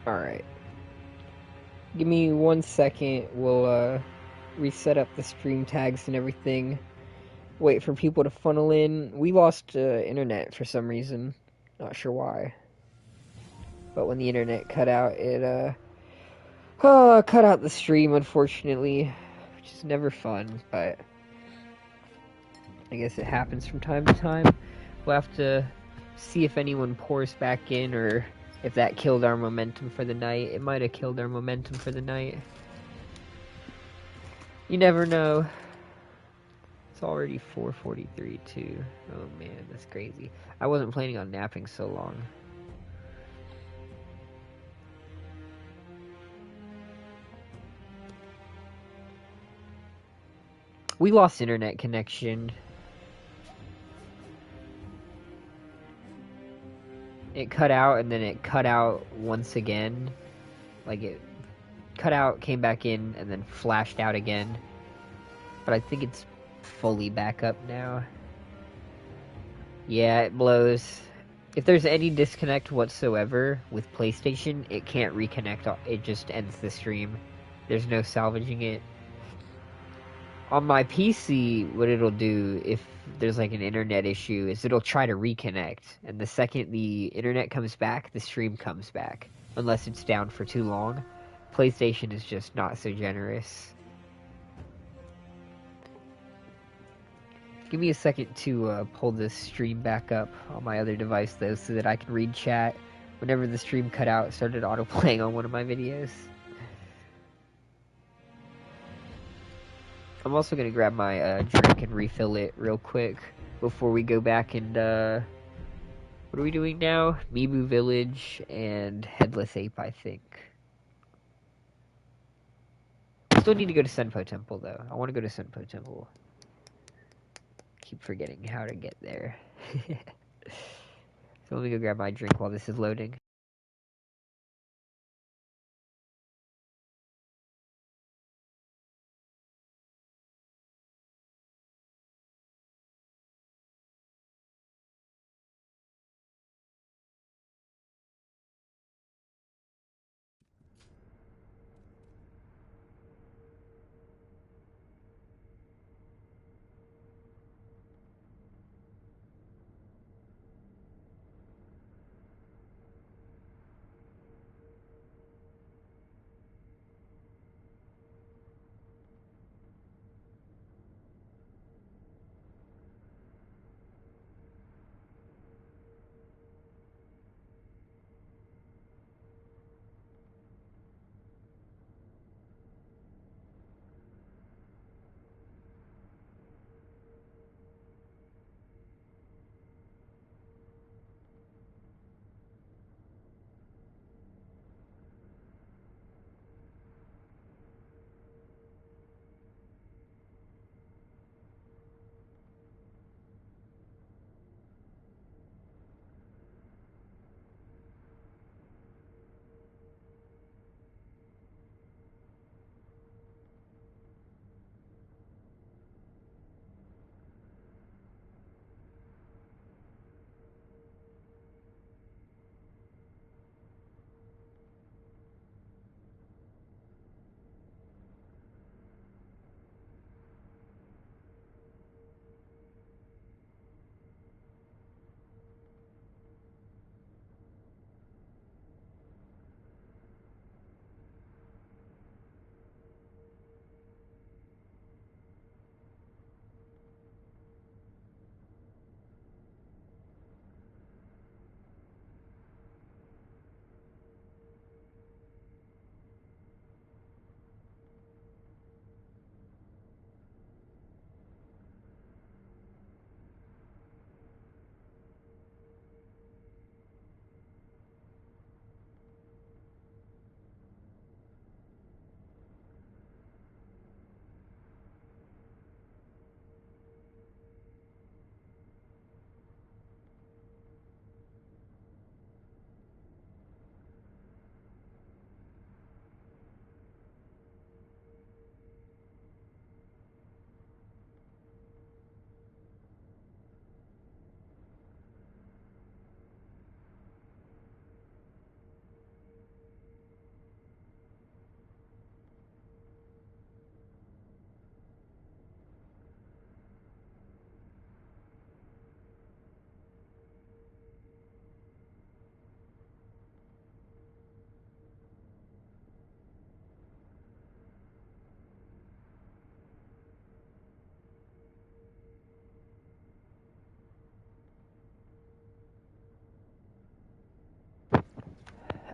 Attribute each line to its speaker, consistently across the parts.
Speaker 1: Alright. Give me 1 second. We'll reset up the stream tags and everything. Wait for people to funnel in. We lost internet for some reason. Not sure why. But when the internet cut out, it cut out the stream, unfortunately. Which is never fun, but I guess it happens from time to time. We'll have to see if anyone pours back in or if that killed our momentum for the night. It might have killed our momentum for the night. You never know. It's already 4:43 too. Oh man, that's crazy. I wasn't planning on napping so long. We lost internet connection. It cut out and then it cut out once again. Like it cut out, came back in, and then flashed out again. But I think it's fully back up now. Yeah, it blows. If there's any disconnect whatsoever with PlayStation, it can't reconnect. It just ends the stream. There's no salvaging it. On my PC, what it'll do if there's like an internet issue is it'll try to reconnect. And the second the internet comes back, the stream comes back. Unless it's down for too long. PlayStation is just not so generous. Give me a second to pull this stream back up on my other device, though, so that I can read chat. Whenever the stream cut out, it started auto-playing on one of my videos. I'm also going to grab my drink and refill it real quick before we go back and, what are we doing now? Mibu Village and Headless Ape, I think. Still need to go to Senpo Temple, though. I want to go to Senpo Temple. Keep forgetting how to get there. So let me go grab my drink while this is loading.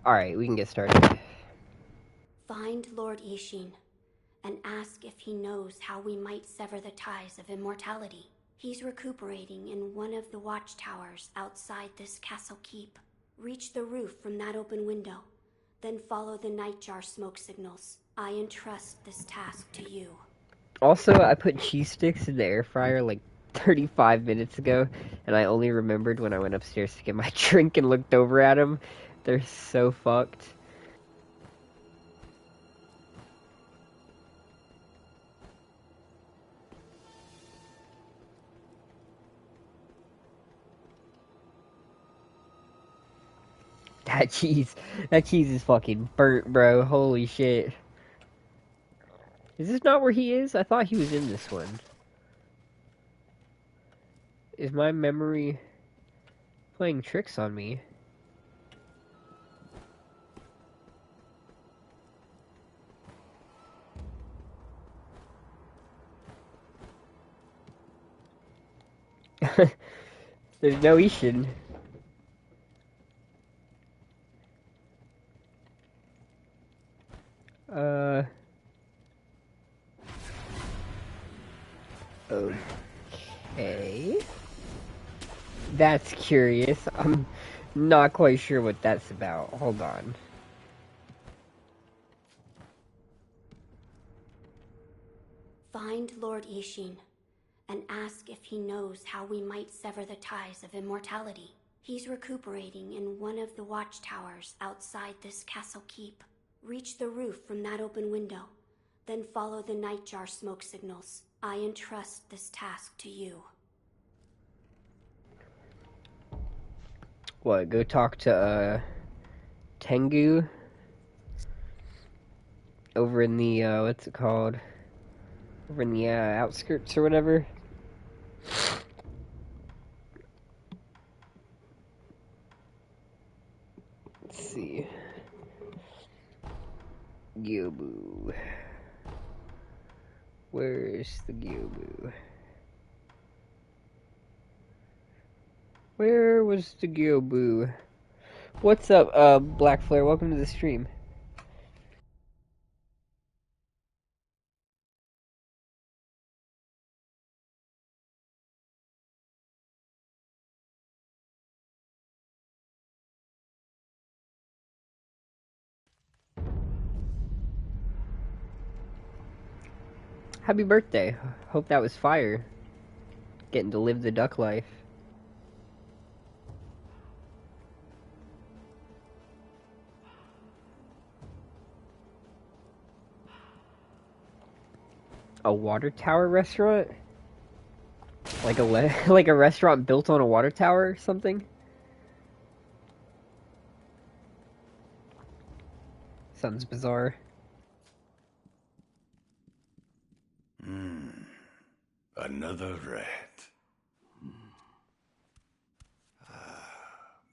Speaker 1: Alright, we can get started.
Speaker 2: Find Lord Ishin and ask if he knows how we might sever the ties of immortality. He's recuperating in one of the watchtowers outside this castle keep. Reach the roof from that open window, then follow the nightjar smoke signals. I entrust this task to you.
Speaker 1: Also, I put cheese sticks in the air fryer like 35 minutes ago, and I only remembered when I went upstairs to get my drink and looked over at them. They're so fucked. That cheese is fucking burnt, bro. Holy shit. Is this not where he is? I thought he was in this one. Is my memory playing tricks on me? There's no Ishin. Okay. That's curious. I'm not quite sure what that's about. Hold on.
Speaker 2: Find Lord Ishin and ask if he knows how we might sever the ties of immortality. He's recuperating in one of the watchtowers outside this castle keep. Reach the roof from that open window, then follow the nightjar smoke signals. I entrust this task to you.
Speaker 1: What, go talk to, Tengu? Over in the, what's it called? Over in the, outskirts or whatever? Let's see. Gyobu. Where's the Gyobu? Where was the Gyobu? What's up, Black Flare? Welcome to the stream. Happy birthday. Hope that was fire. Getting to live the duck life. A water tower restaurant? Like a like a restaurant built on a water tower or something? Sounds bizarre.
Speaker 3: Another rat.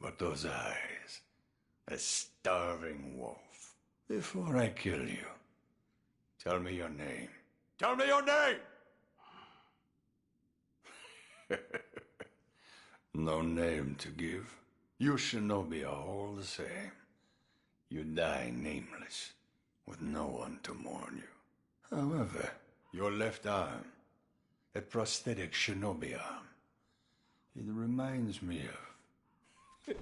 Speaker 3: But those eyes. A starving wolf. Before I kill you, tell me your name. Tell me your name! No name to give. You shinobi are all the same. You die nameless, with no one to mourn you. However, your left arm, a prosthetic shinobi arm, it reminds me of...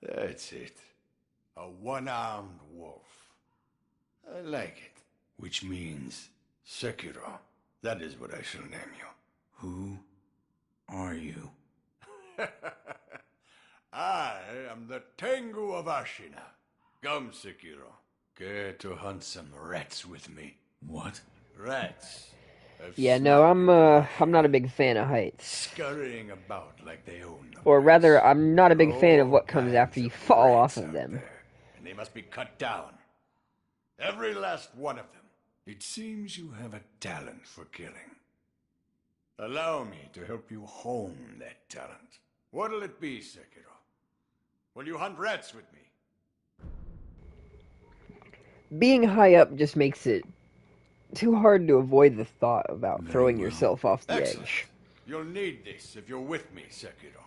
Speaker 3: That's it. A one-armed wolf. I like it. Which means Sekiro. That is what I shall name you. Who are you? I am the Tengu of Ashina. Come, Sekiro. Care to hunt some rats with me? What? Rats.
Speaker 1: Yeah, no, I'm not a big fan of heights.
Speaker 3: Scurrying about like they own them.
Speaker 1: Or rather, I'm not a big fan of what comes after you fall off of them.
Speaker 3: And they must be cut down. Every last one of them. It seems you have a talent for killing. Allow me to help you hone that talent. What'll it be, Sekiro? Will you hunt rats with me?
Speaker 1: Being high up just makes it too hard to avoid the thought about throwing yourself off the edge.
Speaker 3: You'll need this if you're with me, Sekiro.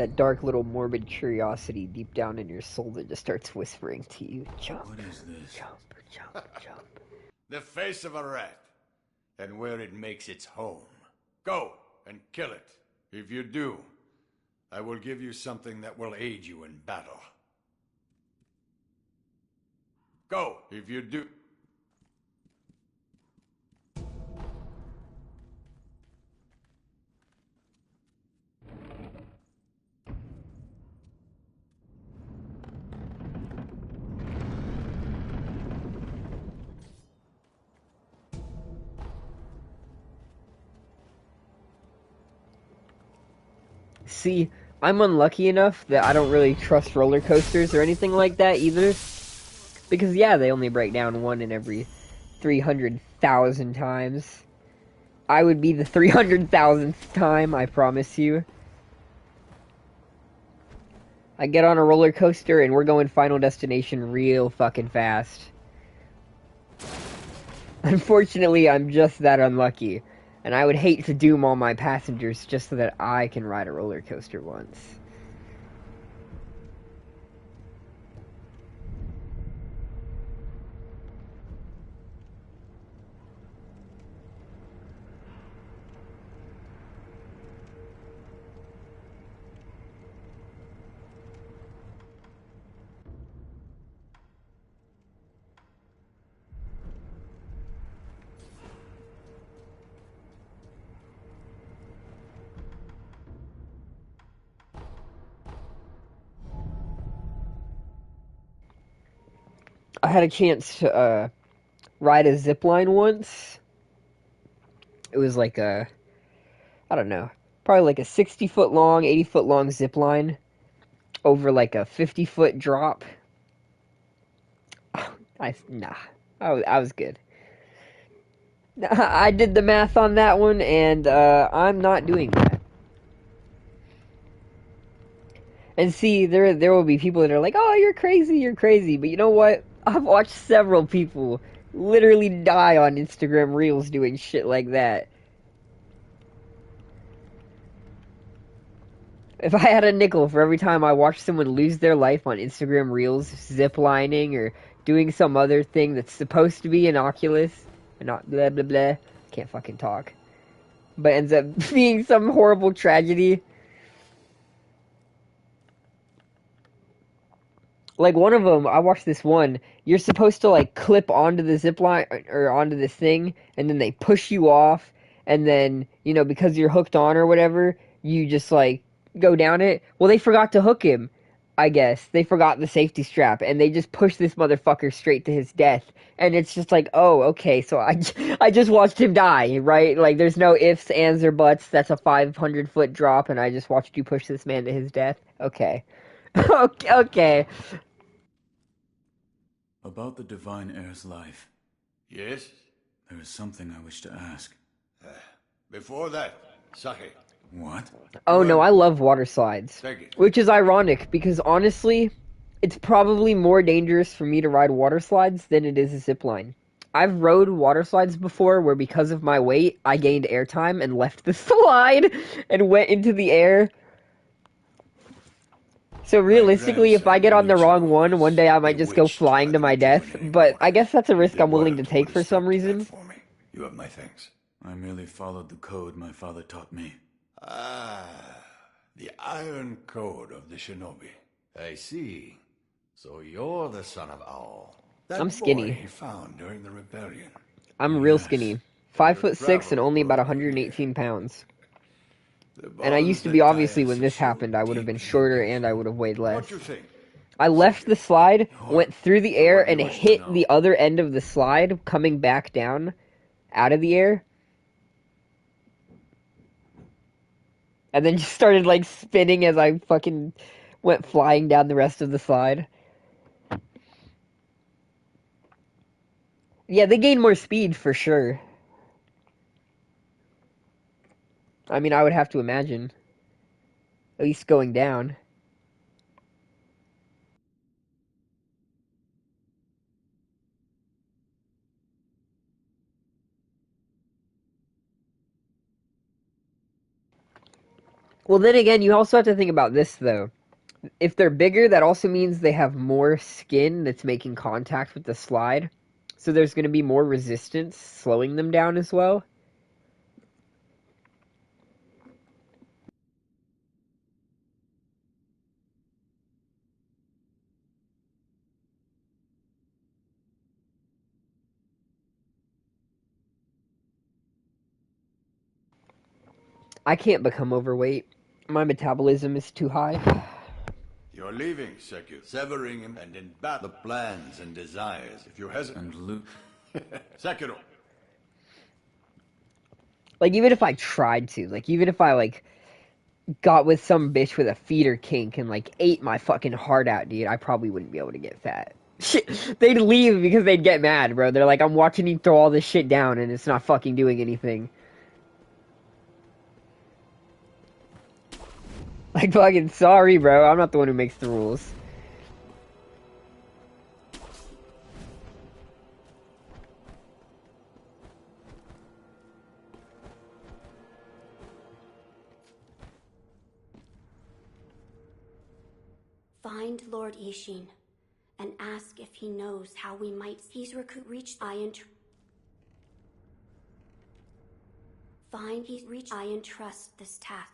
Speaker 1: that dark little morbid curiosity deep down in your soul that just starts whispering to you, jump,
Speaker 3: What is this?
Speaker 1: jump, jump, jump.
Speaker 3: The face of a rat, and where it makes its home. Go and kill it. If you do, I will give you something that will aid you in battle. Go, if you do.
Speaker 1: See, I'm unlucky enough that I don't really trust roller coasters or anything like that either. Because, yeah, they only break down one in every 300,000 times. I would be the 300,000th time, I promise you. I get on a roller coaster and we're going Final Destination real fucking fast. Unfortunately, I'm just that unlucky. And I would hate to doom all my passengers just so that I can ride a roller coaster once. I had a chance to ride a zip line once. It was like I don't know, probably like a 60-foot long, 80-foot long zip line over like a 50-foot drop. Nah, I was good. I did the math on that one, and I'm not doing that. And see, there will be people that are like, "Oh, you're crazy." But you know what? I've watched several people literally die on Instagram Reels doing shit like that. If I had a nickel for every time I watched someone lose their life on Instagram Reels, ziplining or doing some other thing that's supposed to be innocuous, and not blah blah blah, can't fucking talk, but ends up being some horrible tragedy. Like one of them, I watched this one. You're supposed to like clip onto the zip line or onto this thing, and then they push you off, and then because you're hooked on or whatever, you just like go down it. Well, they forgot to hook him. I guess they forgot the safety strap, and they just pushed this motherfucker straight to his death. And it's just like, oh, okay, so I just watched him die, right? Like, there's no ifs, ands, or buts. That's a 500-foot drop, and I just watched you push this man to his death. Okay. Okay.
Speaker 4: About the Divine Heir's life,
Speaker 3: Yes?
Speaker 4: there is something I wish to ask.
Speaker 3: Before that, Sake.
Speaker 4: What?
Speaker 1: Oh no,
Speaker 3: Well,
Speaker 1: I love water slides.
Speaker 3: take it.
Speaker 1: Which is ironic, because honestly, it's probably more dangerous for me to ride water slides than it is a zip line. I've rode water slides before where because of my weight, I gained airtime and left the slide and went into the air. So
Speaker 3: My
Speaker 1: realistically, if I
Speaker 3: grandson,
Speaker 1: get on the wrong
Speaker 3: Michiru,
Speaker 1: one day I might just go
Speaker 3: bewitched to
Speaker 1: flying to
Speaker 3: let
Speaker 1: my
Speaker 3: me
Speaker 1: death.
Speaker 3: rejuvenate
Speaker 1: But I
Speaker 3: water.
Speaker 1: guess that's a
Speaker 3: You
Speaker 1: risk
Speaker 3: did
Speaker 1: I'm willing
Speaker 3: well
Speaker 1: to take
Speaker 3: put
Speaker 1: for
Speaker 3: a
Speaker 1: some
Speaker 3: stop to that
Speaker 1: reason.
Speaker 3: for me. You have my thanks.
Speaker 4: I merely followed the code my father taught me.
Speaker 3: Ah, the Iron Code of the Shinobi. I see. So you're the son of Owl. That
Speaker 1: I'm
Speaker 3: boy
Speaker 1: skinny.
Speaker 3: he found during the rebellion.
Speaker 1: I'm real
Speaker 4: Yes.
Speaker 1: skinny.
Speaker 3: You're a
Speaker 1: 5'6" and
Speaker 3: traveler
Speaker 1: only about
Speaker 3: for a good
Speaker 1: 118 pounds.
Speaker 3: The
Speaker 1: And I used
Speaker 3: bonds
Speaker 1: to be,
Speaker 3: that tie
Speaker 1: obviously,
Speaker 3: us
Speaker 1: when
Speaker 3: are
Speaker 1: this
Speaker 3: so
Speaker 1: happened, I would have
Speaker 3: deep
Speaker 1: been
Speaker 3: and
Speaker 1: shorter and I
Speaker 3: beautiful.
Speaker 1: would have weighed less.
Speaker 3: What you think?
Speaker 1: I left the slide, went through the
Speaker 3: Or
Speaker 1: air,
Speaker 3: what do you
Speaker 1: and
Speaker 3: wish to
Speaker 1: hit
Speaker 3: know?
Speaker 1: the other end of the slide, coming back down out of the air. And then just started, like, spinning as I fucking went flying down the rest of the slide. Yeah, they gain more speed, for sure. I mean, I would have to imagine. At least going down. Well, then again, you also have to think about this, though. If they're bigger, that also means they have more skin that's making contact with the slide. So there's going to be more resistance, slowing them down as well. I can't become overweight. My metabolism is too high.
Speaker 3: You're leaving, Sekiro. Severing him and in battle the plans and desires. If you hesitate...
Speaker 4: And Luke...
Speaker 3: Sekiro!
Speaker 1: Like, even if I tried to, like, even if I, like, got with some bitch with a feeder kink and, like, ate my fucking heart out, dude, I probably wouldn't be able to get fat. Shit, they'd leave because they'd get mad, bro. They're like, I'm watching you throw all this shit down and it's not fucking doing anything. Like, fucking sorry, bro. I'm not the one who makes the rules.
Speaker 2: Find Lord Ishin and ask if he knows how we might. He's reached I entrust this task.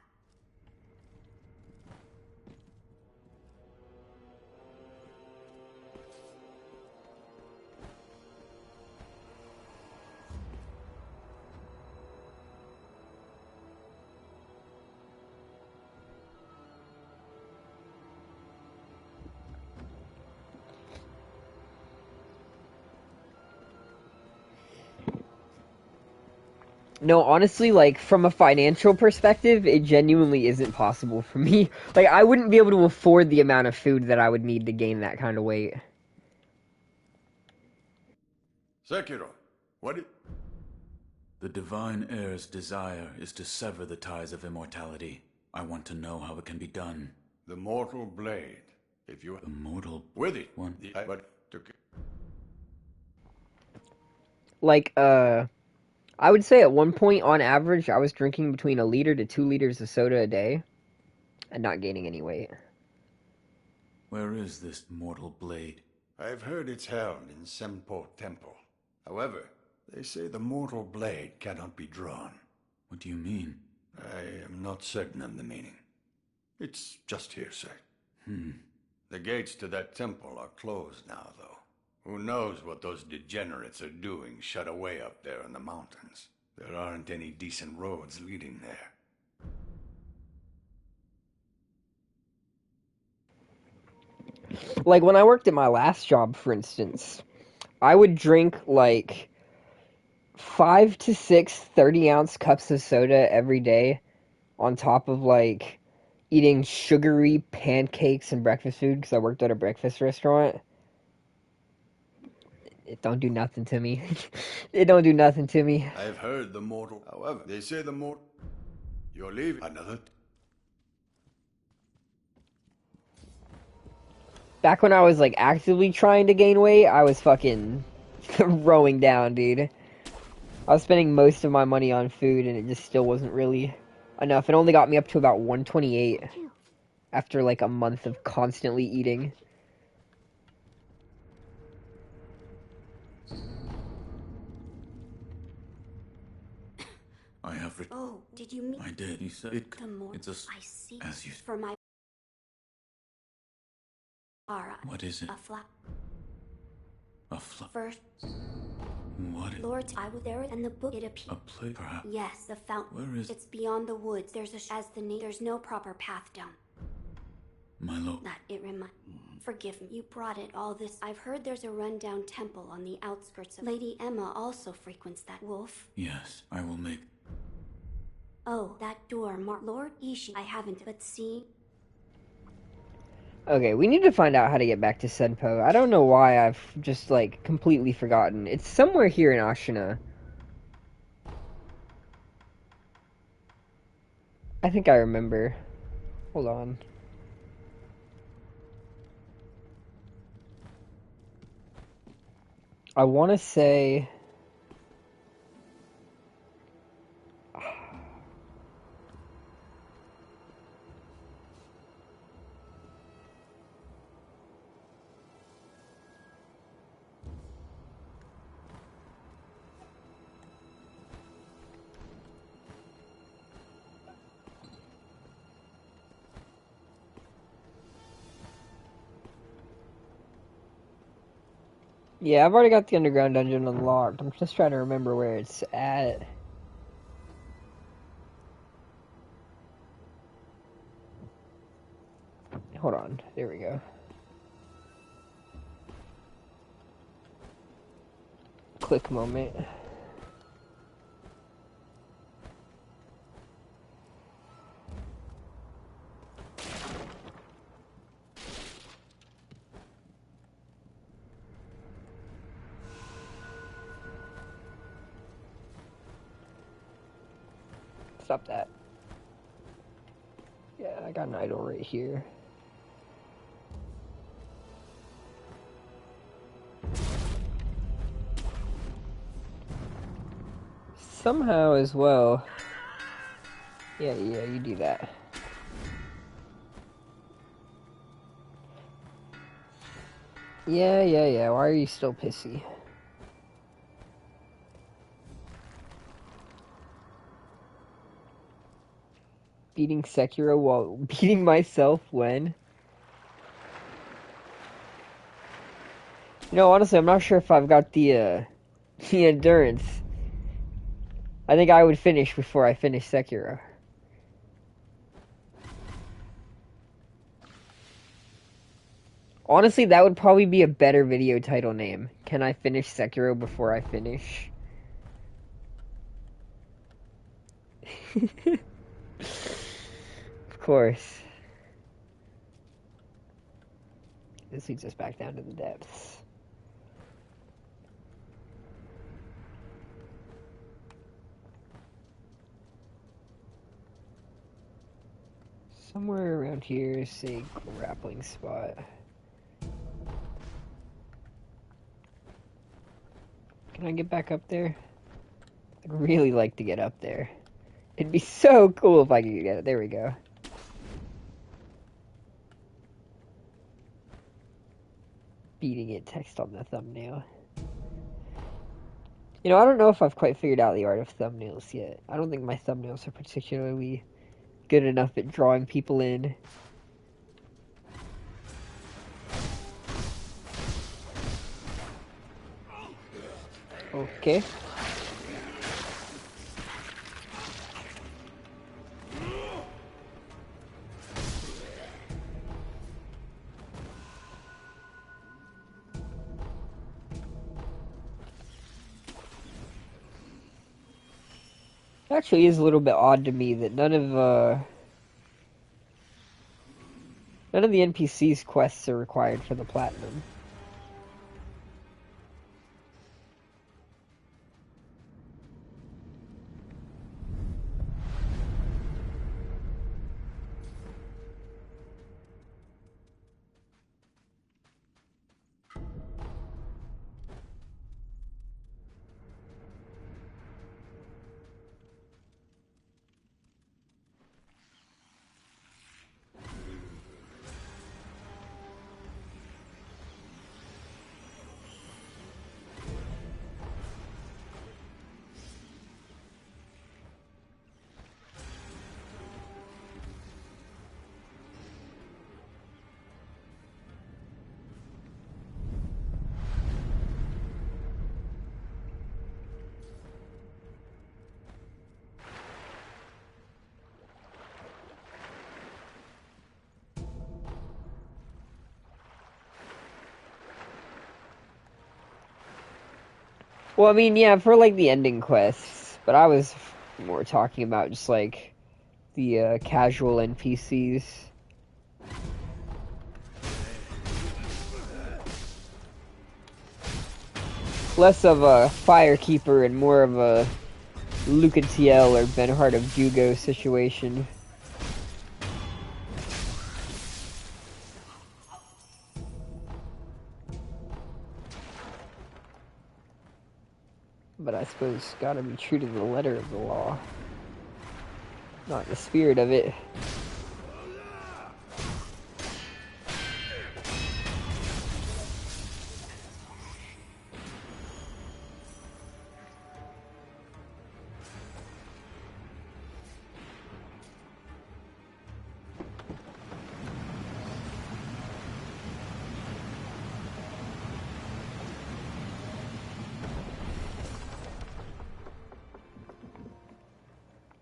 Speaker 1: No, honestly, like, from a financial perspective, it genuinely isn't possible for me. Like, I wouldn't be able to afford the amount of food that I would need to gain that kind of weight.
Speaker 3: Sekiro, what did...
Speaker 4: The Divine Heir's desire is to sever the ties of immortality. I want to know how it can be done.
Speaker 3: The mortal blade. If you...
Speaker 4: The mortal...
Speaker 3: With it.
Speaker 4: One.
Speaker 3: But took it.
Speaker 1: Like, I would say at one point, on average, I was drinking between 1 liter to 2 liters of soda a day and not gaining any weight.
Speaker 4: Where is this mortal blade?
Speaker 3: I've heard it's held in Senpo Temple. However, they say the mortal blade cannot be drawn.
Speaker 4: What do you mean?
Speaker 3: I am not certain of the meaning. It's just hearsay. The gates to that temple are closed now, though. Who knows what those degenerates are doing shut away up there in the mountains. There aren't any decent roads leading there.
Speaker 1: Like, when I worked at my last job, for instance, I would drink, like, 5 to 6 30-ounce cups of soda every day on top of, like, eating sugary pancakes and breakfast food because I worked at a breakfast restaurant. It don't do nothing to me. It don't do nothing to me.
Speaker 3: I've heard the mortal. However, they say the mortal... You're leaving another...
Speaker 1: Back when I was, like, actively trying to gain weight, I was fucking rowing down, dude. I was spending most of my money on food, and it just still wasn't really enough. It only got me up to about 128 after, like, a month of constantly eating.
Speaker 4: I have
Speaker 2: Oh, did you mean...
Speaker 4: I did. You said it...
Speaker 2: The more
Speaker 4: It's a...
Speaker 2: I see
Speaker 4: As you...
Speaker 2: for my...
Speaker 4: What is it?
Speaker 2: A flap.
Speaker 4: A flap.
Speaker 2: First,
Speaker 4: What is...
Speaker 2: Lord, I was there and the book it appeared.
Speaker 4: A play, perhaps?
Speaker 2: Yes, the fountain.
Speaker 4: Where is...
Speaker 2: It's beyond the woods. There's there's no proper path down.
Speaker 4: My lord.
Speaker 2: That it remind. Forgive me. You brought it all this. I've heard there's a rundown temple on the outskirts of. Lady Emma also frequents that. Wolf.
Speaker 4: Yes, I will make...
Speaker 2: Oh, that door, Lord Ishi. I haven't, but see.
Speaker 1: Okay, we need to find out how to get back to Senpo. I don't know why I've just, like, completely forgotten. It's somewhere here in Ashina. I think I remember. Hold on. I want to say... Yeah, I've already got the underground dungeon unlocked. I'm just trying to remember where it's at. Hold on. There we go. Click moment. Stop that. Yeah, I got an idol right here. Somehow as well. Yeah, you do that. Yeah. Why are you still pissy? Beating Sekiro while beating myself when? You know, honestly, I'm not sure if I've got the the endurance. I think I would finish before I finish Sekiro. Honestly, that would probably be a better video title name. Can I finish Sekiro before I finish? Of course. This leads us back down to the depths. Somewhere around here is a grappling spot. Can I get back up there? I'd really like to get up there. It'd be so cool if I could get it. There we go. Beating it text on the thumbnail. You know, I don't know if I've quite figured out the art of thumbnails yet. I don't think my thumbnails are particularly good enough at drawing people in. Okay. It actually is a little bit odd to me that none of the NPCs' quests are required for the platinum. Well, I mean, yeah, for like the ending quests, but I was more talking about just like the casual NPCs. Less of a Firekeeper and more of a Lucatiel or Benhart of Jugo situation. But I suppose gotta be true to the letter of the law. Not the spirit of it.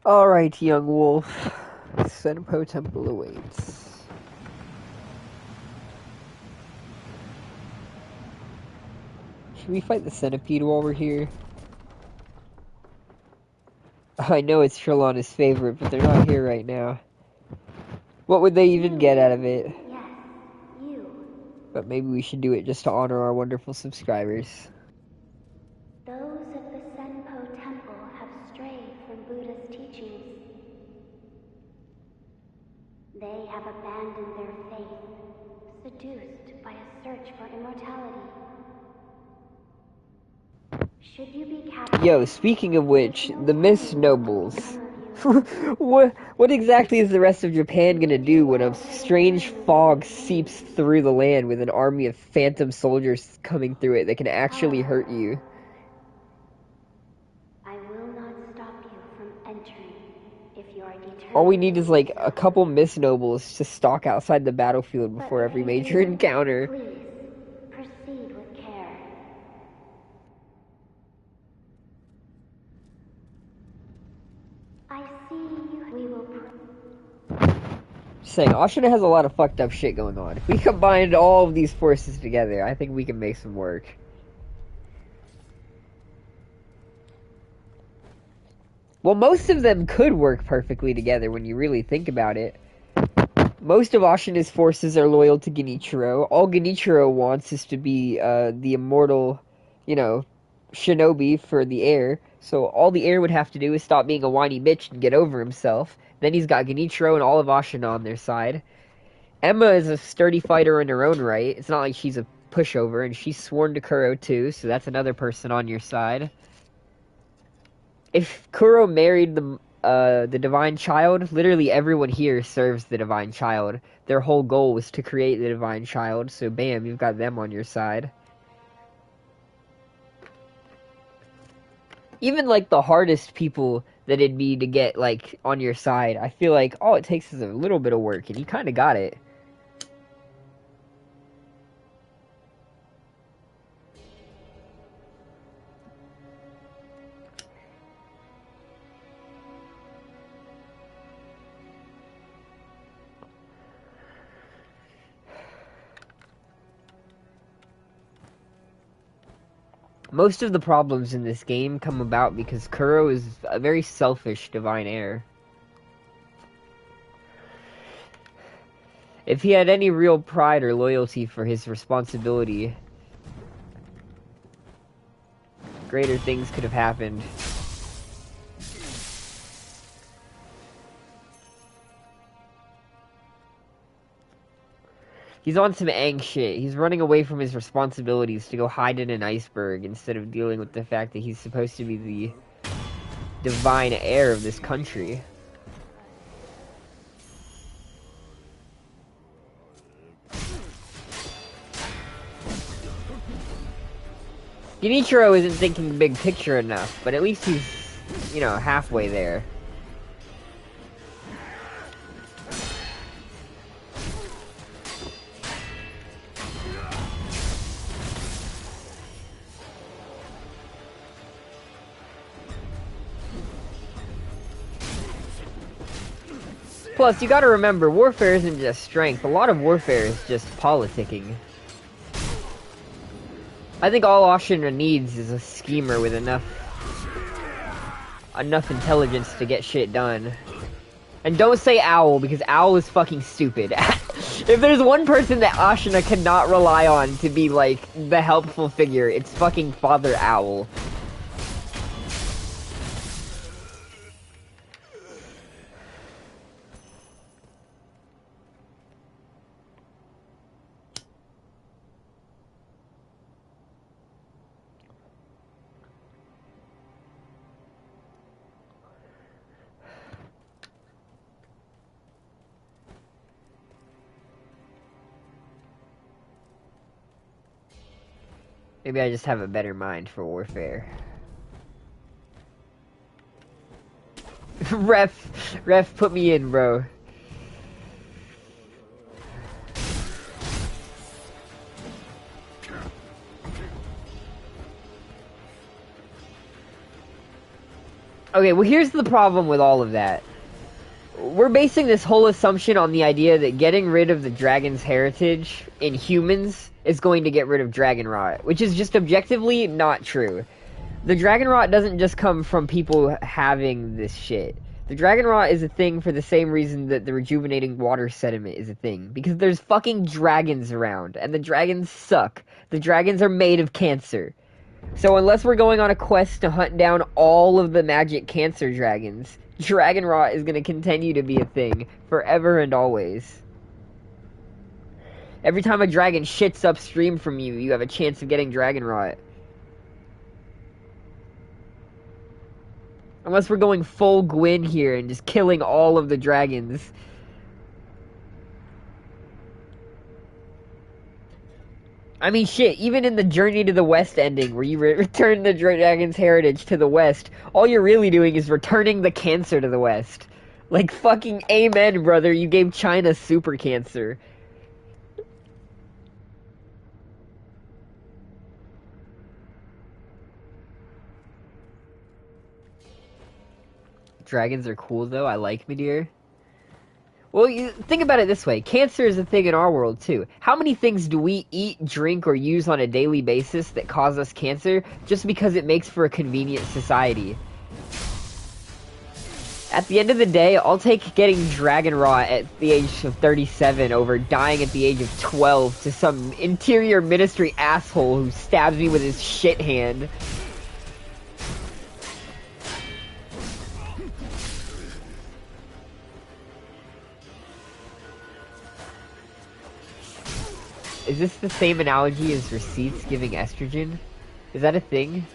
Speaker 1: Alright, young wolf. Senpo Temple awaits. Should we fight the centipede while we're here? I know it's Trelawney's favorite, but they're not here right now. What would they even get out of it?
Speaker 2: Yes, you.
Speaker 1: But maybe we should do it just to honor our wonderful subscribers.
Speaker 2: Those of the Senpo Temple have strayed from Buddha's teachings. They have abandoned their faith, seduced by a search for immortality. Should you be captured...
Speaker 1: Yo, speaking of which, the Miss Nobles. What exactly is the rest of Japan gonna do when a strange fog seeps through the land with an army of phantom soldiers coming through it that can actually hurt you?
Speaker 2: I will not stop you from entering if you are determined.
Speaker 1: All we need is like a couple Miss Nobles to stalk outside the battlefield before every major encounter.
Speaker 2: Please, proceed with care. I see you. We will...
Speaker 1: Just saying, Ashina has a lot of fucked up shit going on. If we combined all of these forces together, I think we can make some work. Well, most of them could work perfectly together when you really think about it. Most of Ashina's forces are loyal to Genichiro. All Genichiro wants is to be the immortal, shinobi for the heir. So all the heir would have to do is stop being a whiny bitch and get over himself. Then he's got Genichiro and all of Ashina on their side. Emma is a sturdy fighter in her own right. It's not like she's a pushover, and she's sworn to Kuro too, so that's another person on your side. If Kuro married the Divine Child, literally everyone here serves the Divine Child. Their whole goal was to create the Divine Child, so bam, you've got them on your side. Even, like, the hardest people that it'd be to get, like, on your side, I feel like all it takes is a little bit of work, and you kinda got it. Most of the problems in this game come about because Kuro is a very selfish divine heir. If he had any real pride or loyalty for his responsibility, greater things could have happened. He's on some Aang shit. He's running away from his responsibilities to go hide in an iceberg instead of dealing with the fact that he's supposed to be the divine heir of this country. Genichiro isn't thinking big picture enough, but at least he's, halfway there. Plus, you gotta remember, warfare isn't just strength. A lot of warfare is just politicking. I think all Ashina needs is a schemer with enough intelligence to get shit done. And don't say Owl, because Owl is fucking stupid. If there's one person that Ashina cannot rely on to be, like, the helpful figure, it's fucking Father Owl. Maybe I just have a better mind for warfare. Ref, put me in, bro. Okay, well here's the problem with all of that. We're basing this whole assumption on the idea that getting rid of the dragon's heritage in humans is going to get rid of dragon rot, which is just objectively not true. The dragon rot doesn't just come from people having this shit. The dragon rot is a thing for the same reason that the rejuvenating water sediment is a thing. Because there's fucking dragons around, and the dragons suck. The dragons are made of cancer. So unless we're going on a quest to hunt down all of the magic cancer dragons, dragon rot is going to continue to be a thing forever and always. Every time a dragon shits upstream from you, you have a chance of getting dragon rot. Unless we're going full Gwyn here and just killing all of the dragons. I mean, shit, even in the Journey to the West ending, where you return the dragon's heritage to the West, all you're really doing is returning the cancer to the West. Like, fucking amen, brother, you gave China super cancer. Dragons are cool, though. I like Midir. Well, you think about it this way. Cancer is a thing in our world, too. How many things do we eat, drink, or use on a daily basis that cause us cancer just because it makes for a convenient society? At the end of the day, I'll take getting dragon rot at the age of 37 over dying at the age of 12 to some interior ministry asshole who stabs me with his shit hand. Is this the same analogy as receipts giving estrogen? Is that a thing?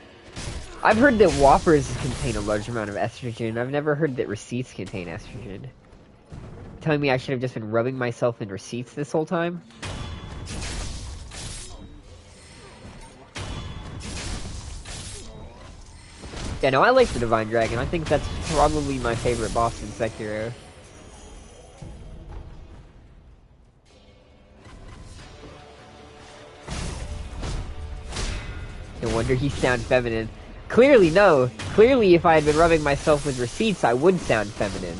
Speaker 1: I've heard that whoppers contain a large amount of estrogen. I've never heard that receipts contain estrogen. Telling me I should have just been rubbing myself in receipts this whole time? Yeah, no, I like the Divine Dragon. I think that's probably my favorite boss in Sekiro. No wonder he sound feminine. Clearly, no. Clearly, if I had been rubbing myself with receipts, I would sound feminine.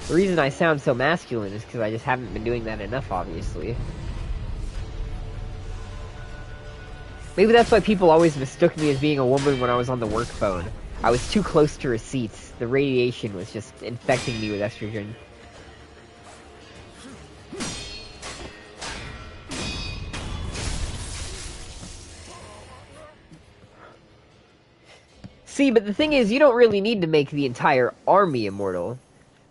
Speaker 1: The reason I sound so masculine is because I just haven't been doing that enough, obviously. Maybe that's why people always mistook me as being a woman when I was on the work phone. I was too close to receipts. The radiation was just infecting me with estrogen. See, but the thing is, you don't really need to make the entire army immortal.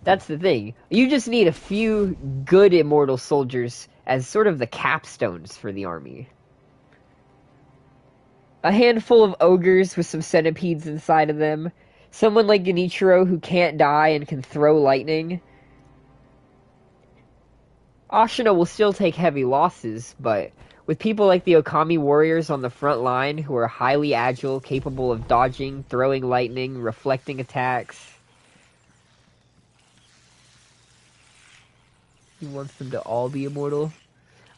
Speaker 1: That's the thing. You just need a few good immortal soldiers as sort of the capstones for the army. A handful of ogres with some centipedes inside of them. Someone like Genichiro who can't die and can throw lightning. Ashina will still take heavy losses, but with people like the Okami warriors on the front line who are highly agile, capable of dodging, throwing lightning, reflecting attacks. He wants them to all be immortal.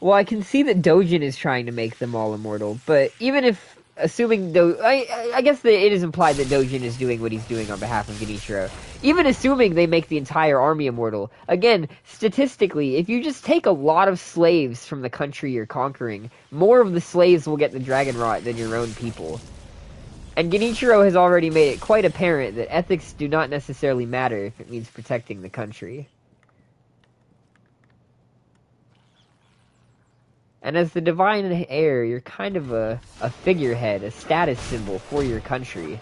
Speaker 1: Well, I can see that Dojin is trying to make them all immortal, but even if, assuming I guess that it is implied that Dojin is doing what he's doing on behalf of Genichiro. Even assuming they make the entire army immortal, again, statistically, if you just take a lot of slaves from the country you're conquering, more of the slaves will get the dragon rot than your own people. And Genichiro has already made it quite apparent that ethics do not necessarily matter if it means protecting the country. And as the divine heir, you're kind of a figurehead, a status symbol for your country.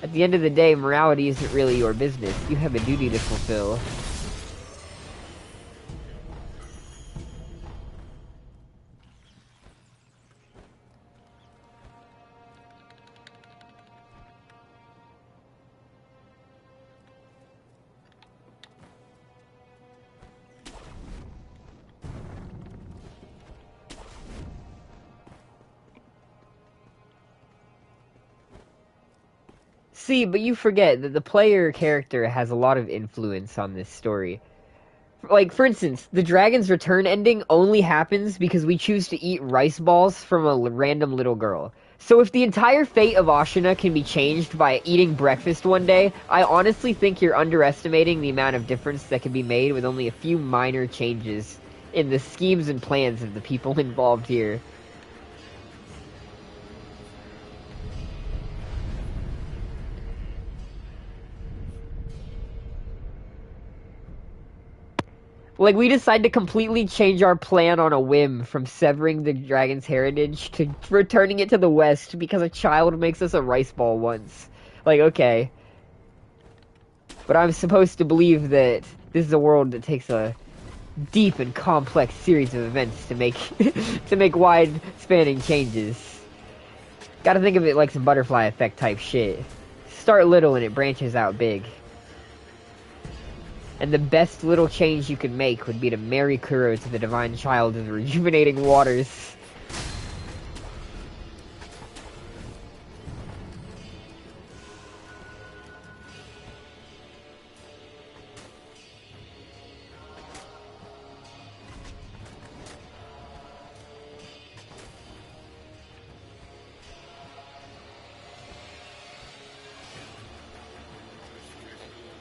Speaker 1: At the end of the day, morality isn't really your business. You have a duty to fulfill. See, but you forget that the player character has a lot of influence on this story. Like, for instance, the Dragon's Return ending only happens because we choose to eat rice balls from a random little girl. So if the entire fate of Ashina can be changed by eating breakfast one day, I honestly think you're underestimating the amount of difference that can be made with only a few minor changes in the schemes and plans of the people involved here. Like, we decide to completely change our plan on a whim from severing the dragon's heritage to returning it to the West because a child makes us a rice ball once. Like, okay. But I'm supposed to believe that this is a world that takes a deep and complex series of events to make to make wide-spanning changes. Gotta think of it like some butterfly effect type shit. Start little and it branches out big. And the best little change you could make would be to marry Kuro to the divine child of the rejuvenating waters.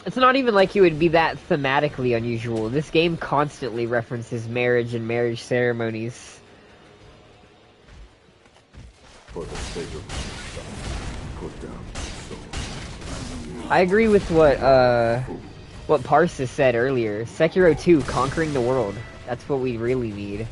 Speaker 1: It's not even like it would be that thematically unusual. This game constantly references marriage and marriage ceremonies.
Speaker 5: For the sake of put down soul.
Speaker 1: I agree with what Parsa said earlier. Sekiro 2, conquering the world. That's what we really need.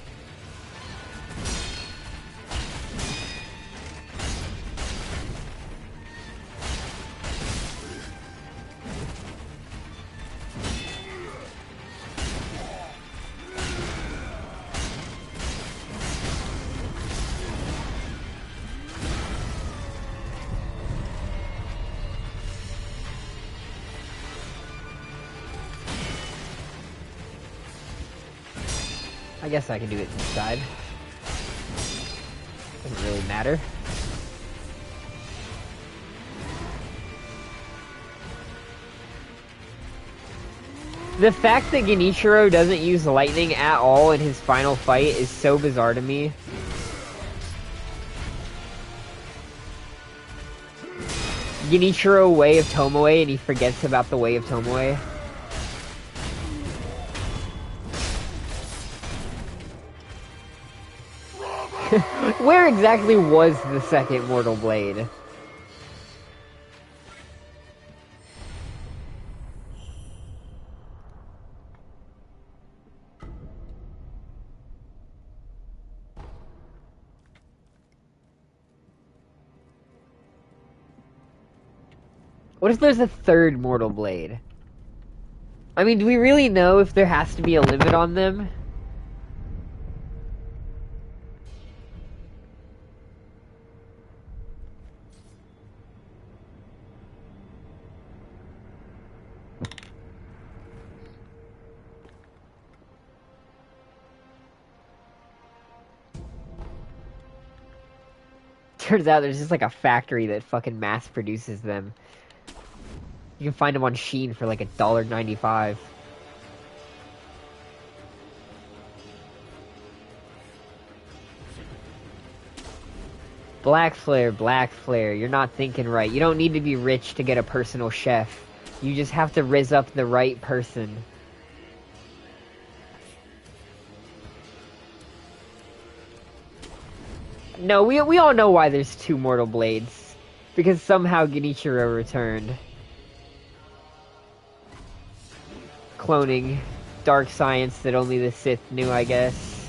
Speaker 1: I guess I can do it this side. Doesn't really matter. The fact that Genichiro doesn't use lightning at all in his final fight is so bizarre to me. Genichiro Way of Tomoe and he forgets about the Way of Tomoe. Where exactly was the second Mortal Blade? What if there's a third Mortal Blade? I mean, do we really know if there has to be a limit on them? Turns out there's just like a factory that fucking mass produces them. You can find them on Shein for like $1.95. Black Flare, you're not thinking right. You don't need to be rich to get a personal chef. You just have to rizz up the right person. No, we all know why there's two Mortal Blades. Because somehow Genichiro returned. Cloning. Dark science that only the Sith knew, I guess.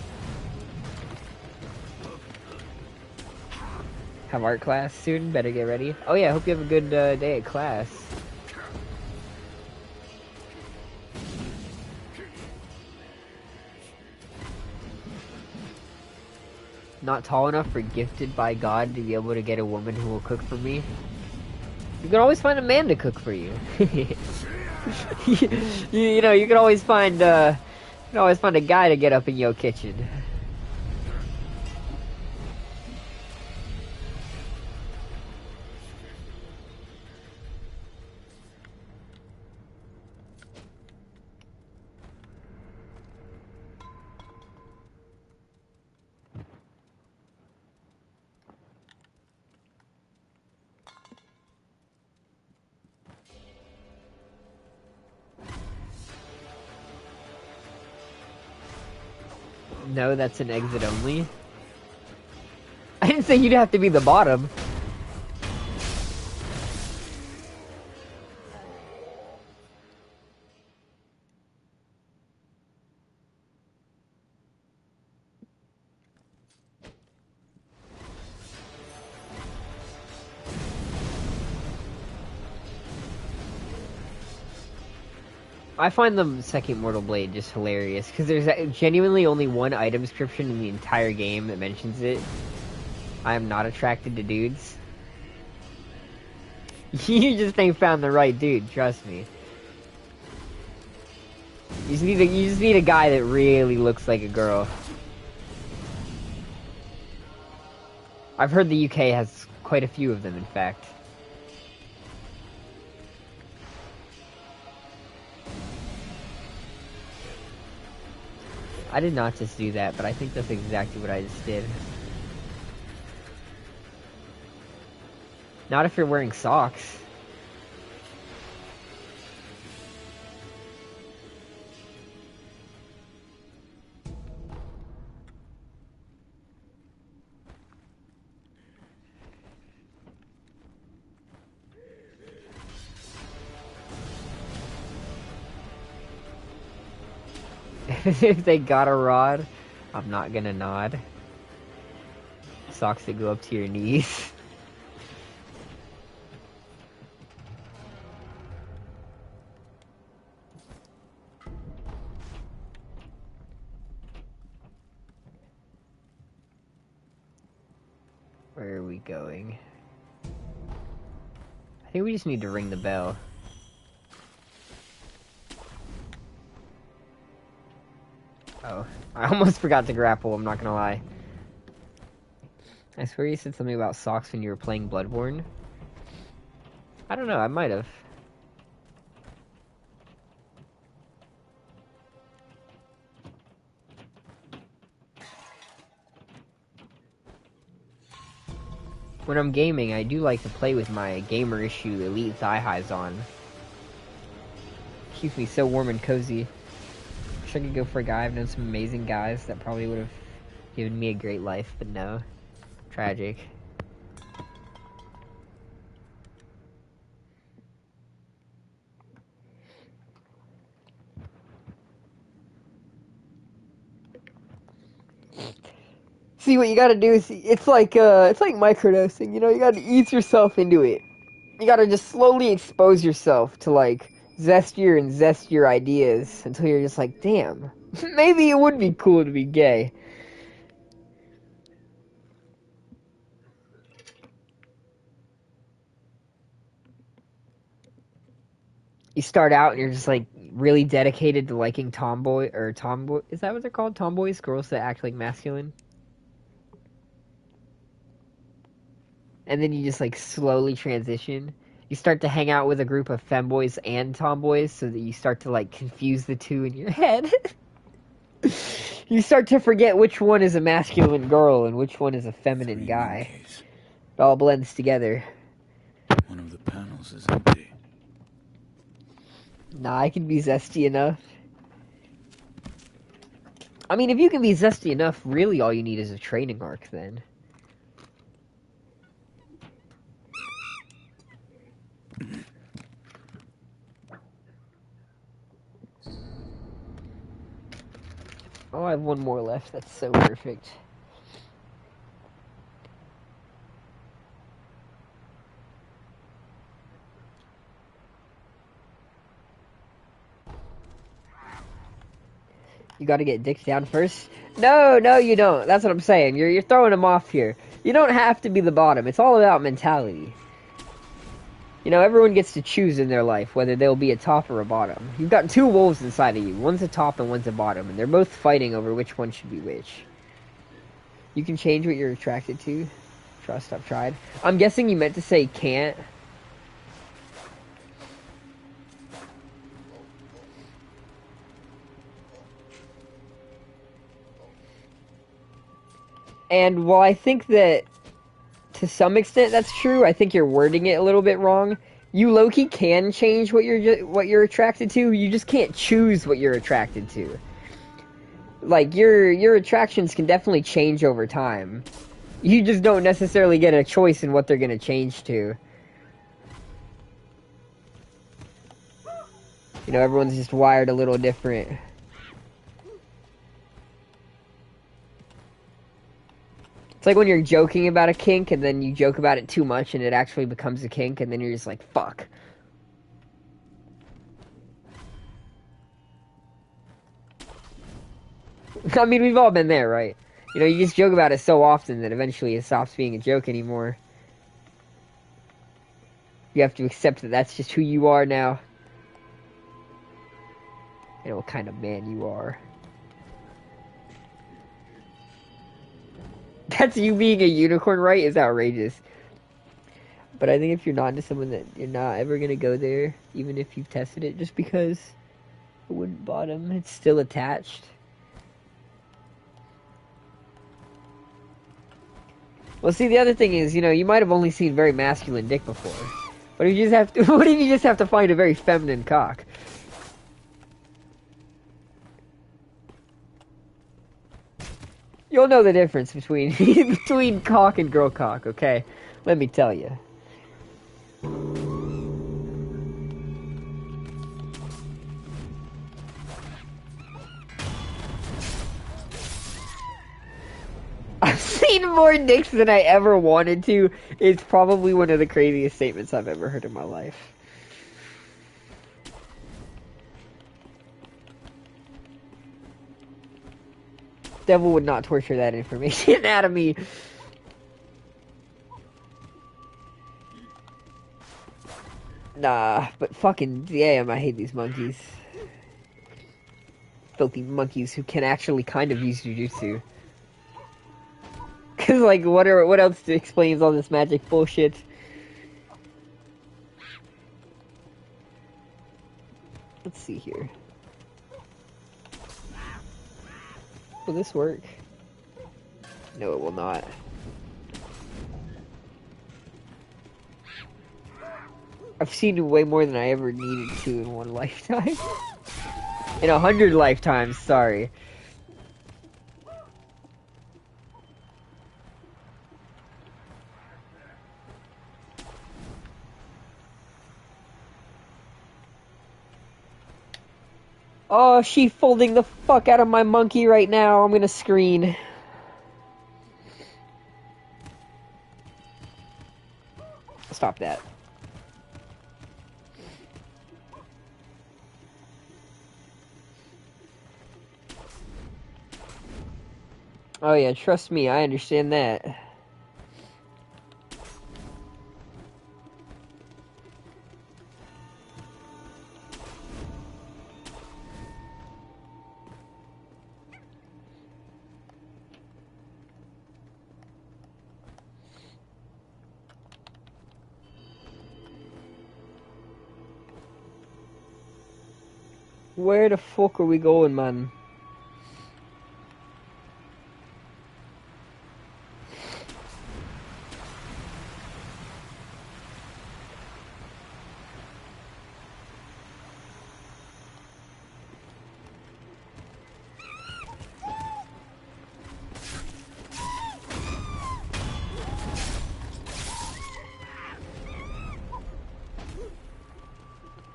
Speaker 1: Have art class soon? Better get ready. Oh yeah, I hope you have a good day at class. Not tall enough for gifted by God to be able to get a woman who will cook for me. You can always find a man to cook for you. you know, you can always find a guy to get up in your kitchen. No, that's an exit only. I didn't say you'd have to be the bottom. I find the second Mortal Blade just hilarious, because there's genuinely only one item description in the entire game that mentions it. I am not attracted to dudes. You just ain't found the right dude, trust me. You just need a guy that really looks like a girl. I've heard the UK has quite a few of them, in fact. I did not just do that, but I think that's exactly what I just did. Not if you're wearing socks. If they got a rod, I'm not gonna nod. Socks that go up to your knees. Where are we going? I think we just need to ring the bell. Oh, I almost forgot to grapple, I'm not gonna lie. I swear you said something about socks when you were playing Bloodborne. I don't know, I might have. When I'm gaming, I do like to play with my gamer issue elite thigh highs on. Keeps me so warm and cozy. Wish I could go for a guy. I've known some amazing guys that probably would have given me a great life, but no. Tragic. See, what you gotta do is, it's like microdosing, you know, you gotta ease yourself into it. You gotta just slowly expose yourself to, like, zestier and zestier ideas until you're just like, damn, maybe it would be cool to be gay. You start out and you're just, like, really dedicated to liking tomboy, is that what they're called? Tomboys? Girls that act like masculine? And then you just, like, slowly transition. You start to hang out with a group of femboys and tomboys so that you start to, like, confuse the two in your head. You start to forget which one is a masculine girl and which one is a feminine guy. It all blends together.
Speaker 4: One of the panels is empty.
Speaker 1: Nah, I can be zesty enough. I mean, if you can be zesty enough, really all you need is a training arc then. Oh, I have one more left. That's so perfect. You gotta get dicked down first? No, you don't. That's what I'm saying. You're throwing them off here. You don't have to be the bottom. It's all about mentality. You know, everyone gets to choose in their life whether they'll be a top or a bottom. You've got two wolves inside of you. One's a top and one's a bottom, and they're both fighting over which one should be which. You can change what you're attracted to. Trust, I've tried. I'm guessing you meant to say can't. And while I think that to some extent that's true, I think you're wording it a little bit wrong. You low-key can change what you're attracted to. You just can't choose what you're attracted to. Like, your attractions can definitely change over time. You just don't necessarily get a choice in what they're gonna change to. You know, everyone's just wired a little different. It's like when you're joking about a kink and then you joke about it too much and it actually becomes a kink and then you're just like, fuck. I mean, we've all been there, right? You know, you just joke about it so often that eventually it stops being a joke anymore. You have to accept that that's just who you are now. And what kind of man you are. That's you being a unicorn, right? Is outrageous. But I think if you're not into someone, that you're not ever gonna go there, even if you've tested it, just because it wouldn't bottom, it's still attached. Well, see, the other thing is, you know, you might have only seen very masculine dick before. But if you just have to, what if you just have to find a very feminine cock? You'll know the difference between between cock and girl cock, okay? Let me tell you. I've seen more dicks than I ever wanted to. It's probably one of the craziest statements I've ever heard in my life. Devil would not torture that information out of me. Nah, but fucking damn, I hate these monkeys. Filthy monkeys who can actually kind of use jujutsu. Cause like, what else explains all this magic bullshit? Let's see here. Will this work? No, it will not. I've seen way more than I ever needed to in one lifetime. In 100 lifetimes, sorry. Oh, she's folding the fuck out of my monkey right now. I'm gonna screen. Stop that. Oh yeah, trust me, I understand that. Where the fuck are we going, man?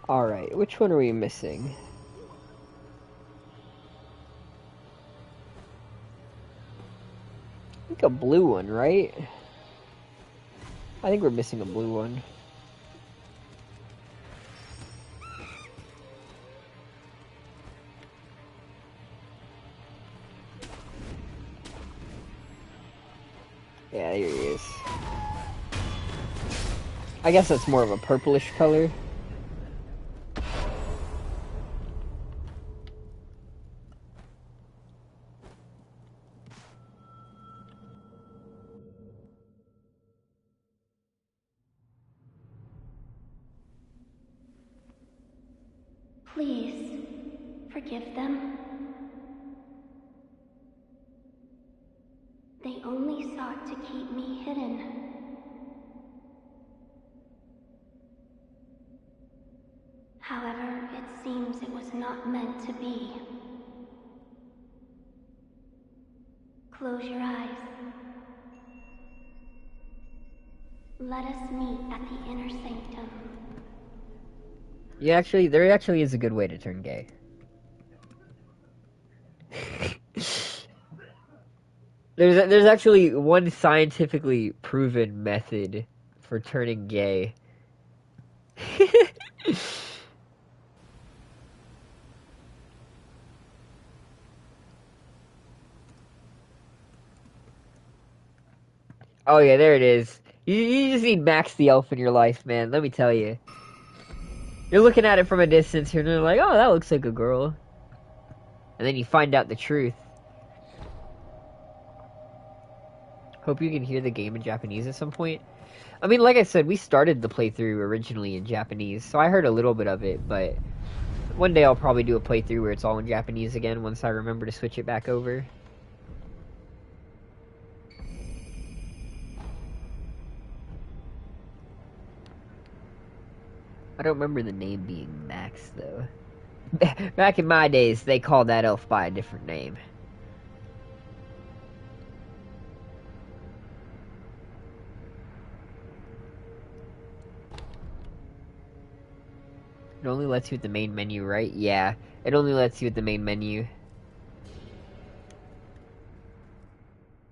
Speaker 1: Alright, which one are we missing? I think a blue one, right? I think we're missing a blue one. Yeah, here he is. I guess that's more of a purplish color.
Speaker 2: Please, forgive them. They only sought to keep me hidden. However, it seems it was not meant to be. Close your eyes. Let us meet at the inner sanctum.
Speaker 1: There actually is a good way to turn gay. There's actually one scientifically proven method for turning gay. Oh yeah, there it is. You just need Max the elf in your life, man. Let me tell you. You're looking at it from a distance here, and you're like, oh, that looks like a girl. And then you find out the truth. Hope you can hear the game in Japanese at some point. I mean, like I said, we started the playthrough originally in Japanese, so I heard a little bit of it, but one day I'll probably do a playthrough where it's all in Japanese again once I remember to switch it back over. I don't remember the name being Max, though. Back in my days, they called that elf by a different name. It only lets you at the main menu, right? Yeah, it only lets you at the main menu.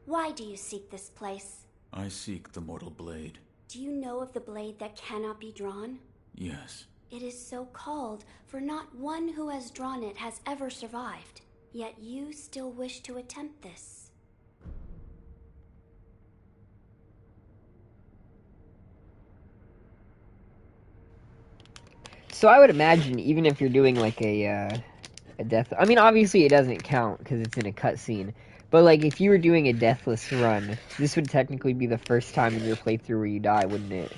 Speaker 2: Why do you seek this place?
Speaker 4: I seek the mortal blade.
Speaker 2: Do you know of the blade that cannot be drawn?
Speaker 4: Yes.
Speaker 2: It is so called, for not one who has drawn it has ever survived. Yet you still wish to attempt this.
Speaker 1: So I would imagine, even if you're doing like a death... I mean, obviously it doesn't count because it's in a cutscene. But like, if you were doing a deathless run, this would technically be the first time in your playthrough where you die, wouldn't it?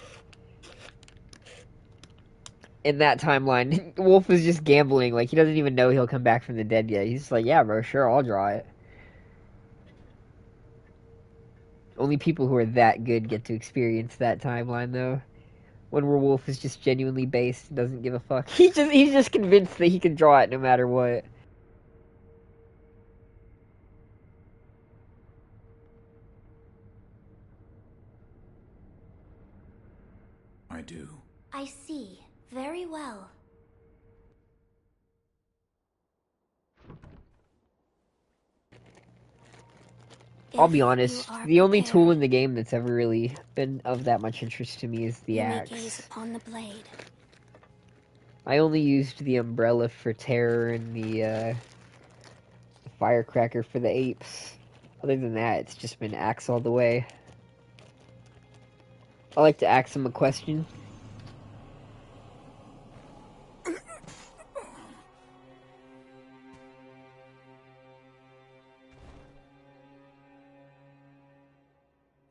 Speaker 1: In that timeline, Wolf is just gambling. Like, he doesn't even know he'll come back from the dead yet. He's just like, yeah, bro, sure, I'll draw it. Only people who are that good get to experience that timeline, though. When Wolf is just genuinely based and doesn't give a fuck. He's just convinced that he can draw it no matter what.
Speaker 4: I do.
Speaker 2: I see. Very well.
Speaker 1: I'll be honest, the only tool in the game that's ever really been of that much interest to me is the axe.
Speaker 2: You may gaze upon the blade.
Speaker 1: I only used the umbrella for terror and the firecracker for the apes. Other than that, it's just been axe all the way. I like to ask him a question.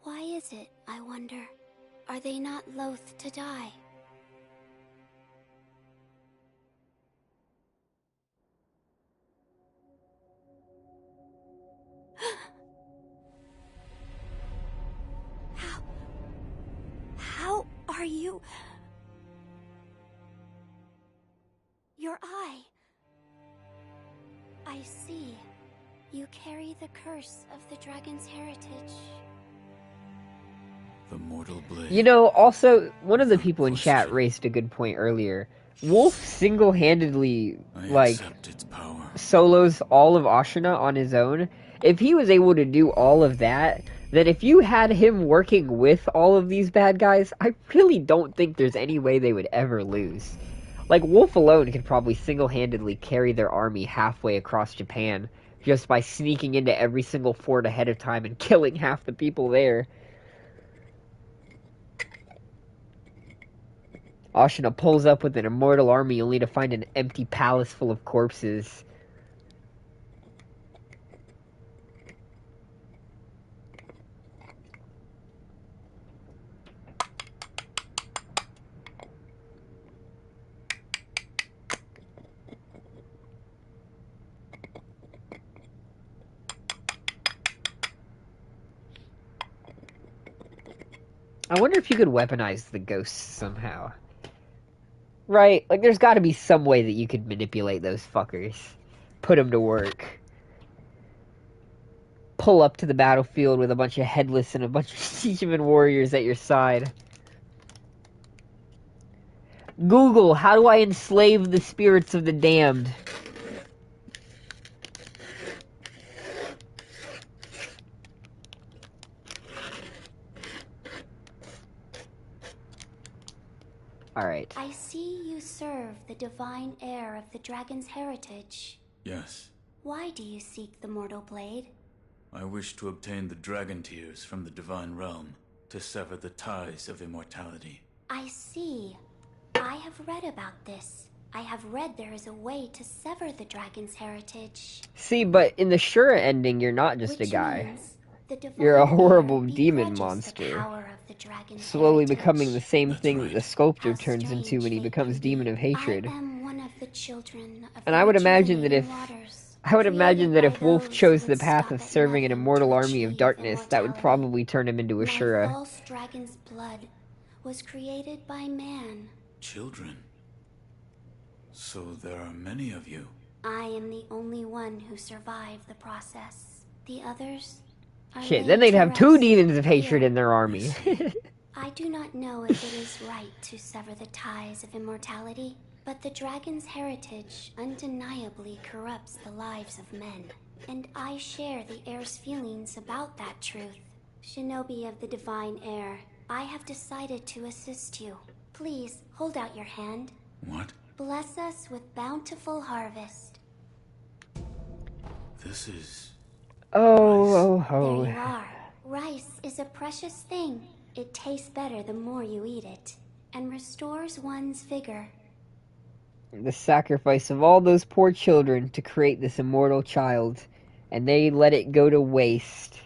Speaker 2: Why is it, I wonder? Are they not loath to die? How are you? Your eye. I see. You carry the curse of the dragon's heritage.
Speaker 4: The mortal blade.
Speaker 1: You know, also, one of the people in chat raised a good point earlier. Wolf single-handedly, like, solos all of Ashina on his own. If he was able to do all of that, then if you had him working with all of these bad guys, I really don't think there's any way they would ever lose. Like, Wolf alone could probably single-handedly carry their army halfway across Japan, just by sneaking into every single fort ahead of time and killing half the people there. Ashina pulls up with an immortal army only to find an empty palace full of corpses. I wonder if you could weaponize the ghosts somehow. Right, like there's gotta be some way that you could manipulate those fuckers. Put them to work. pull up to the battlefield with a bunch of headless and a bunch of demon warriors at your side. Google, how do I enslave the spirits of the damned? Alright.
Speaker 2: I see you serve the divine heir of the dragon's heritage.
Speaker 4: Yes.
Speaker 2: Why do you seek the mortal blade?
Speaker 4: I wish to obtain the dragon tears from the divine realm to sever the ties of immortality.
Speaker 2: I see. I have read about this. I have read there is a way to sever the dragon's heritage.
Speaker 1: See, but in the Shura ending, you're not just a guy. You're a horrible demon monster, slowly becoming the same thing that the sculptor turns into when he becomes Demon of Hatred.
Speaker 2: I am one of the children of
Speaker 1: And I would imagine that if
Speaker 2: waters,
Speaker 1: Wolf chose the path
Speaker 2: stop
Speaker 1: of
Speaker 2: at
Speaker 1: serving an
Speaker 2: nothing
Speaker 1: immortal
Speaker 2: to
Speaker 1: army of
Speaker 2: achieve
Speaker 1: darkness, that would
Speaker 2: immortality.
Speaker 1: probably turn him into a
Speaker 2: My
Speaker 1: Shura.
Speaker 2: false dragon's blood was created by man.
Speaker 4: Children? So there are many of you.
Speaker 2: I am the only one who survived the process. The others are
Speaker 1: Shit,
Speaker 2: laid
Speaker 1: then they'd
Speaker 2: to
Speaker 1: have two
Speaker 2: rest
Speaker 1: demons of hatred
Speaker 2: here.
Speaker 1: in their army.
Speaker 2: I do not know if it is right to sever the ties of immortality, but the dragon's heritage undeniably corrupts the lives of men, and I share the heir's feelings about that truth. Shinobi of the divine heir, I have decided to assist you. Please, hold out your hand.
Speaker 4: What?
Speaker 2: Bless us with bountiful harvest.
Speaker 4: This is...
Speaker 1: Oh.
Speaker 2: There you are. Rice is a precious thing. It tastes better the more you eat it, and restores one's vigor.
Speaker 1: The sacrifice of all those poor children to create this immortal child, and they let it go to waste.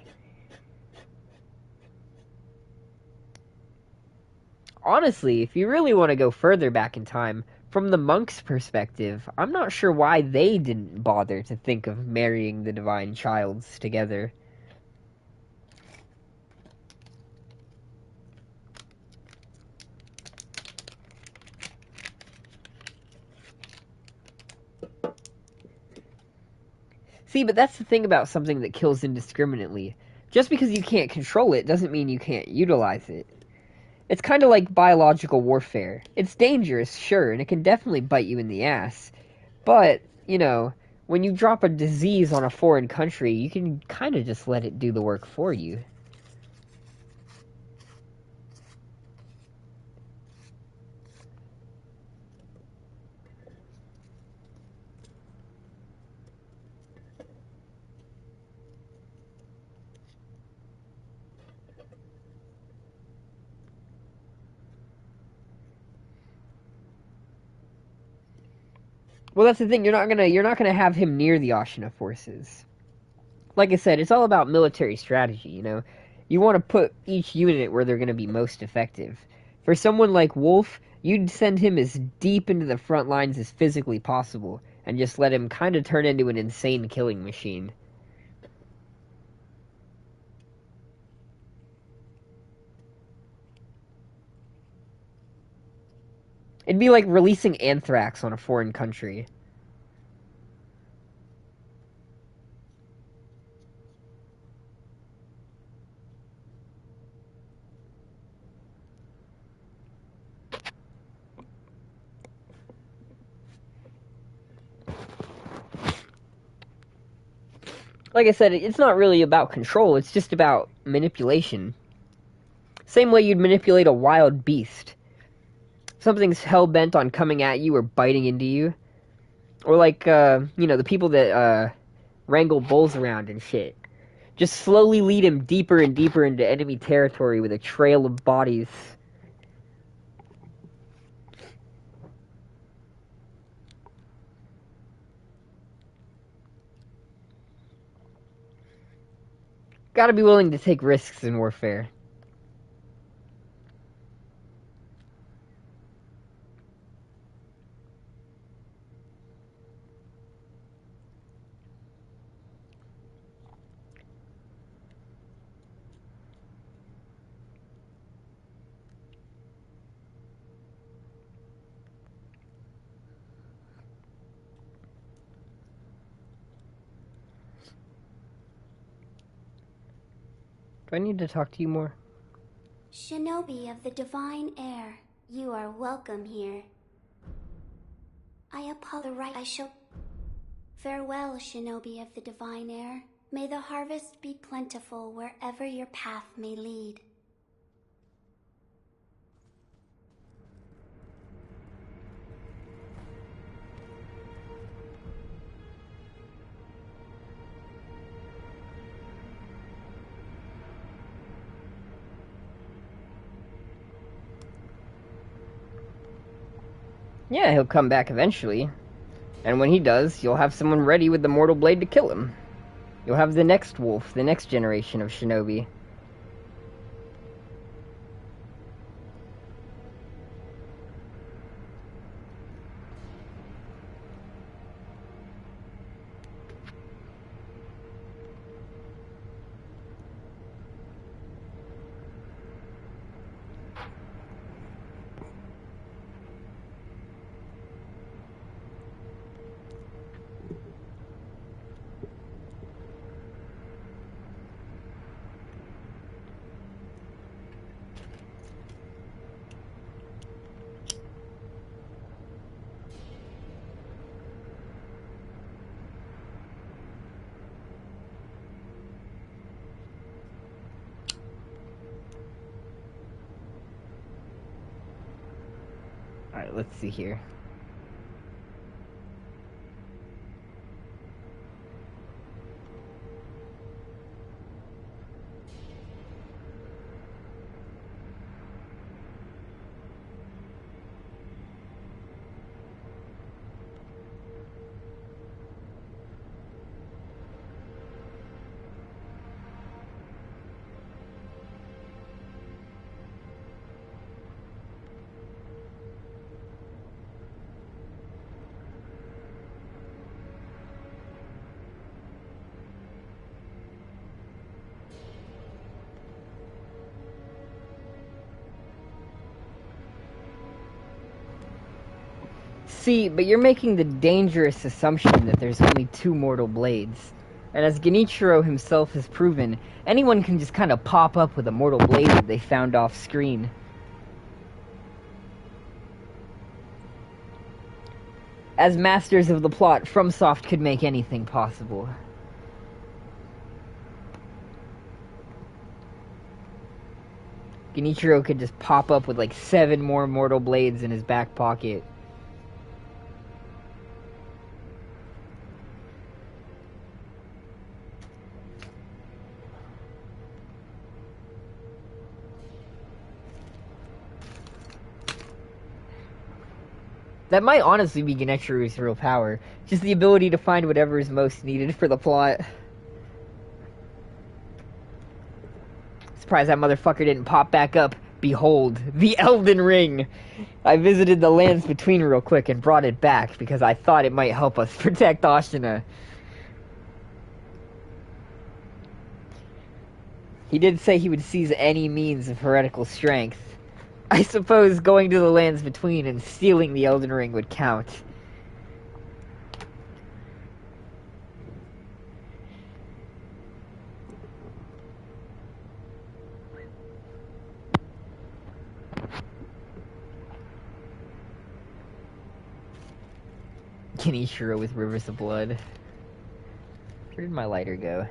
Speaker 1: Honestly, if you really want to go further back in time, from the monks' perspective, I'm not sure why they didn't bother to think of marrying the divine childs together. See, but that's the thing about something that kills indiscriminately. Just because you can't control it doesn't mean you can't utilize it. It's kind of like biological warfare. It's dangerous, sure, and it can definitely bite you in the ass. But, when you drop a disease on a foreign country, you can kind of just let it do the work for you. Well, that's the thing. You're not gonna have him near the Ashina forces. Like I said, it's all about military strategy. You want to put each unit where they're gonna be most effective. For someone like Wolf, you'd send him as deep into the front lines as physically possible, and just let him kind of turn into an insane killing machine. It'd be like releasing anthrax on a foreign country. Like I said, it's not really about control, it's just about manipulation. Same way you'd manipulate a wild beast. Something's hell-bent on coming at you or biting into you. Or like, the people that, wrangle bulls around and shit. Just slowly lead him deeper and deeper into enemy territory with a trail of bodies. Gotta be willing to take risks in warfare. Do I need to talk to you more?
Speaker 2: Shinobi of the Divine Air, you are welcome here. I apologize. I shall... Farewell, Shinobi of the Divine Air. May the harvest be plentiful wherever your path may lead.
Speaker 1: Yeah, he'll come back eventually. And when he does, you'll have someone ready with the mortal blade to kill him. You'll have the next wolf, the next generation of shinobi. Alright, let's see here. See, but you're making the dangerous assumption that there's only two mortal blades. And as Genichiro himself has proven, anyone can just kind of pop up with a mortal blade that they found off screen. As masters of the plot, FromSoft could make anything possible. Genichiro could just pop up with like 7 more mortal blades in his back pocket. That might honestly be Genichiro's real power. Just the ability to find whatever is most needed for the plot. Surprised that motherfucker didn't pop back up. Behold, the Elden Ring! I visited the lands between real quick and brought it back because I thought it might help us protect Ashina. He did say he would seize any means of heretical strength. I suppose going to the lands between and stealing the Elden Ring would count. Genichiro with Rivers of Blood. Where did my lighter go?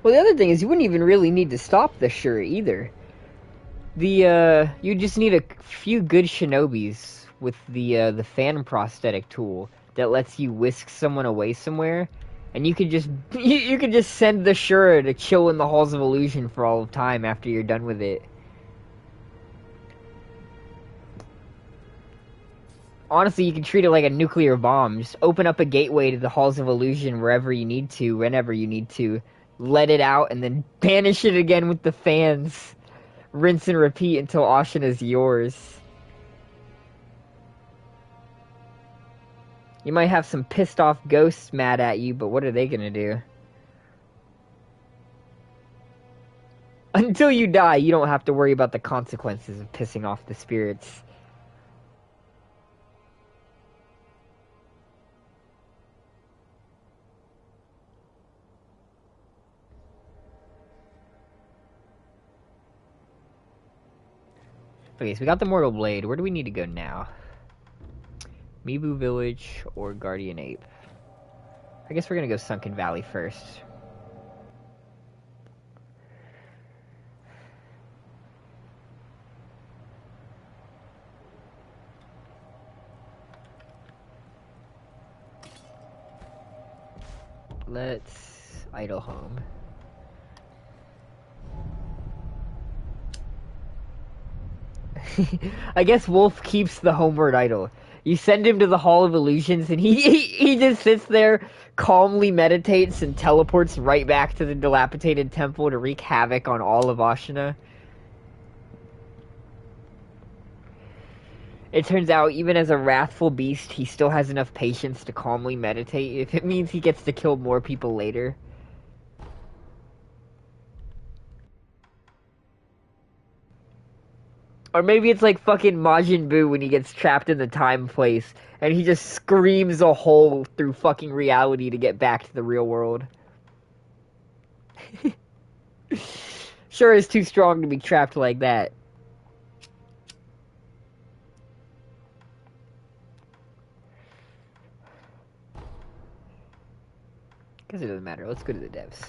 Speaker 1: Well, the other thing is you wouldn't even really need to stop the Shura either. You just need a few good shinobis with the fan prosthetic tool that lets you whisk someone away somewhere, and you could just you could just send the Shura to chill in the halls of illusion for all of time after you're done with it. Honestly, you can treat it like a nuclear bomb. Just open up a gateway to the halls of illusion wherever you need to, whenever you need to. Let it out, and then banish it again with the fans. Rinse and repeat until Ashina is yours. You might have some pissed off ghosts mad at you, but what are they gonna do? Until you die, you don't have to worry about the consequences of pissing off the spirits. Okay, so we got the Mortal Blade. Where do we need to go now? Mibu Village or Guardian Ape? I guess we're gonna go Sunken Valley first. Let's idle home. I guess Wolf keeps the homeward idol. You send him to the Hall of Illusions and he just sits there, calmly meditates, and teleports right back to the dilapidated temple to wreak havoc on all of Ashina. It turns out, even as a wrathful beast, he still has enough patience to calmly meditate, if it means he gets to kill more people later. Or maybe it's like fucking Majin Buu when he gets trapped in the time place, and he just screams a hole through fucking reality to get back to the real world. Sure is too strong to be trapped like that. Guess it doesn't matter. Let's go to the devs.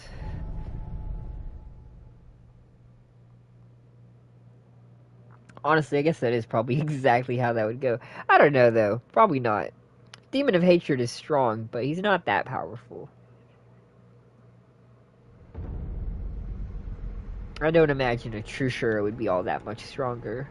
Speaker 1: Honestly, I guess that is probably exactly how that would go. I don't know, though. Probably not. Demon of Hatred is strong, but he's not that powerful. I don't imagine a true Shura would be all that much stronger.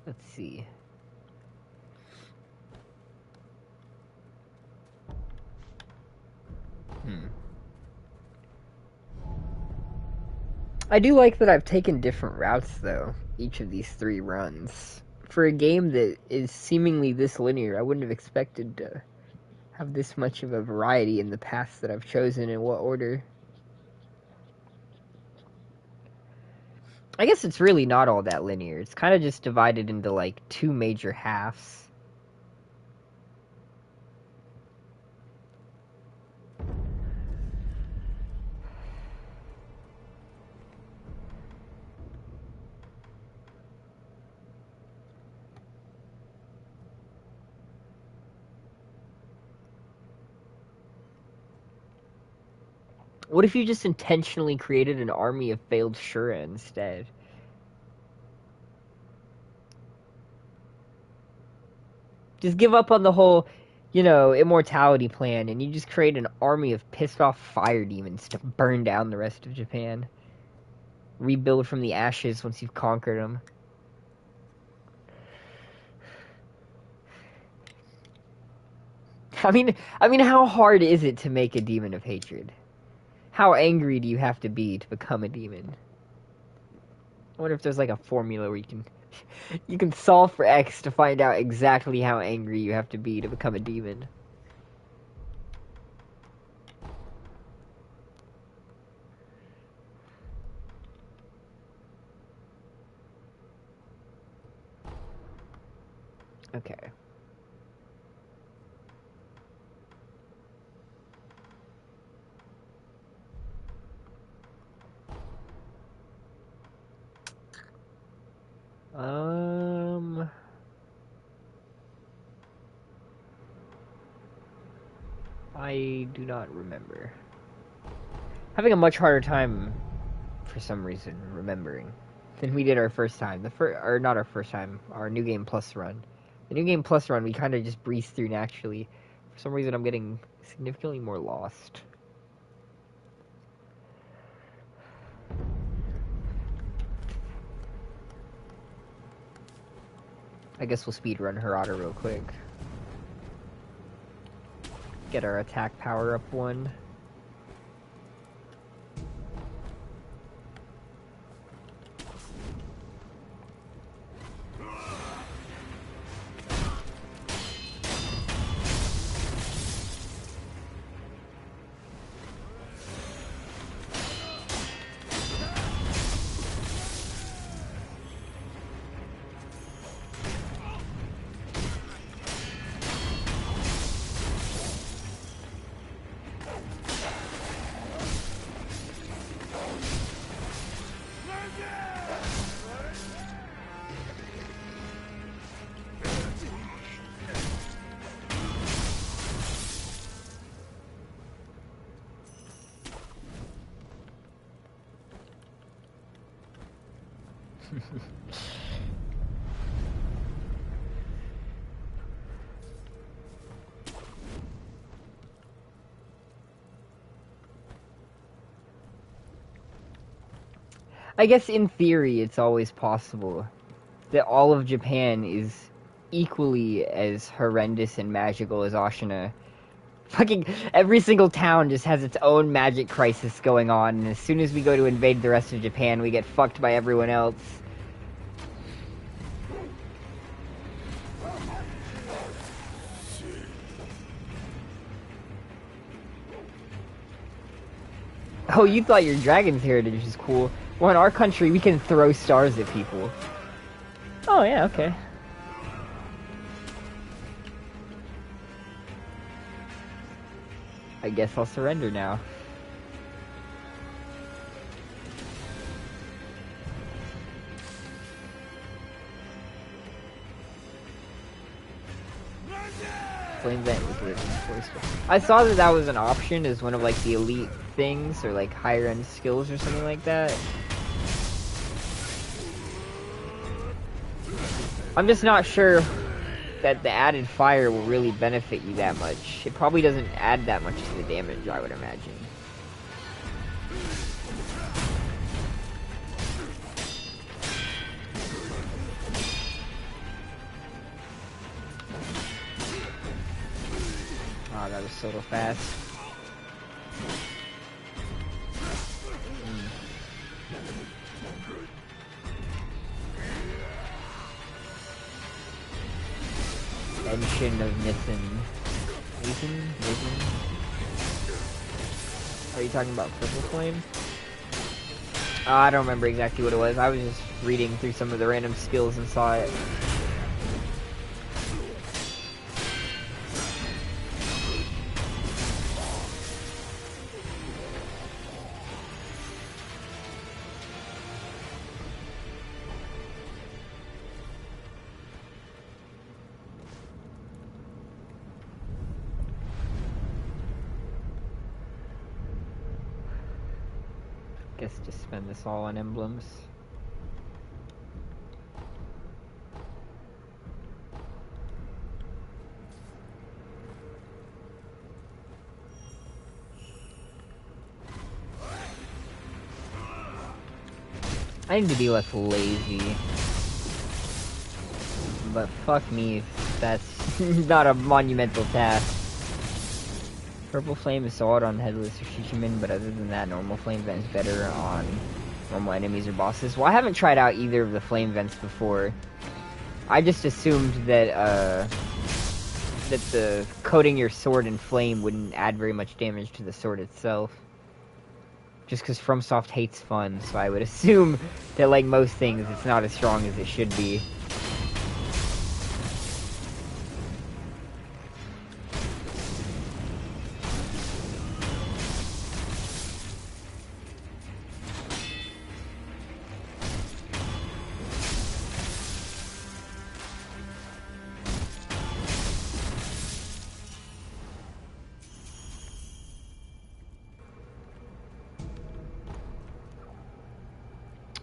Speaker 1: Let's see. I do like that I've taken different routes, though, each of these 3 runs. For a game that is seemingly this linear, I wouldn't have expected to have this much of a variety in the paths that I've chosen in what order. I guess it's really not all that linear. It's kind of just divided into, like, 2 major halves. What if you just intentionally created an army of failed Shura instead? Just give up on the whole, immortality plan, and you just create an army of pissed off fire demons to burn down the rest of Japan. Rebuild from the ashes once you've conquered them. I mean, how hard is it to make a demon of hatred? How angry do you have to be to become a demon? I wonder if there's like a formula where you can solve for X to find out exactly how angry you have to be to become a demon. Okay. I do not remember. Having a much harder time, for some reason, remembering than we did our first time. Or not our first time, our New Game Plus run. The New Game Plus run, we kind of just breezed through naturally. For some reason, I'm getting significantly more lost. I guess we'll speedrun Harada real quick. Get our attack power up one. I guess in theory it's always possible that all of Japan is equally as horrendous and magical as Ashina. Fucking every single town just has its own magic crisis going on, and as soon as we go to invade the rest of Japan, we get fucked by everyone else. Oh, you thought your dragon's heritage is cool. Well, in our country, we can throw stars at people. Oh, yeah, okay. I guess I'll surrender now. Flame Vent was weird. I saw that was an option as one of like the elite things or like higher end skills or something like that. I'm just not sure that the added fire will really benefit you that much. It probably doesn't add that much to the damage, I would imagine. Oh, that was so fast. Engine of Nithin. Nithin? Are you talking about Purple Flame? I don't remember exactly what it was. I was just reading through some of the random skills and saw it. Guess just spend this all on emblems. I need to be less lazy. But fuck me if that's not a monumental task. Purple Flame is solid on Headless or Shishimin, but other than that, normal Flame Vent is better on normal enemies or bosses. Well, I haven't tried out either of the Flame Vents before. I just assumed that, that the coating your sword in flame wouldn't add very much damage to the sword itself. Just because FromSoft hates fun, so I would assume that, like most things, it's not as strong as it should be.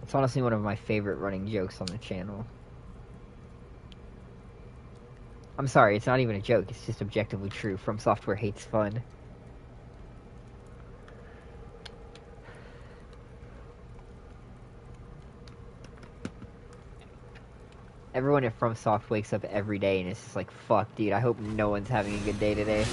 Speaker 1: It's honestly one of my favorite running jokes on the channel. I'm sorry, it's not even a joke, it's just objectively true. From Software hates fun. Everyone at FromSoft wakes up every day and it's just like, fuck, dude, I hope no one's having a good day today.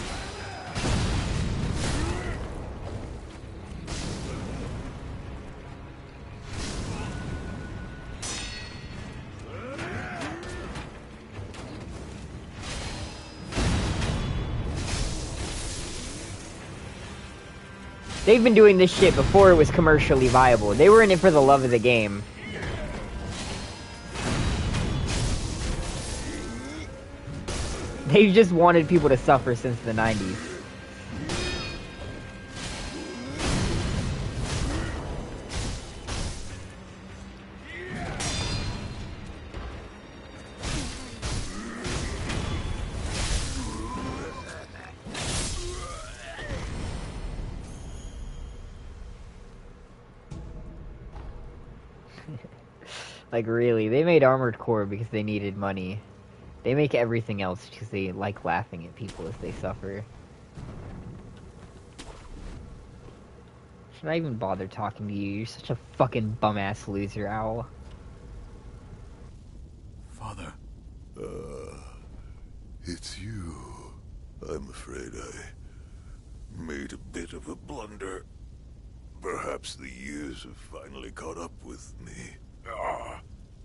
Speaker 1: They've been doing this shit before it was commercially viable. They were in it for the love of the game. They've just wanted people to suffer since the 90s. Like, really, they made Armored Core because they needed money. They make everything else because they like laughing at people as they suffer. Should I even bother talking to you? You're such a fucking bum-ass loser, Owl.
Speaker 4: Father.
Speaker 5: It's you. I'm afraid I made a bit of a blunder. Perhaps the years have finally caught up with me.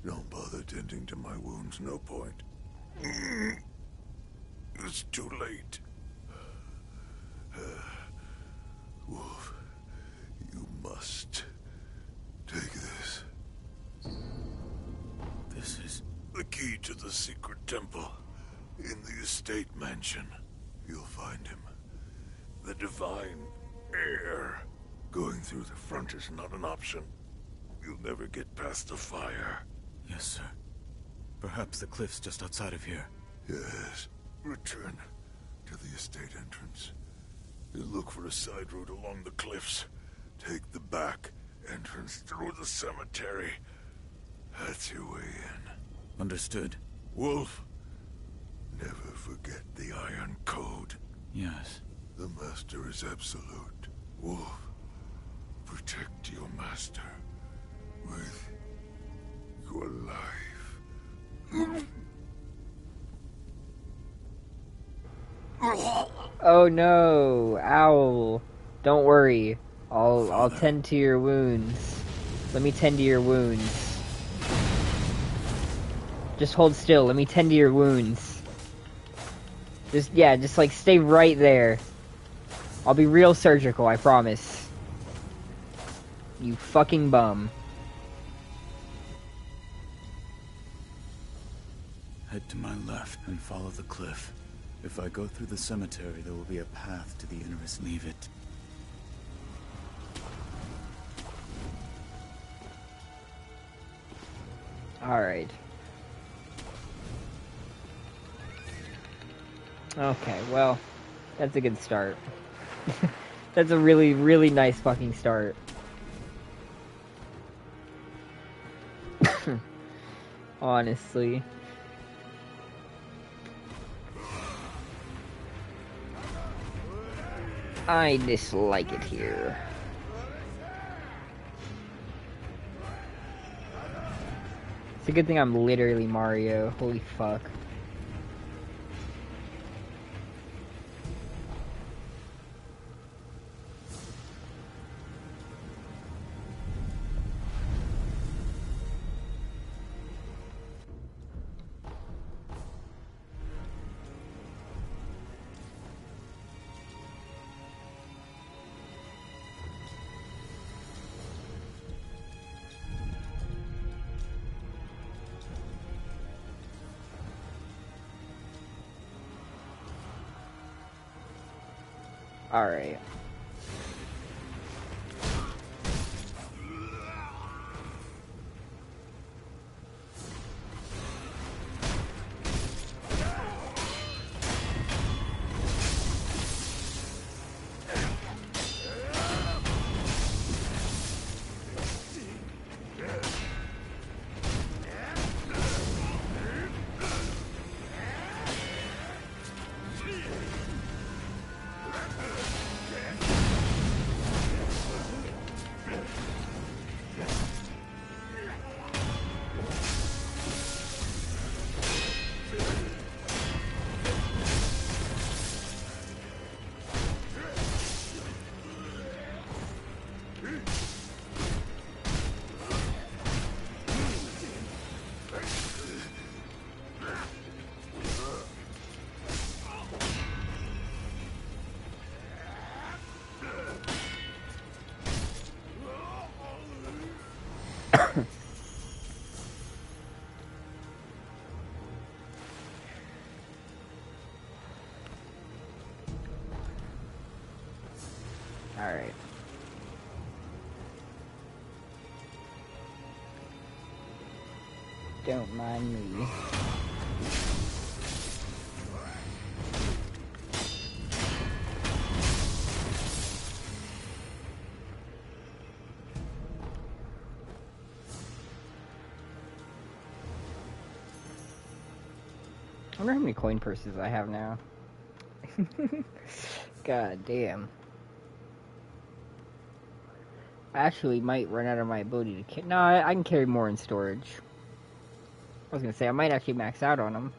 Speaker 5: Don't bother tending to my wounds, no point. It's too late. Wolf, you must take this.
Speaker 4: This is...
Speaker 5: The key to the secret temple in the estate mansion. You'll find him. The divine heir. Going through the front is not an option. You'll never get past the fire.
Speaker 4: Yes, sir. Perhaps the cliff's just outside of here.
Speaker 5: Yes. Return to the estate entrance. And look for a side road along the cliffs. Take the back entrance through the cemetery. That's your way in.
Speaker 4: Understood.
Speaker 5: Wolf, never forget the Iron Code.
Speaker 4: Yes.
Speaker 5: The Master is absolute. Wolf, protect your Master with your life.
Speaker 1: Oh no, Owl. Don't worry. I'll tend to your wounds. Let me tend to your wounds. Just hold still, let me tend to your wounds. Just like stay right there. I'll be real surgical, I promise. You fucking bum.
Speaker 4: Head to my left and follow the cliff. If I go through the cemetery, there will be a path to the innerest. Leave it.
Speaker 1: Alright. Okay, well, that's a good start. That's a really, really nice fucking start. Honestly. I dislike it here. It's a good thing I'm literally Mario. Holy fuck. Alright. Don't mind me. I wonder how many coin purses I have now. God damn. I actually might run out of my ability to carry. No, I can carry more in storage. I was gonna say, I might actually max out on them.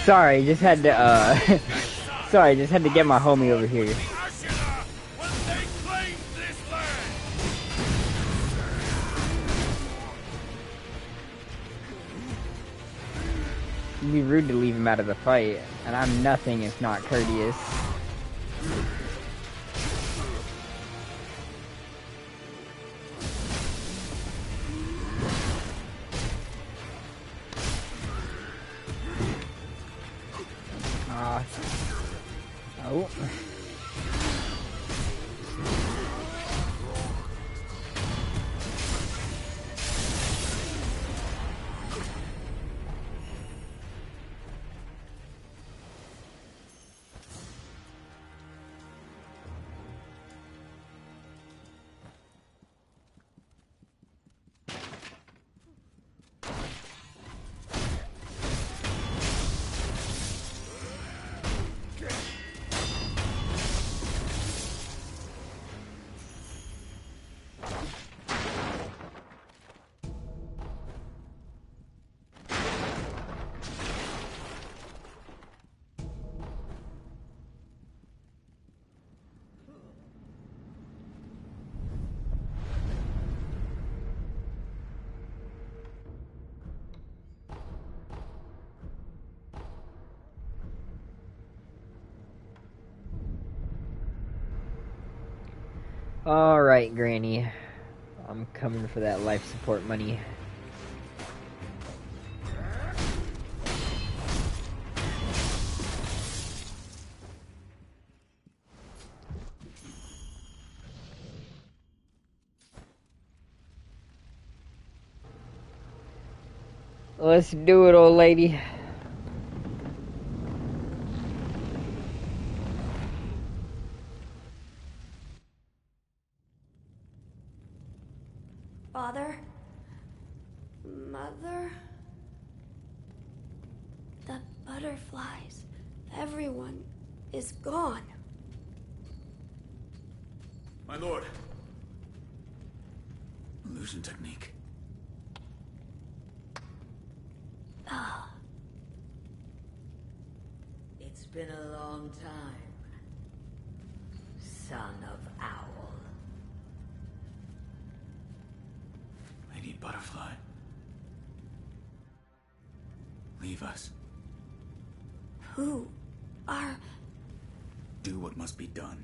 Speaker 1: Sorry, just had to, sorry, just had to get my homie over here. It'd be rude to leave him out of the fight, and I'm nothing if not courteous. Oh. Alright, Granny. I'm coming for that life support money. Let's do it, old lady.
Speaker 2: Father, Mother? The butterflies, everyone is gone.
Speaker 4: My lord. Illusion technique.
Speaker 2: Ah.
Speaker 6: It's been a long time, son of Owl.
Speaker 4: Lady Butterfly. Leave us.
Speaker 2: Who are...
Speaker 4: Do what must be done.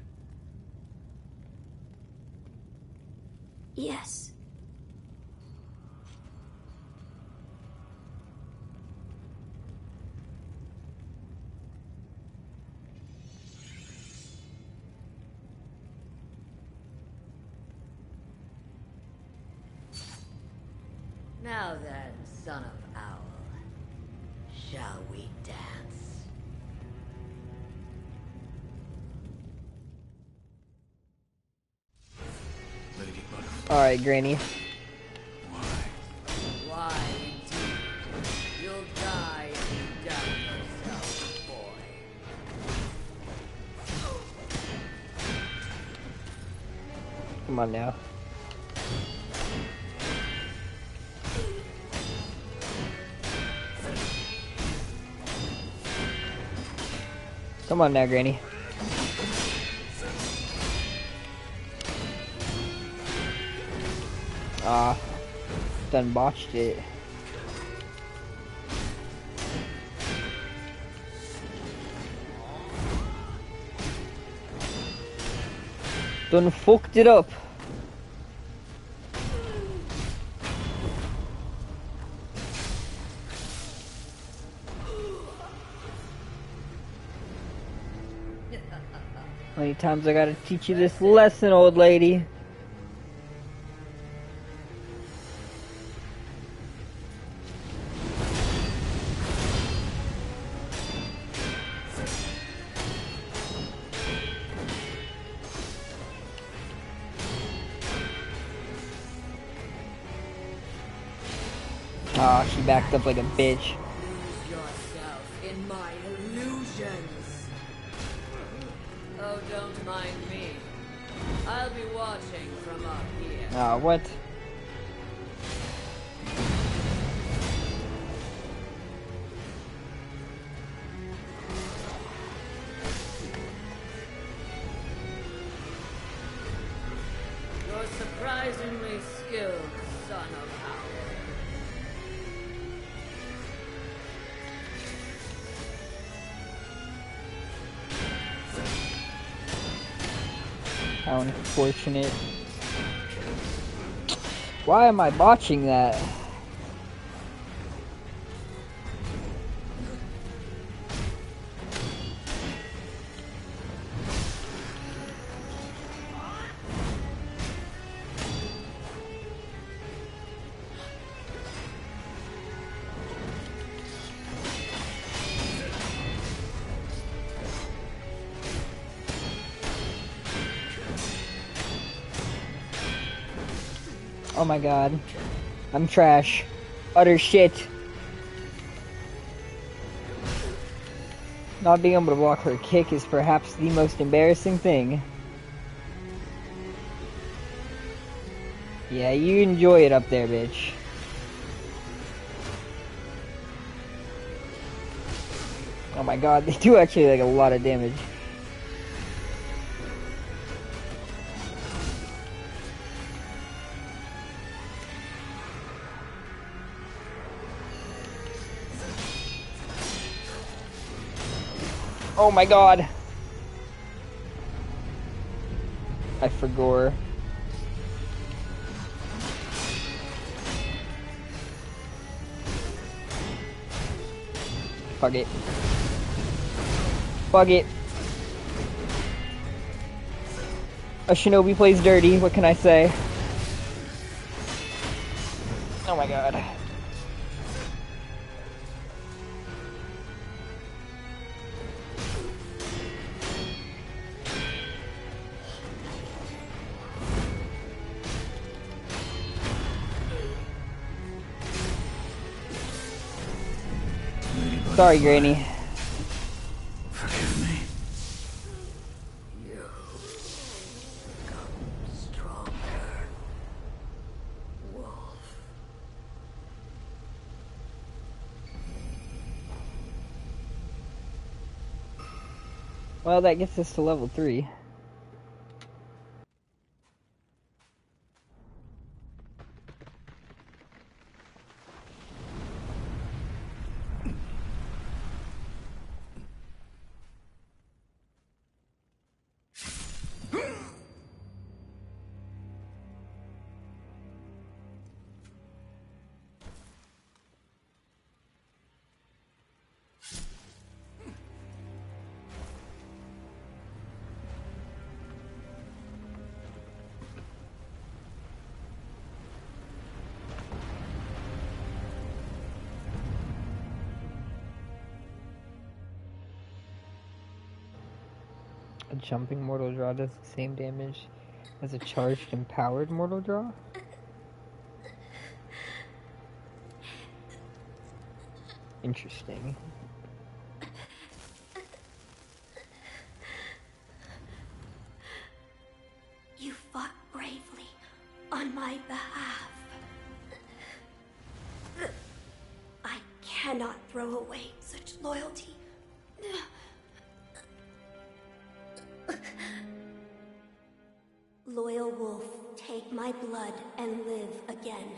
Speaker 2: Yes.
Speaker 6: Now then, son of Owl, shall we dance?
Speaker 4: Lady Butterfly.
Speaker 1: Alright, Granny.
Speaker 4: Why?
Speaker 6: Why, indeed? You'll die if you doubt yourself, boy.
Speaker 1: Come on now. Come on now, Granny. Ah, done botched it. Done fucked it up. How many times I gotta teach you this lesson, old lady? Ah, she backed up like a bitch.
Speaker 6: Lose yourself in my illusions. Oh, don't mind me. I'll be watching from up here.
Speaker 1: Ah, what?
Speaker 6: You're surprisingly skilled, son of Owl.
Speaker 1: How unfortunate. Why am I botching that? Oh my god. I'm trash. Utter shit. Not being able to block her kick is perhaps the most embarrassing thing. Yeah, you enjoy it up there, bitch. Oh my god, they do actually like a lot of damage. Oh my god! I forgot. Fuck it. Fuck it. A shinobi plays dirty, what can I say? Oh my god. Sorry, Granny.
Speaker 4: Forgive me.
Speaker 6: You become stronger, Wolf.
Speaker 1: Well, that gets us to level 3. A jumping mortal draw does the same damage as a charged and powered mortal draw? Interesting.
Speaker 2: You fought bravely on my behalf. I cannot throw away such loyalty. Loyal wolf, take my blood and live again.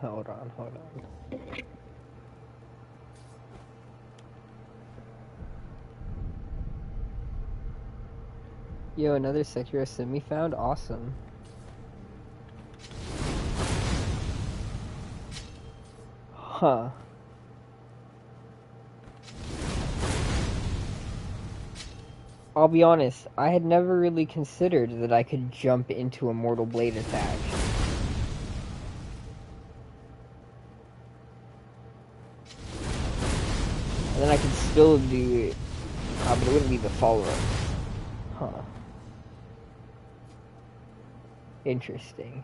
Speaker 1: Hold on. Yo, another Sekiro semi found? Awesome. Huh. I'll be honest, I had never really considered that I could jump into a Mortal Blade attack. And then I could still do it, but it wouldn't be the follow-up. Huh. Interesting.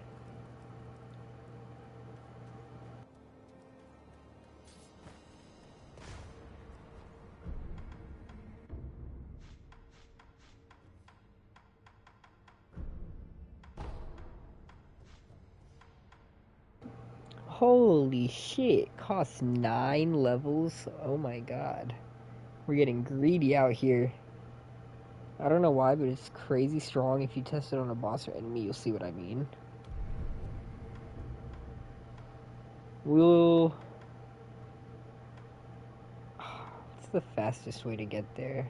Speaker 1: Holy shit, costs 9 levels? Oh my god. We're getting greedy out here. I don't know why, but it's crazy strong. If you test it on a boss or enemy, you'll see what I mean. What's the fastest way to get there?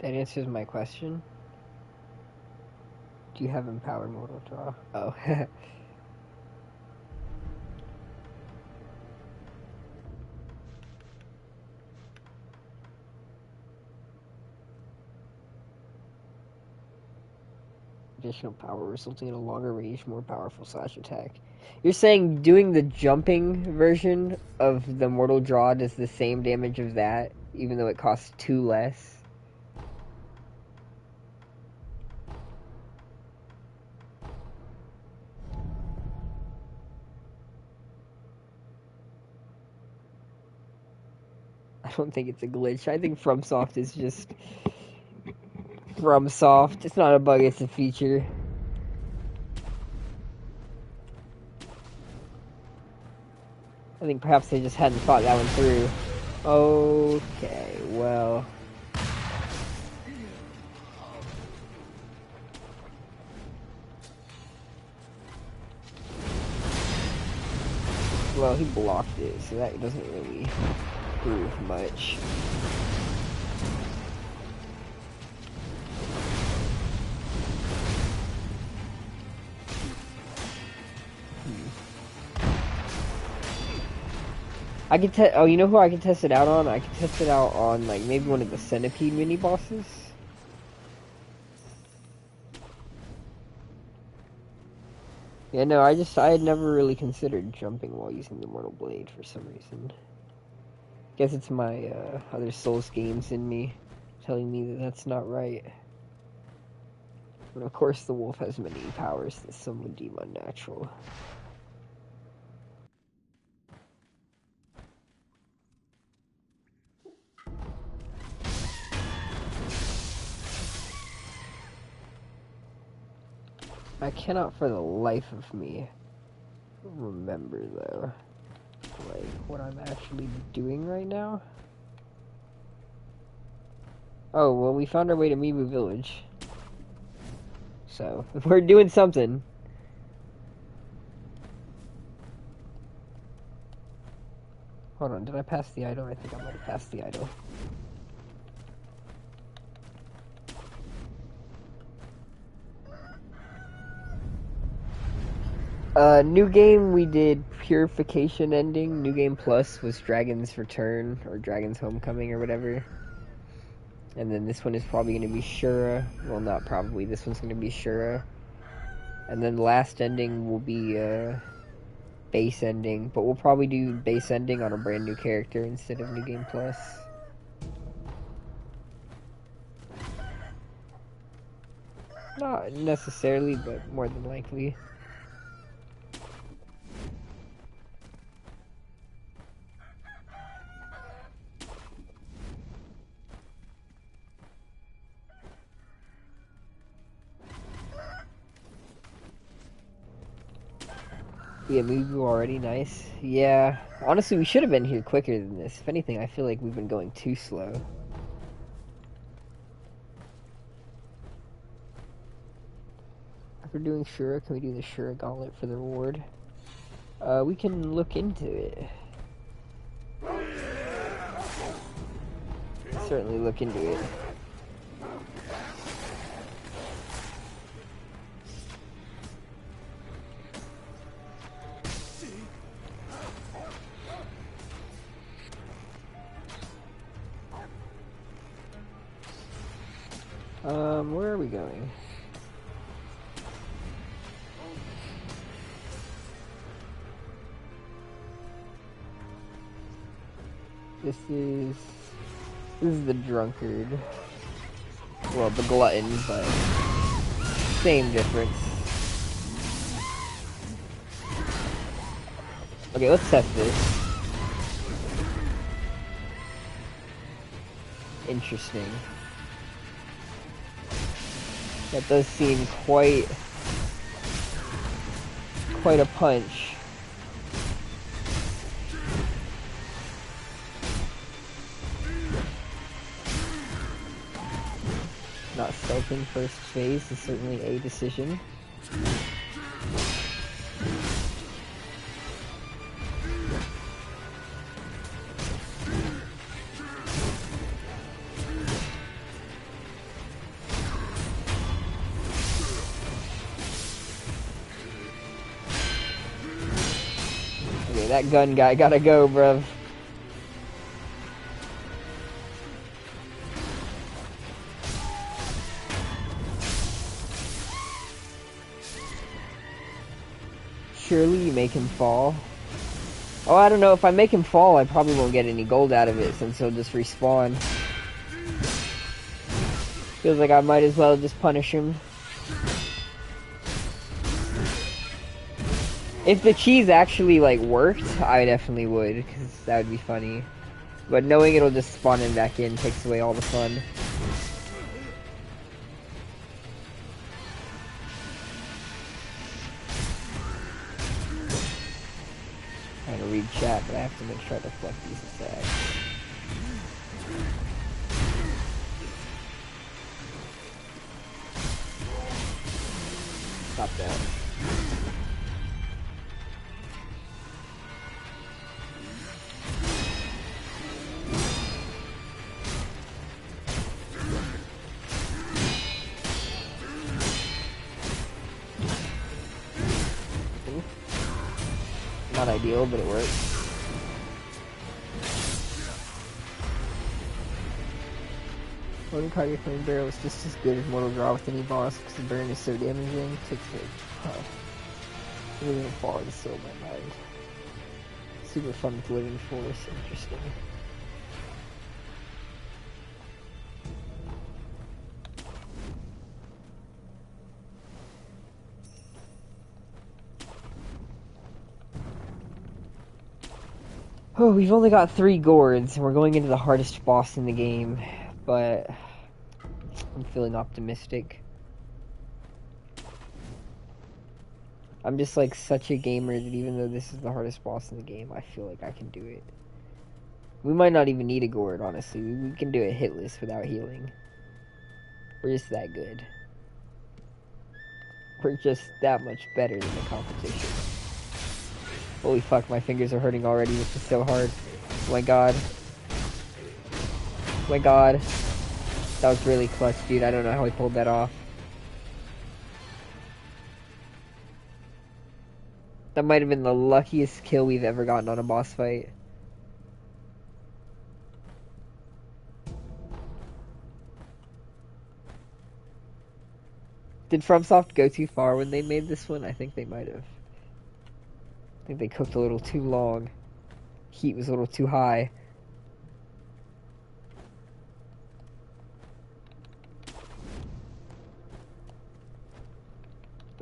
Speaker 1: That answers my question. Do you have empowered mortal draw? Oh. Additional power resulting in a longer range, more powerful slash attack. You're saying doing the jumping version of the mortal draw does the same damage of that, even though it costs 2 less? I don't think it's a glitch. I think FromSoft is just FromSoft. It's not a bug, it's a feature. I think perhaps they just hadn't thought that one through. Okay, well. Well, he blocked it, so that doesn't really prove much. I could test. Oh, you know who I could test it out on? I could test it out on like maybe one of the centipede mini bosses. Yeah, no, I had never really considered jumping while using the Mortal Blade for some reason. Guess it's my other Souls games in me telling me that that's not right. But of course the wolf has many powers that some would deem unnatural. I cannot for the life of me remember though, like what I'm actually doing right now. Oh, well, we found our way to Mibu Village. So, we're doing something. Hold on, did I pass the idol? I think I might have passed the idol. New game, we did Purification ending. New game plus was Dragon's Return, or Dragon's Homecoming, or whatever. And then this one is probably going to be Shura. Well, not probably. This one's going to be Shura. And then the last ending will be, base ending. But we'll probably do base ending on a brand new character instead of New Game Plus. Not necessarily, but more than likely. Yeah, Mibu already, nice. Yeah, honestly, we should have been here quicker than this. If anything, I feel like we've been going too slow. If we're doing Shura, can we do the Shura Gauntlet for the reward? We can look into it. Certainly look into it. Where are we going? This is the drunkard. Well, the glutton, but same difference. Okay, let's test this. Interesting. That does seem quite a punch. Not stealthing first phase is certainly a decision. Okay, that gun guy gotta go, bruv. Surely you make him fall. Oh, I don't know. If I make him fall, I probably won't get any gold out of it since he'll just respawn. Feels like I might as well just punish him. If the cheese actually, like, worked, I definitely would, because that would be funny. But knowing it'll just spawn him back in takes away all the fun. Trying to read chat, but I have to make sure I deflect these attacks. Stop that. Not ideal, but it works. Loading card your flame barrel is just as good as Mortal Draw with any boss because the burn is so damaging. Takes it. Huh. Living Far is so my mind. Super fun with Living Force, interesting. Oh, we've only got 3 gourds, and we're going into the hardest boss in the game, but I'm feeling optimistic. I'm just like such a gamer that even though this is the hardest boss in the game, I feel like I can do it. We might not even need a gourd, honestly. We can do it hitless without healing. We're just that good. We're just that much better than the competition. Holy fuck, my fingers are hurting already. This is so hard. Oh my god. Oh my god. That was really clutch, dude. I don't know how he pulled that off. That might have been the luckiest kill we've ever gotten on a boss fight. Did FromSoft go too far when they made this one? I think they might have. I think they cooked a little too long. Heat was a little too high.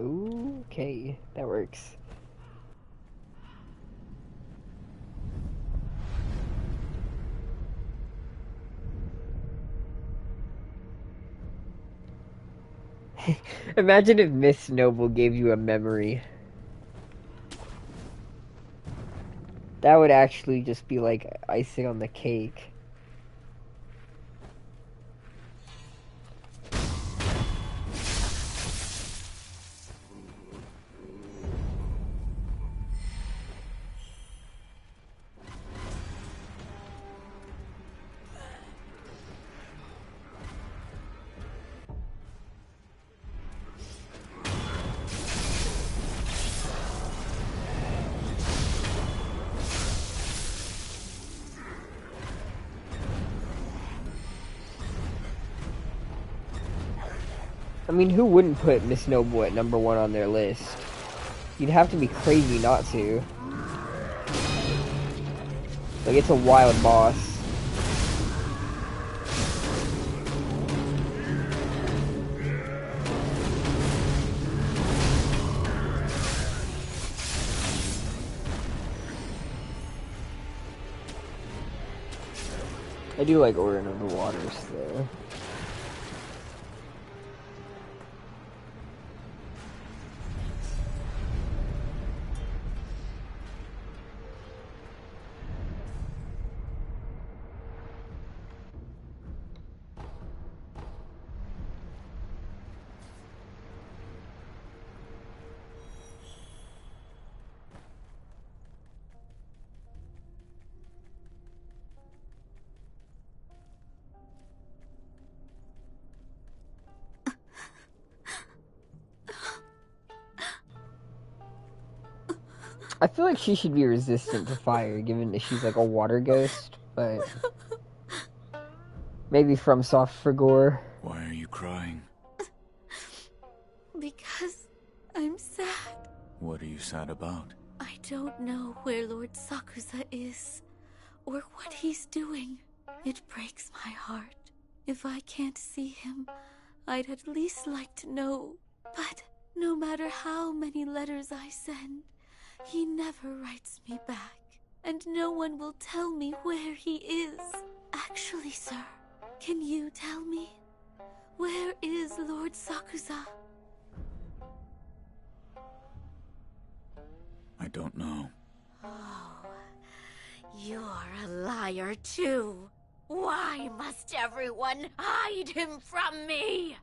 Speaker 1: Ooh, okay, that works. Imagine if Miss Noble gave you a memory. That would actually just be like icing on the cake. I mean, who wouldn't put Miss Noble at #1 on their list? You'd have to be crazy not to. Like, it's a wild boss. I do like Order of the Waters, though. I feel like she should be resistant to fire, given that she's like a water ghost, but maybe FromSoft for gore.
Speaker 4: Why are you crying?
Speaker 7: Because I'm sad.
Speaker 4: What are you sad about?
Speaker 7: I don't know where Lord Sakusa is, or what he's doing. It breaks my heart. If I can't see him, I'd at least like to know. But no matter how many letters I send, he never writes me back, and no one will tell me where he is. Actually, sir, can you tell me? Where is Lord Sakusa?
Speaker 4: I don't know.
Speaker 7: Oh, you're a liar too. Why must everyone hide him from me?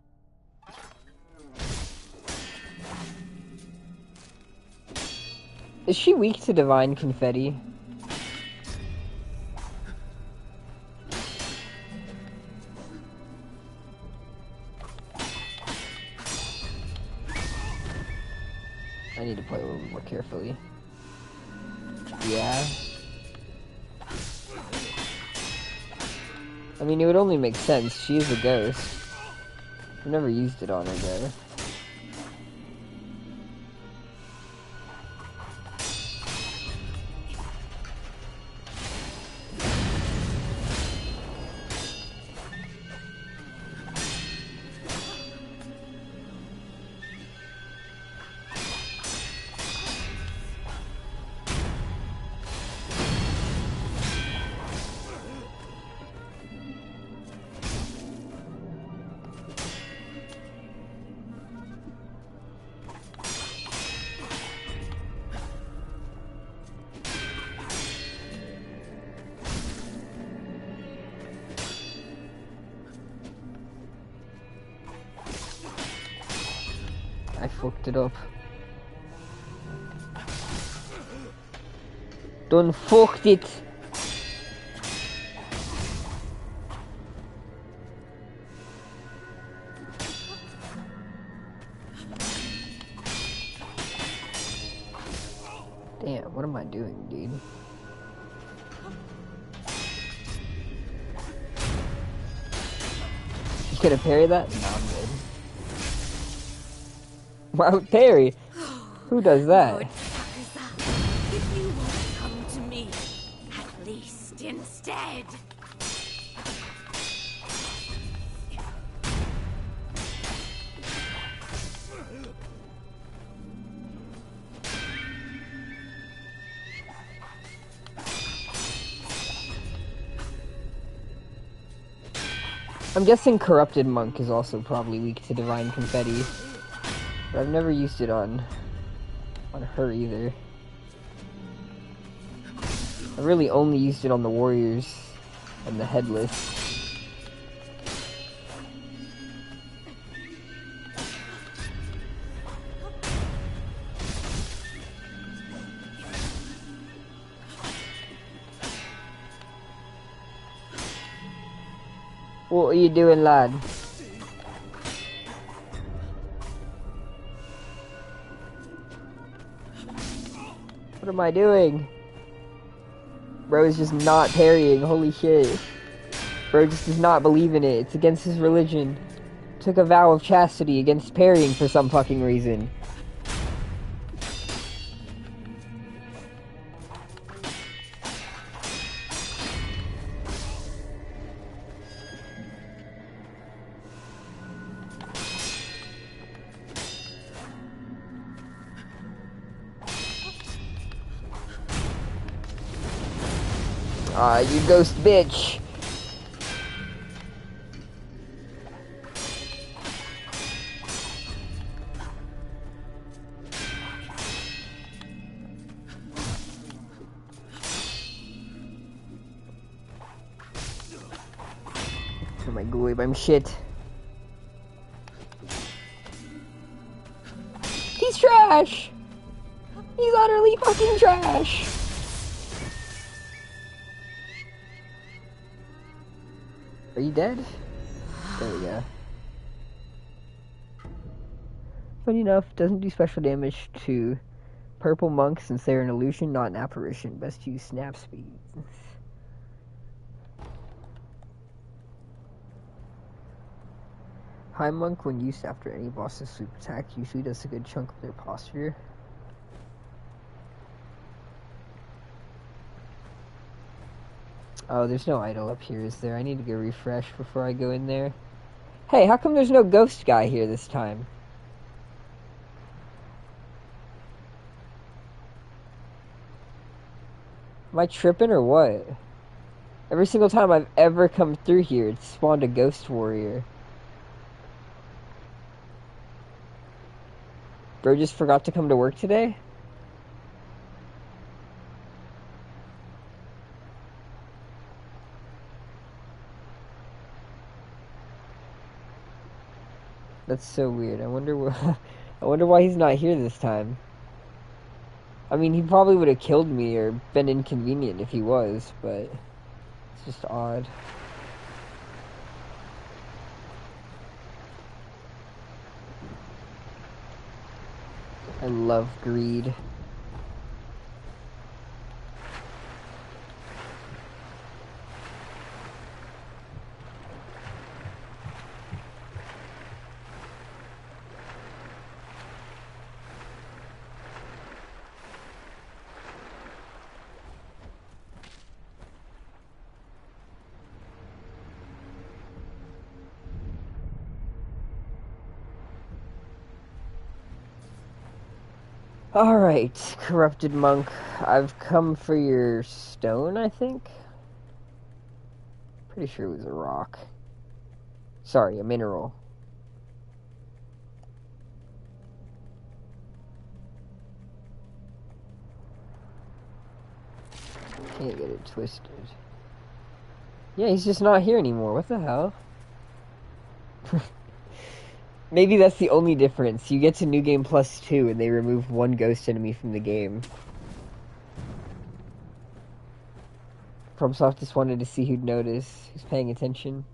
Speaker 1: Is she weak to divine confetti? I need to play a little more carefully. Yeah. I mean, it would only make sense. She is a ghost. I've never used it on her, though. fucked it up. Done fucked it. Damn, what am I doing, dude? You gonna parry that? No, I'm good. Why would parry? Who does that?
Speaker 7: Lord Sakusa, if you won't come to me, at least instead.
Speaker 1: I'm guessing Corrupted Monk is also probably weak to Divine Confetti. But I've never used it on her either. I really only used it on the Warriors and the Headless. What are you doing, lad? What am I doing? Bro is just not parrying, holy shit. Bro just does not believe in it, it's against his religion. Took a vow of chastity against parrying for some fucking reason. Ah, you ghost bitch. Oh my god, I'm shit. He's trash! He's utterly fucking trash! Are you dead? There we go. Funny enough, doesn't do special damage to purple monks since they're an illusion, not an apparition. Best use snap speed. High monk, when used after any boss's sweep attack, usually does a good chunk of their posture. Oh, there's no idol up here, is there? I need to go refresh before I go in there. Hey, how come there's no ghost guy here this time? Am I tripping or what? Every single time I've ever come through here, it's spawned a ghost warrior. Bro just forgot to come to work today? That's so weird. I wonder I wonder why he's not here this time. I mean, he probably would have killed me or been inconvenient if he was, but it's just odd. I love greed. Alright, corrupted monk. I've come for your stone, I think? Pretty sure it was a rock. Sorry, a mineral. Can't get it twisted. Yeah, he's just not here anymore. What the hell? Maybe that's the only difference. You get to New Game Plus 2 and they remove one ghost enemy from the game. FromSoft just wanted to see who'd notice, who's paying attention.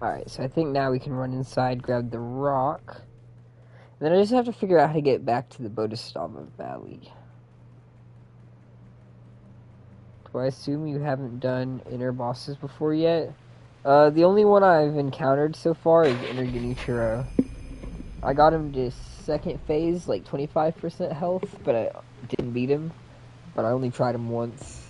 Speaker 1: Alright, so I think now we can run inside, grab the rock. And then I just have to figure out how to get back to the Bodhisattva Valley. Do I assume you haven't done inner bosses before yet? The only one I've encountered so far is Shura. I got him to second phase, like 25% health, but I didn't beat him. But I only tried him once.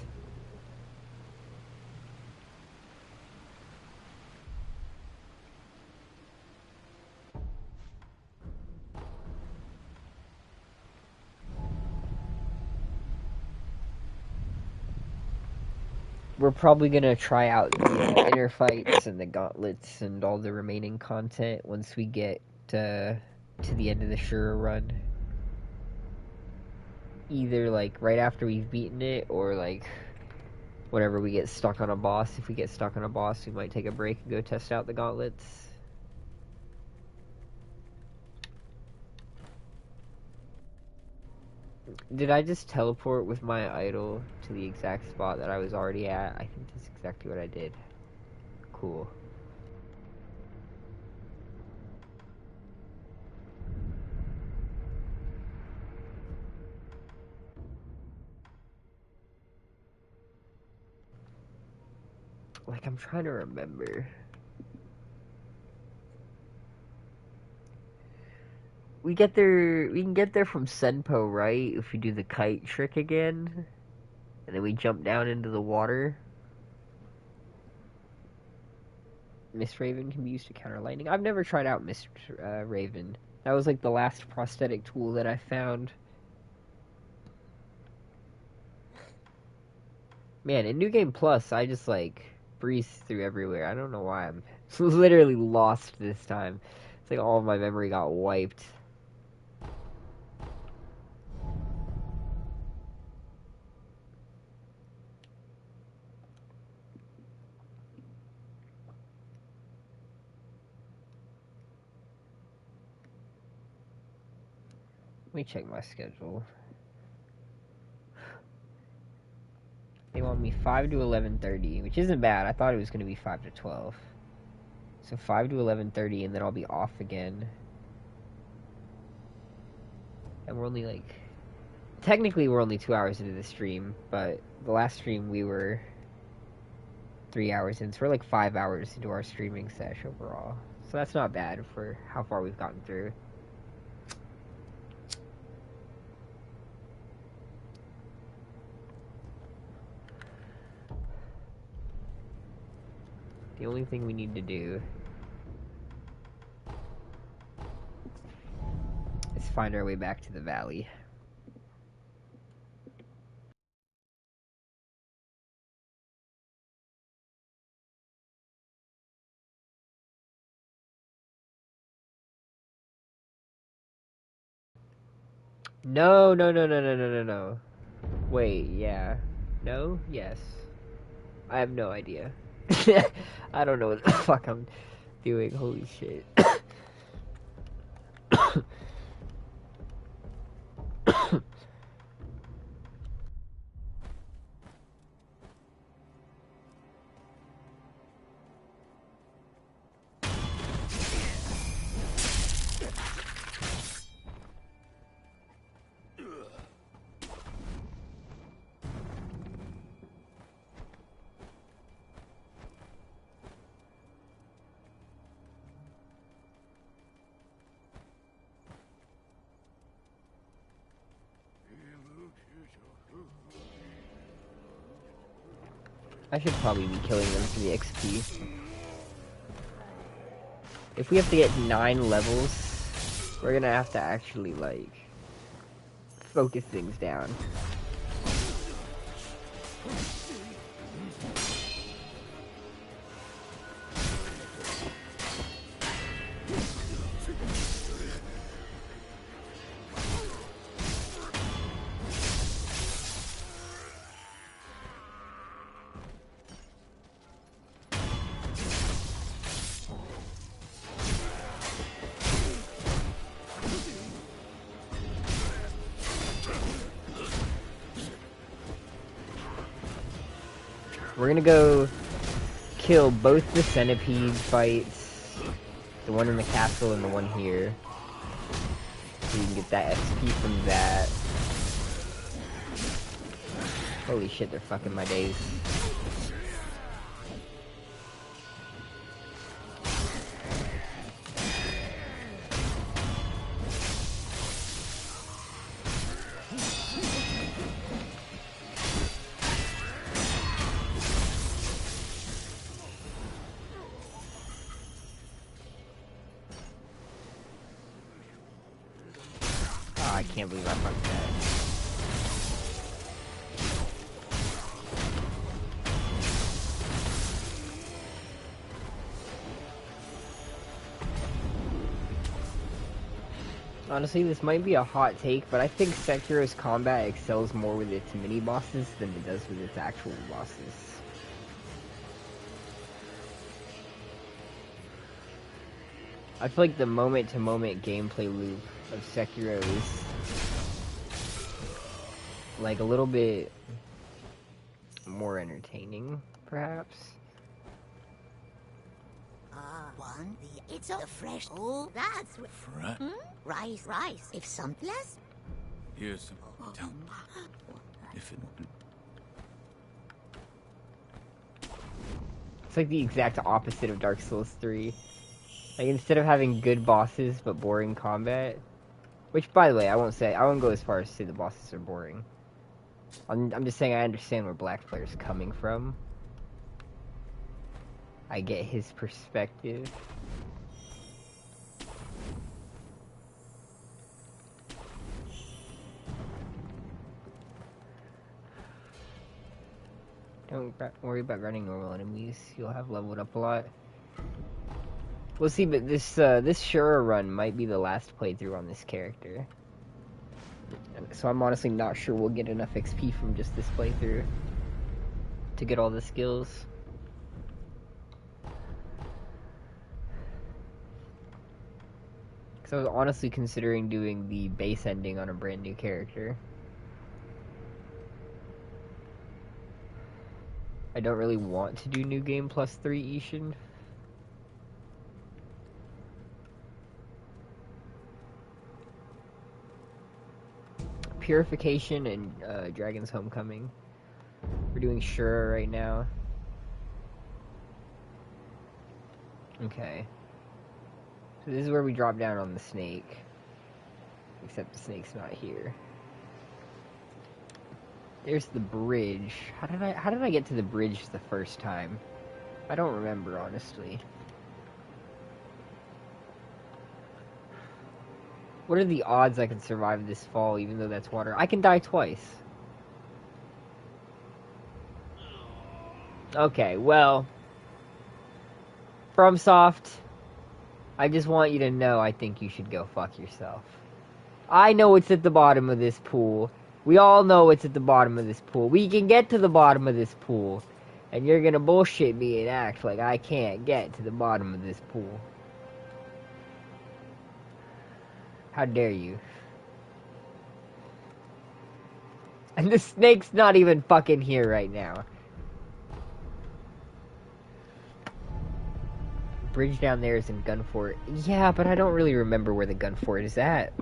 Speaker 1: We're probably gonna try out the inner fights and the gauntlets and all the remaining content once we get to the end of the Shura run. Either like right after we've beaten it, or like whenever we get stuck on a boss. If we get stuck on a boss, we might take a break and go test out the gauntlets. Did I just teleport with my idol to the exact spot that I was already at? I think that's exactly what I did. Cool. Like, I'm trying to remember. We can get there from Senpo, right? If we do the kite trick again. And then we jump down into the water. Mist Raven can be used to counter lightning. I've never tried out Mist Raven. That was like the last prosthetic tool that I found. Man, in New Game Plus, I just like breeze through everywhere. I don't know why I'm literally lost this time. It's like all of my memory got wiped. Let me check my schedule. They want me 5 to 11:30, which isn't bad. I thought it was going to be 5 to 12. So 5 to 11:30, and then I'll be off again. And we're only like... Technically, we're only 2 hours into the stream, but the last stream we were 3 hours in. So we're like 5 hours into our streaming sesh overall. So that's not bad for how far we've gotten through. The only thing we need to do is find our way back to the valley. No, no, no, no, no, no, no, no. Wait, yeah. No? Yes. I have no idea. I don't know what the fuck I'm doing. Holy shit. I should probably be killing them for the XP. If we have to get 9 levels, we're gonna have to actually, like, focus things down. We're gonna go kill both the centipede fights, the one in the castle and the one here, so we can get that XP from that. Holy shit, they're fucking my days. I can't believe I fucked that. Honestly, this might be a hot take, but I think Sekiro's combat excels more with its mini-bosses than it does with its actual bosses. I feel like the moment-to-moment gameplay loop of Sekiro is like a little bit more entertaining, perhaps.
Speaker 8: It's a fresh. Oh, that's
Speaker 4: Fresh?
Speaker 8: rice. If something less.
Speaker 4: Here's some. Tell me. If it.
Speaker 1: It's like the exact opposite of Dark Souls 3. Like, instead of having good bosses but boring combat, which, by the way, I won't go as far as to say the bosses are boring. I'm just saying I understand where Black Player's coming from. I get his perspective. Don't worry about running normal enemies. You'll have leveled up a lot. We'll see, but this Shura run might be the last playthrough on this character. So I'm honestly not sure we'll get enough XP from just this playthrough to get all the skills. Because I was honestly considering doing the base ending on a brand new character. I don't really want to do New Game Plus 3 Ishin. Purification and Dragon's Homecoming. We're doing Shura right now. Okay. So this is where we drop down on the snake. Except the snake's not here. There's the bridge. How did I get to the bridge the first time? I don't remember, honestly. What are the odds I can survive this fall, even though that's water? I can die twice. Okay, well... FromSoft, I just want you to know I think you should go fuck yourself. I know it's at the bottom of this pool. We all know it's at the bottom of this pool. We can get to the bottom of this pool. And you're gonna bullshit me and act like I can't get to the bottom of this pool. How dare you? And the snake's not even fucking here right now. Bridge down there is in Gunfort. Yeah, but I don't really remember where the Gunfort is at.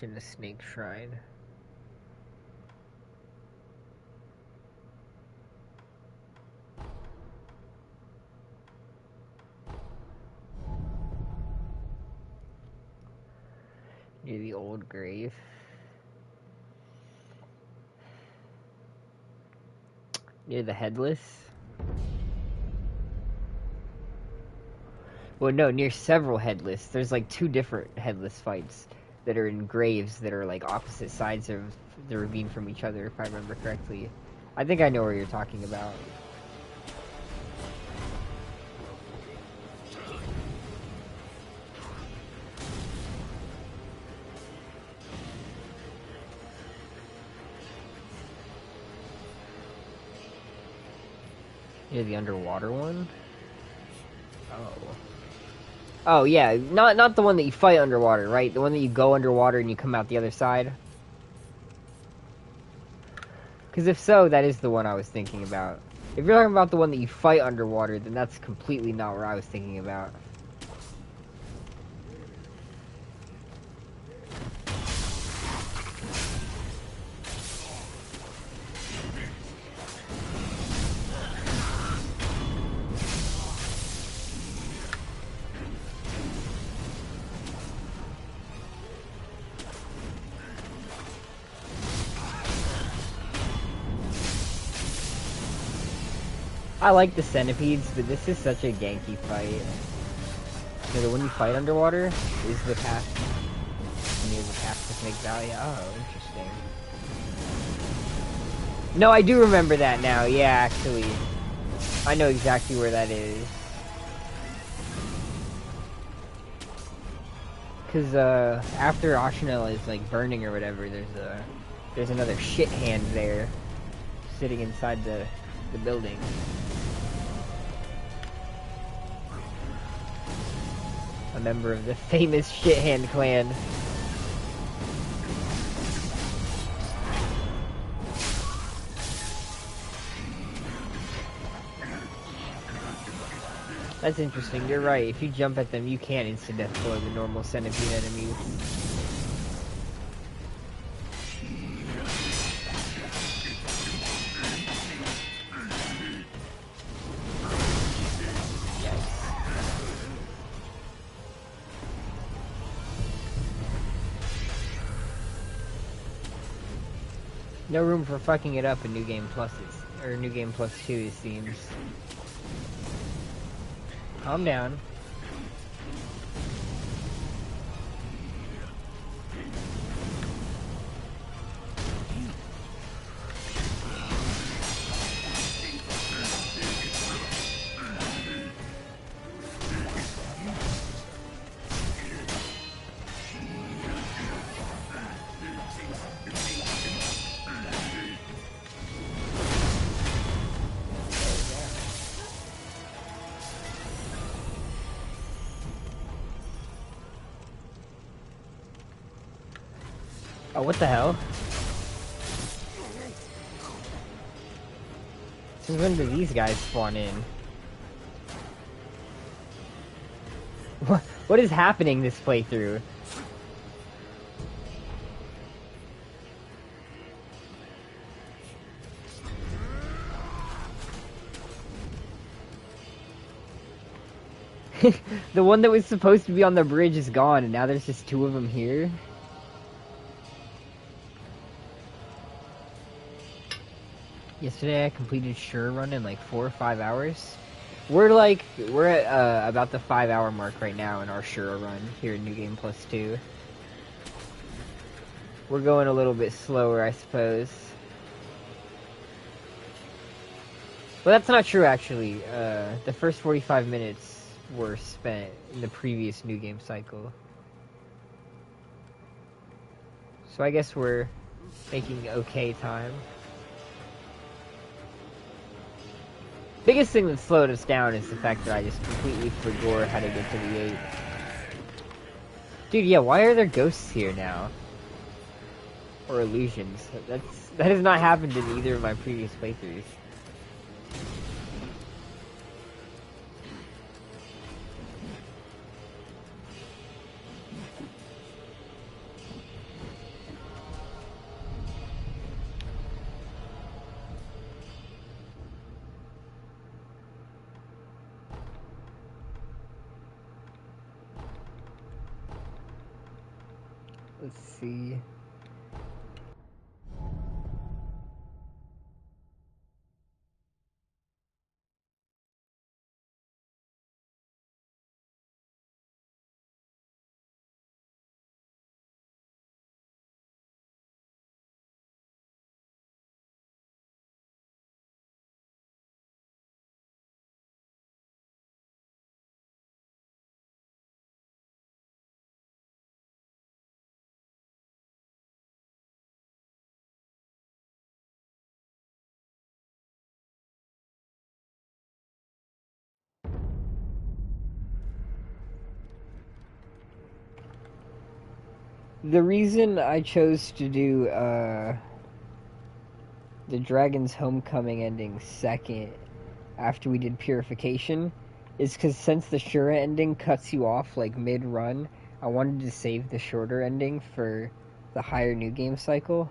Speaker 1: In the Snake Shrine. Near the old grave. Near the Headless. Well, no, near several Headless. There's like 2 different Headless fights that are in graves that are like opposite sides of the ravine from each other, if I remember correctly. I think I know where you're talking about. Near the underwater one? Oh. Oh yeah, not the one that you fight underwater, right? The one that you go underwater and you come out the other side? Because if so, that is the one I was thinking about. If you're talking about the one that you fight underwater, then that's completely not where I was thinking about. I like the centipedes, but this is such a ganky fight. So the one you fight underwater is the path near the path to Snake Valley. Oh, interesting. No, I do remember that now. Yeah, actually. I know exactly where that is. Because after Ashanel is like burning or whatever, there's another shit hand there sitting inside the building. A member of the famous Shithand clan. That's interesting, you're right. If you jump at them, you can't instant death blow the normal centipede enemies. No room for fucking it up in New Game Plus, or New Game Plus 2, it seems. Calm down. Oh, what the hell? Since when do these guys spawn in? What is happening this playthrough? The one that was supposed to be on the bridge is gone, and now there's just two of them here. Yesterday I completed Shura Run in like 4 or 5 hours. We're at about the 5-hour mark right now in our Shura Run here in New Game Plus 2. We're going a little bit slower, I suppose. Well, that's not true, actually. The first 45 minutes were spent in the previous New Game cycle. So I guess we're making okay time. Biggest thing that slowed us down is the fact that I just completely forgot how to get to the 8. Dude, yeah, why are there ghosts here now? Or illusions? That has not happened in either of my previous playthroughs. Let's see. The reason I chose to do the Dragon's Homecoming ending second after we did Purification is because since the Shura ending cuts you off like mid-run, I wanted to save the shorter ending for the higher New Game cycle.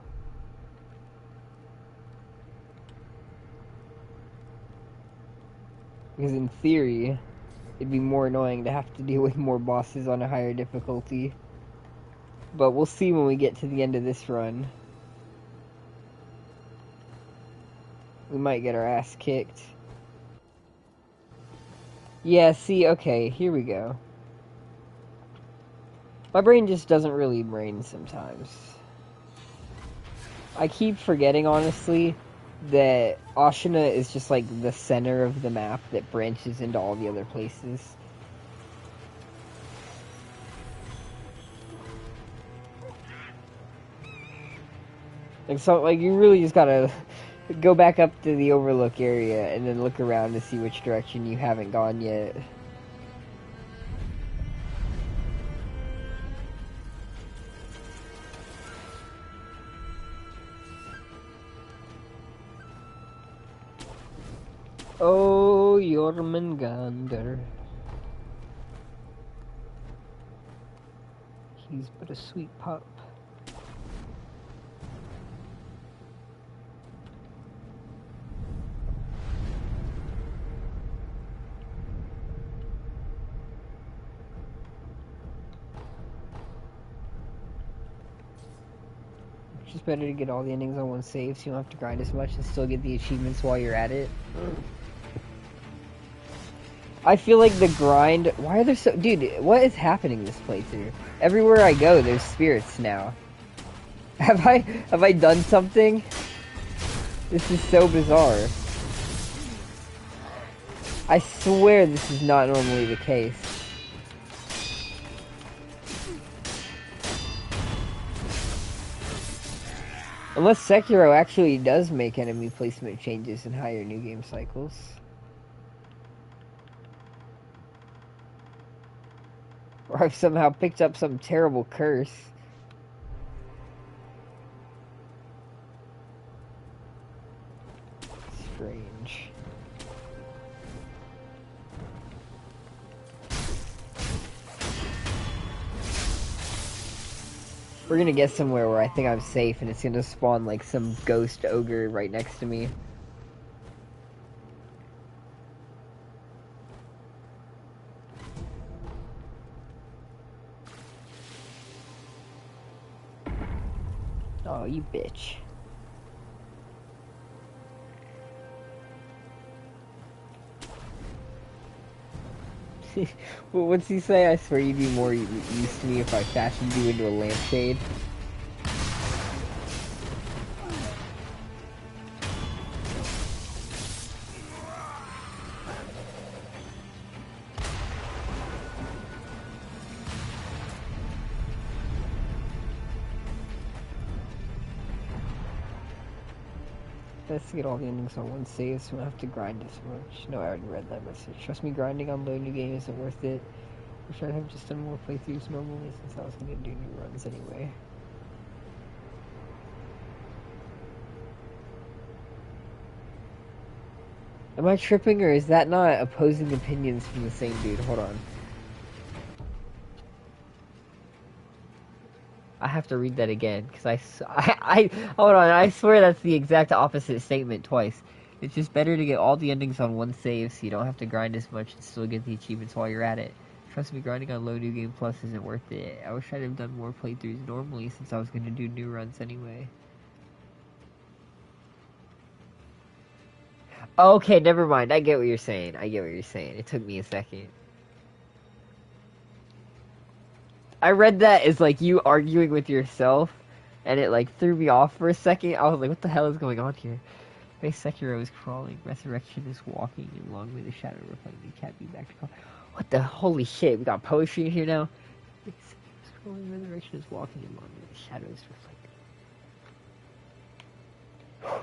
Speaker 1: Because in theory, it'd be more annoying to have to deal with more bosses on a higher difficulty. But we'll see when we get to the end of this run. We might get our ass kicked. Yeah, see, okay, here we go. My brain just doesn't really brain sometimes. I keep forgetting, honestly, that Ashina is just like the center of the map that branches into all the other places. Like, so, like, you really just gotta go back up to the overlook area and then look around to see which direction you haven't gone yet. Oh, Jormungandr. He's but a sweet pup. Just better to get all the endings on one save so you don't have to grind as much and still get the achievements while you're at it. I feel like the grind... Why are there so... Dude, what is happening this playthrough? Everywhere I go, there's spirits now. Have I done something? This is so bizarre. I swear this is not normally the case. Unless Sekiro actually does make enemy placement changes in higher new game cycles. Or I've somehow picked up some terrible curse. Strange. We're gonna get somewhere where I think I'm safe and it's gonna spawn like some ghost ogre right next to me. Oh, you bitch. Well, what's he say? I swear you'd be more used to me if I fashioned you into a lampshade. Let's get all the endings on one save so we don't have to grind as much. No, I already read that message. Trust me, grinding on low new game isn't worth it. Wish I'd have just done more playthroughs normally since I was going to do new runs anyway. Am I tripping or is that not opposing opinions from the same dude? Hold on. I have to read that again, because hold on, I swear that's the exact opposite statement twice. It's just better to get all the endings on one save, so you don't have to grind as much and still get the achievements while you're at it. Trust me, grinding on low new game plus isn't worth it. I wish I'd have done more playthroughs normally, since I was going to do new runs anyway. Okay, never mind, I get what you're saying. It took me a second. I read that as like you arguing with yourself, and it like threw me off for a second. I was like, what the hell is going on here? Face Sekiro is crawling, Resurrection is walking, and long may the shadow reflecting can't be back to call. What the holy shit? We got poetry in here now? Face Sekiro is crawling, Resurrection is walking, and long may the shadow is reflecting.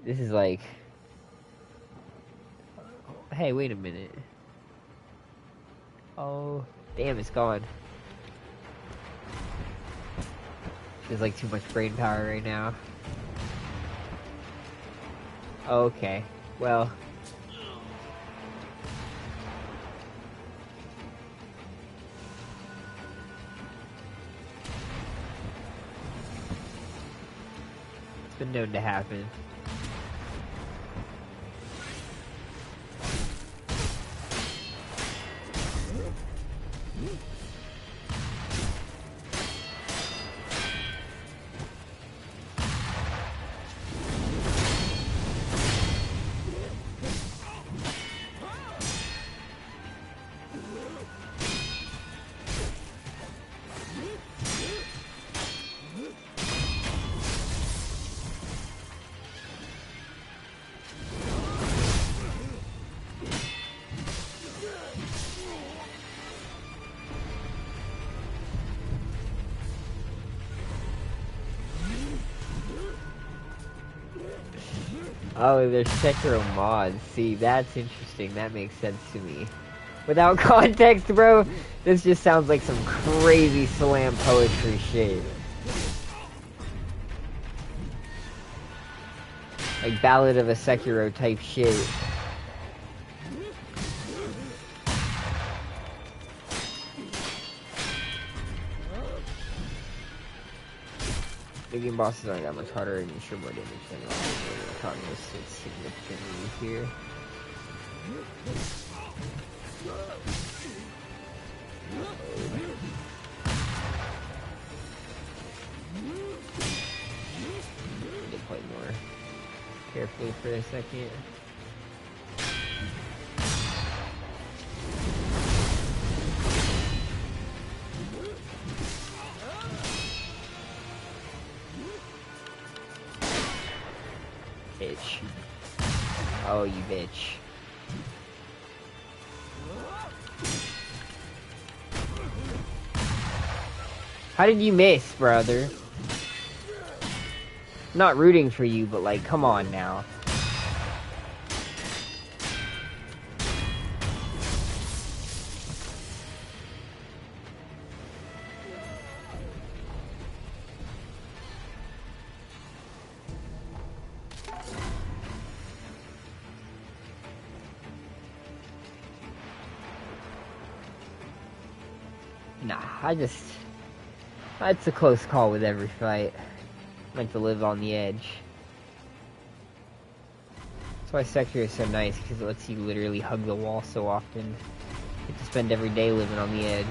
Speaker 1: This is like... Hey, wait a minute. Oh, damn, it's gone. There's like too much brain power right now. Okay, well. It's been known to happen. Oh, there's Sekiro mods. See, that's interesting. That makes sense to me. Without context, bro, this just sounds like some crazy slam poetry shit. Like Ballad of a Sekiro type shit. The game bosses aren't that much harder and you show more damage than autonomous. It's significantly here. carefully for a second. Bitch. Oh, you bitch. How did you miss, brother? Not rooting for you, but like, come on now. Nah, it's a close call with every fight. I like to live on the edge. That's why Sekiro is so nice, because it lets you literally hug the wall so often. You get to spend every day living on the edge.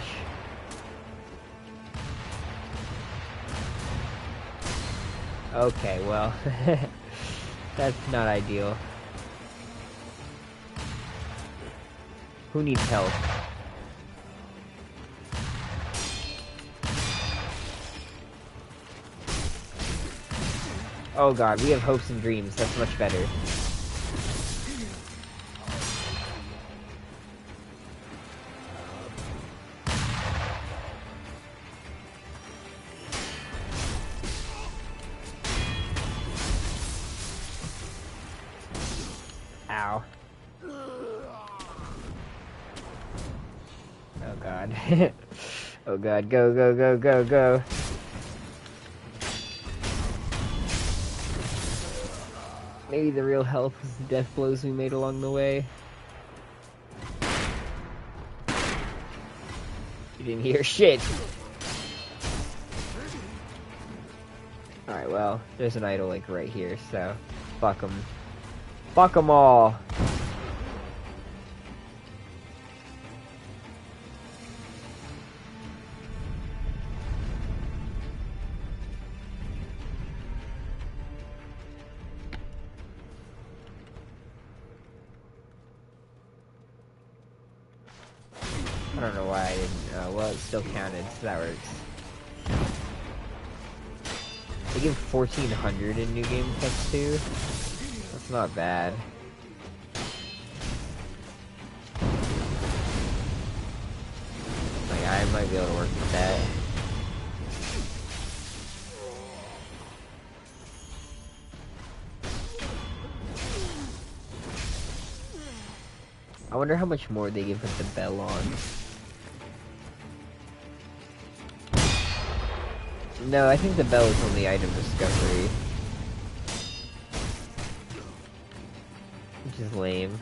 Speaker 1: Okay, well, that's not ideal. Who needs help? Oh god, we have hopes and dreams. That's much better. Ow. Oh god. Oh god, go, go, go, go, go. Maybe the real help was the death blows we made along the way. You didn't hear shit. Alright, well, there's an idol like right here, so fuck them. Fuck them all. I don't know why I didn't, well, it still counted, so that works. They give 1400 in New Game Plus 2? That's not bad. Like, I might be able to work with that. I wonder how much more they give with the bell on. No, I think the bell is only item discovery. Which is lame.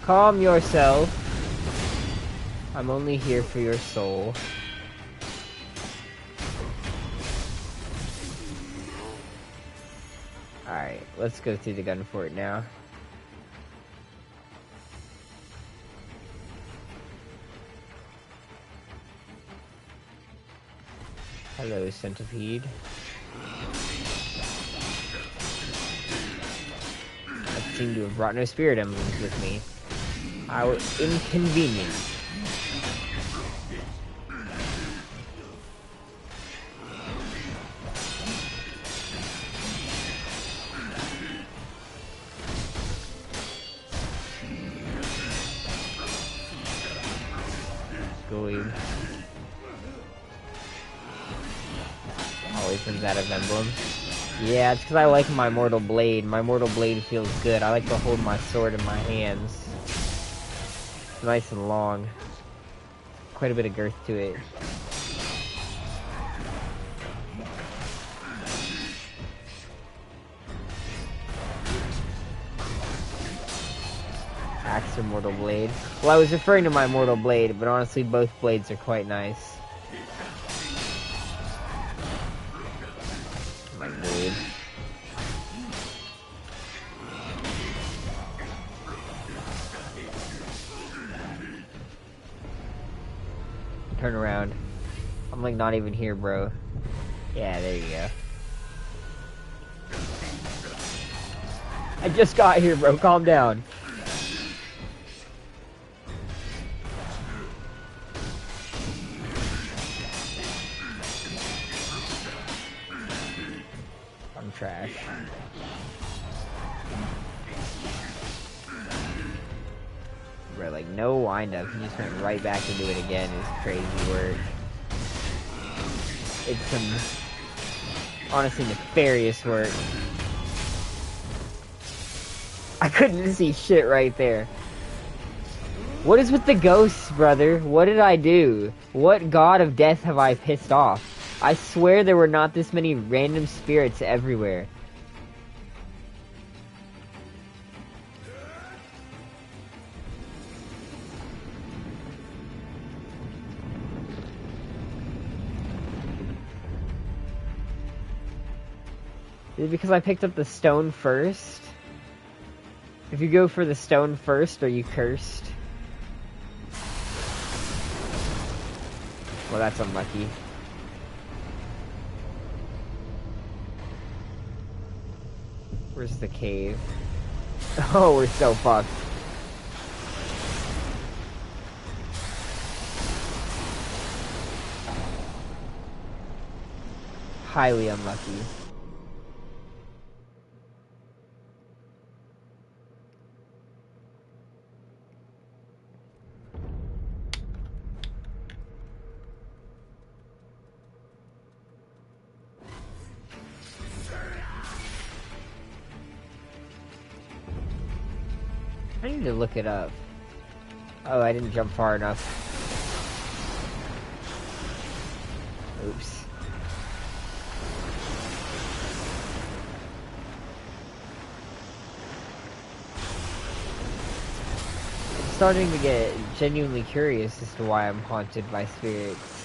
Speaker 1: Calm yourself. I'm only here for your soul. Alright, let's go through the gun fort now. Hello, centipede. seem to have brought no spirit emblems with me. How inconvenient. Going. Always runs out of emblems. Yeah, it's because I like my Mortal Blade. My Mortal Blade feels good. I like to hold my sword in my hands. It's nice and long. Quite a bit of girth to it. Axe or Mortal Blade? Well, I was referring to my Mortal Blade, but honestly, both blades are quite nice. My blade. Turn around. I'm like not even here, bro. Yeah, there you go. I just got here, bro. Calm down. I'm trash. Bro, like no wind up. He just went right back to do it again. It's crazy work. It's some honestly nefarious work. I couldn't see shit right there. What is with the ghosts, brother? What did I do? What god of death have I pissed off? I swear there were not this many random spirits everywhere. Is it because I picked up the stone first? If you go for the stone first, are you cursed? Well, that's unlucky. Where's the cave? Oh, we're so fucked. Highly unlucky. I need to look it up. Oh, I didn't jump far enough. Oops. I'm starting to get genuinely curious as to why I'm haunted by spirits.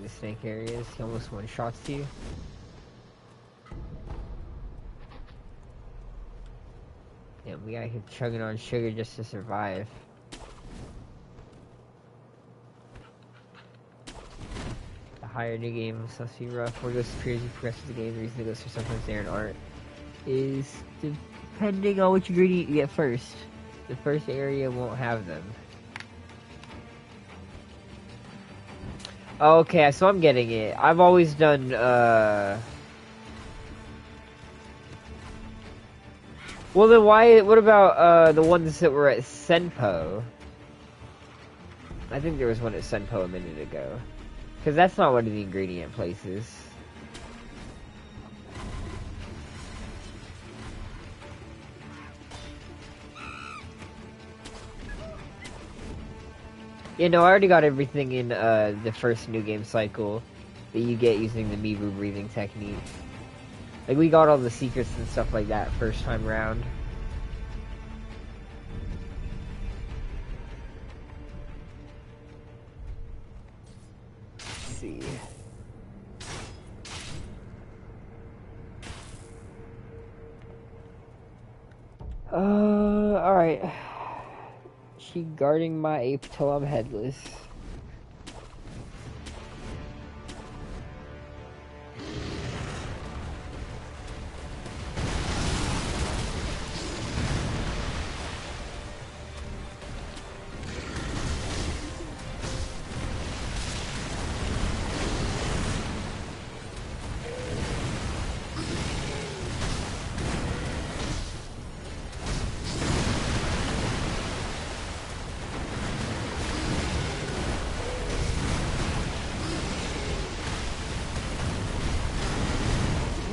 Speaker 1: The snake areas, he almost one-shots you. Yeah, we gotta keep chugging on sugar just to survive. The higher new game must be rough. More ghosts appears you progress with the game. The reason the ghosts are sometimes there in art is depending on which ingredient you get first. The first area won't have them. Okay, so I'm getting it. I've always done, Well then what about, the ones that were at Senpo? I think there was one at Senpo a minute ago. Because that's not one of the ingredient places. You know, I already got everything in the first new game cycle that you get using the Mibu breathing technique. Like, we got all the secrets and stuff like that first time around. Let's see. Alright. Keep guarding my ape till I'm headless.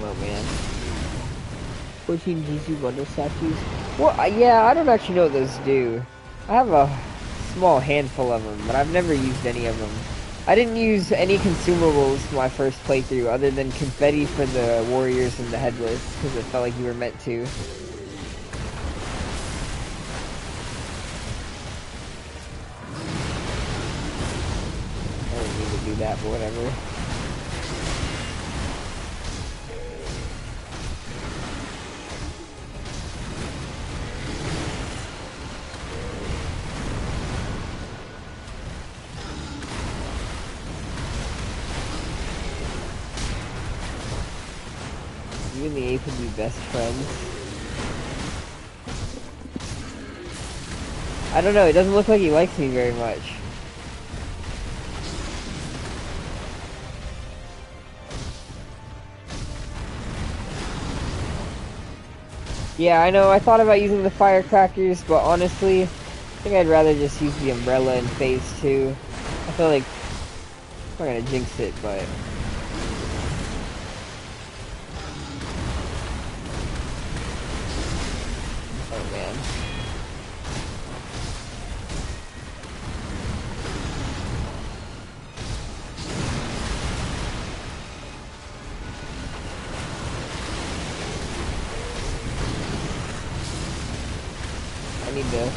Speaker 1: Oh man. 14 GC bundle statues. Well, yeah, I don't actually know what those do. I have a small handful of them, but I've never used any of them. I didn't use any consumables my first playthrough other than confetti for the warriors and the headless, because it felt like you were meant to. I don't need to do that, but whatever. You and the ape would be best friends. I don't know, it doesn't look like he likes me very much. Yeah, I know, I thought about using the firecrackers, but honestly, I think I'd rather just use the umbrella in phase 2. I feel like I'm not gonna jinx it, but oh man. I need to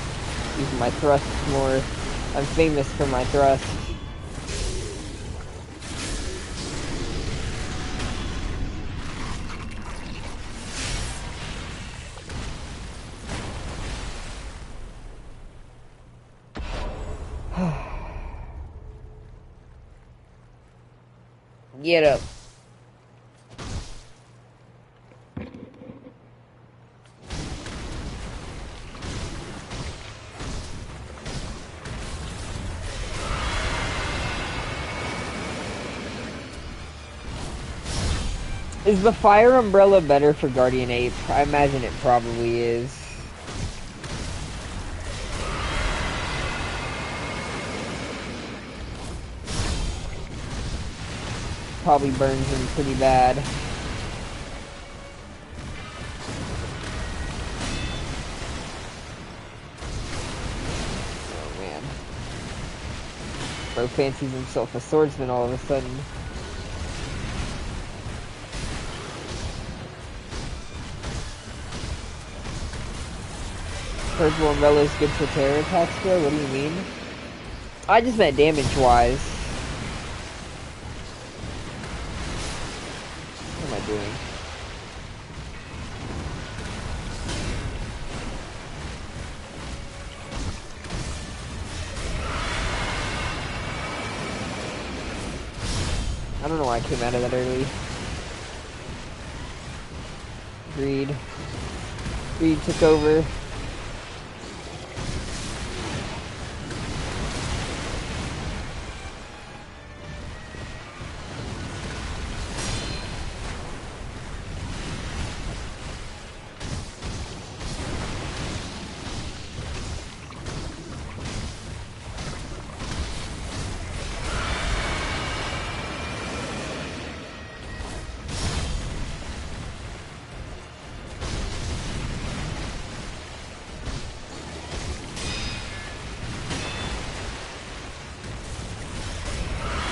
Speaker 1: use my thrust more. I'm famous for my thrust. Get up. Is the fire umbrella better for Guardian Ape? I imagine it probably is. Probably burns him pretty bad. Oh man. Bro fancies himself a swordsman all of a sudden. Purple umbrella is good for terror attacks, bro? What do you mean? I just meant damage-wise. What am I doing? I don't know why I came out of that early. Greed. Greed took over.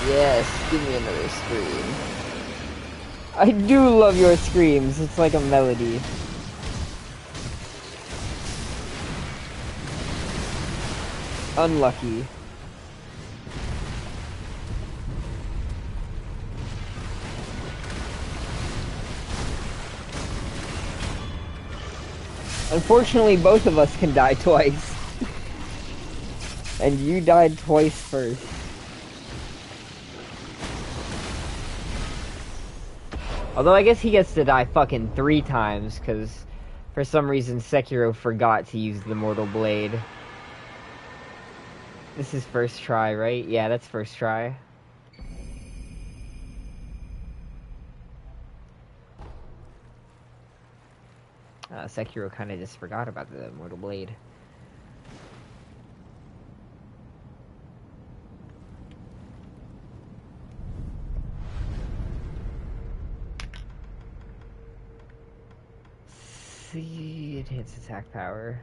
Speaker 1: Yes, give me another scream. I do love your screams, it's like a melody. Unlucky. Unfortunately, both of us can die twice. And you died twice first. Although I guess he gets to die fucking 3 times, because for some reason Sekiro forgot to use the Mortal Blade. This is first try, right? Yeah, that's first try. Sekiro kind of just forgot about the Mortal Blade. See, enhanced attack power.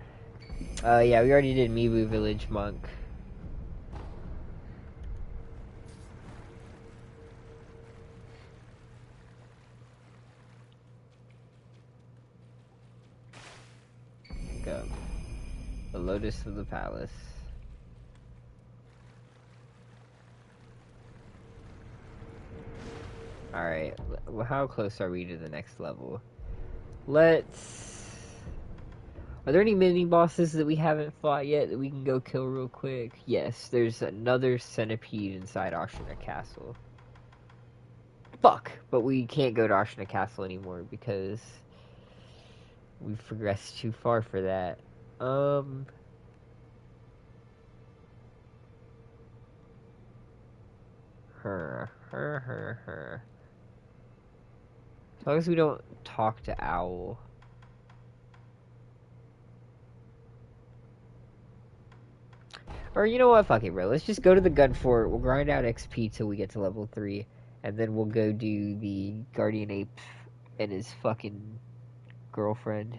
Speaker 1: Yeah, we already did Mibu Village Monk. Go. The Lotus of the Palace. Alright, how close are we to the next level? Are there any mini-bosses that we haven't fought yet that we can go kill real quick? Yes, there's another centipede inside Ashina Castle. Fuck! But we can't go to Ashina Castle anymore because we've progressed too far for that. As long as we don't talk to Owl. Or you know what? Fuck it, bro. Let's just go to the gun fort. We'll grind out XP till we get to level 3. And then we'll go do the Guardian Ape and his fucking girlfriend.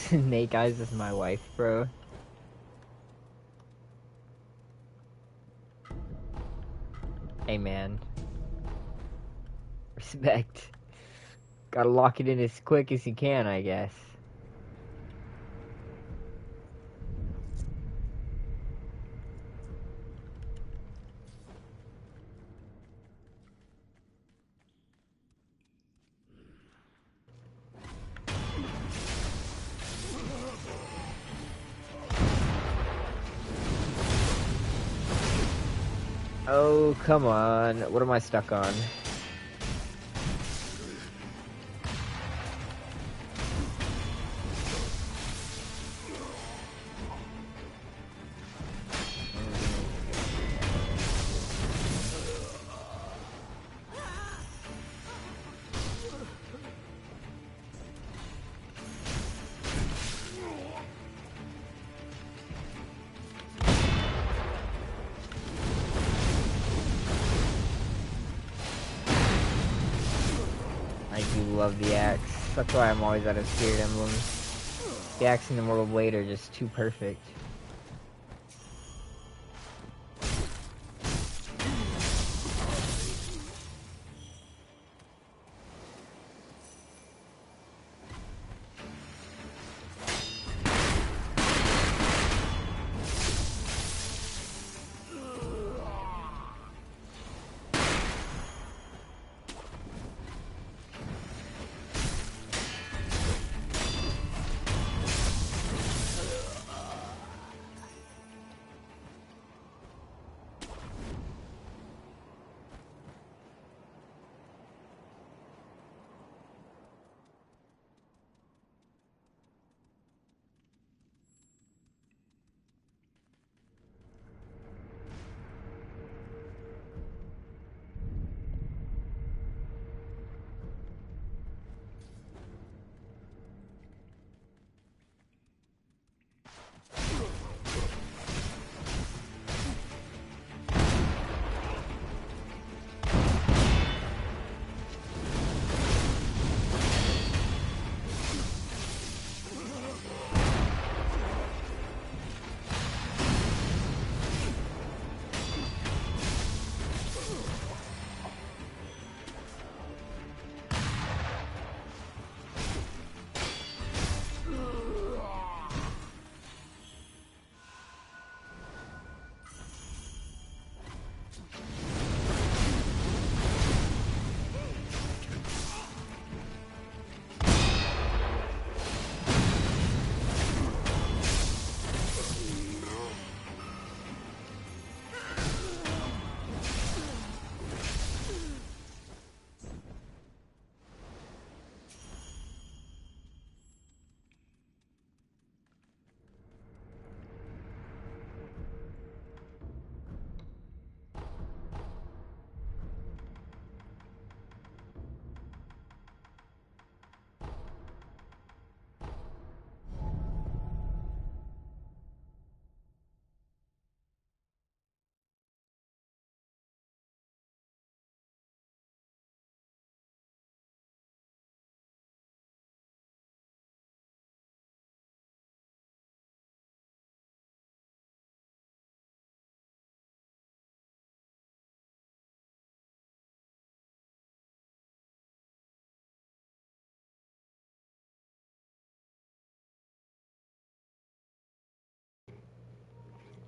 Speaker 1: Snake Eyes is my wife, bro. Hey, man. Respect. Gotta lock it in as quick as you can, I guess. Oh, come on. What am I stuck on? I do love the axe. That's why I'm always out of Spirit Emblems. The axe and the mortal blade are just too perfect.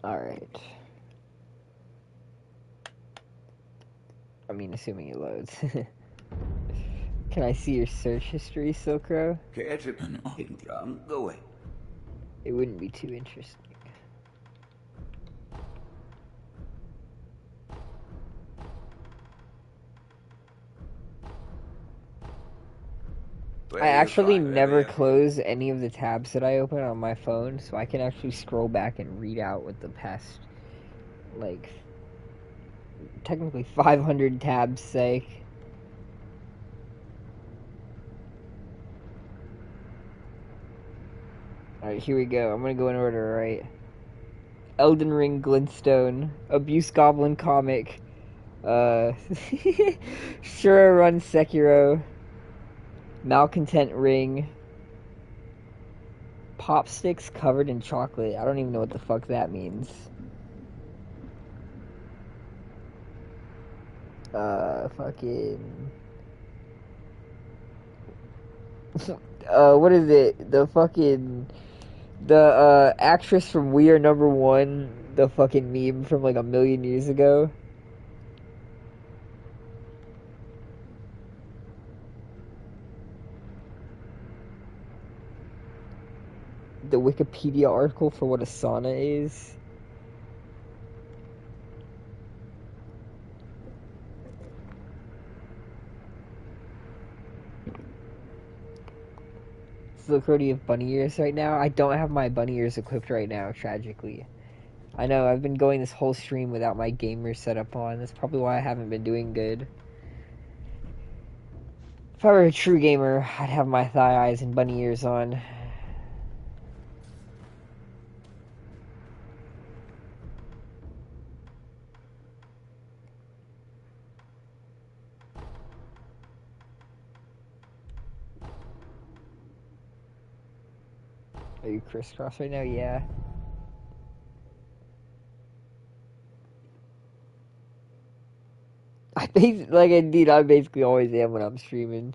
Speaker 1: Alright. I mean, assuming it loads. Can I see your search history, Silkro?
Speaker 9: Go away.
Speaker 1: It wouldn't be too interesting. I actually never close any of the tabs that I open on my phone, so I can actually scroll back and read out what the past, like, technically 500 tabs say. Alright, here we go. I'm gonna go in order, right? Elden Ring Glintstone, Abuse Goblin Comic, Shura Run Sekiro, Malcontent Ring, Pop Sticks Covered in Chocolate. I don't even know what the fuck that means. Fucking... what is it? The actress from We Are Number One, the fucking meme from like a million years ago. The Wikipedia article for what a sauna is. Look, do you have bunny ears right now? I don't have my bunny ears equipped right now, tragically. I know, I've been going this whole stream without my gamer setup on. That's probably why I haven't been doing good. If I were a true gamer, I'd have my thigh eyes and bunny ears on. Are you crisscross right now? Yeah. I basically always am when I'm streaming.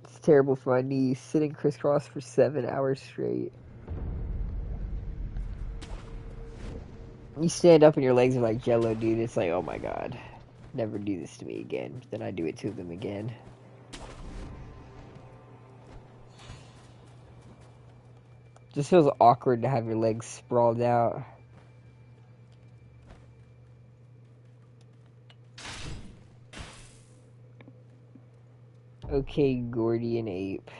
Speaker 1: It's terrible for my knees, sitting crisscross for 7 hours straight. You stand up and your legs are like jello, dude. It's like, oh my god. Never do this to me again. Then I do it to them again. Just feels awkward to have your legs sprawled out. Okay, Gordian Ape.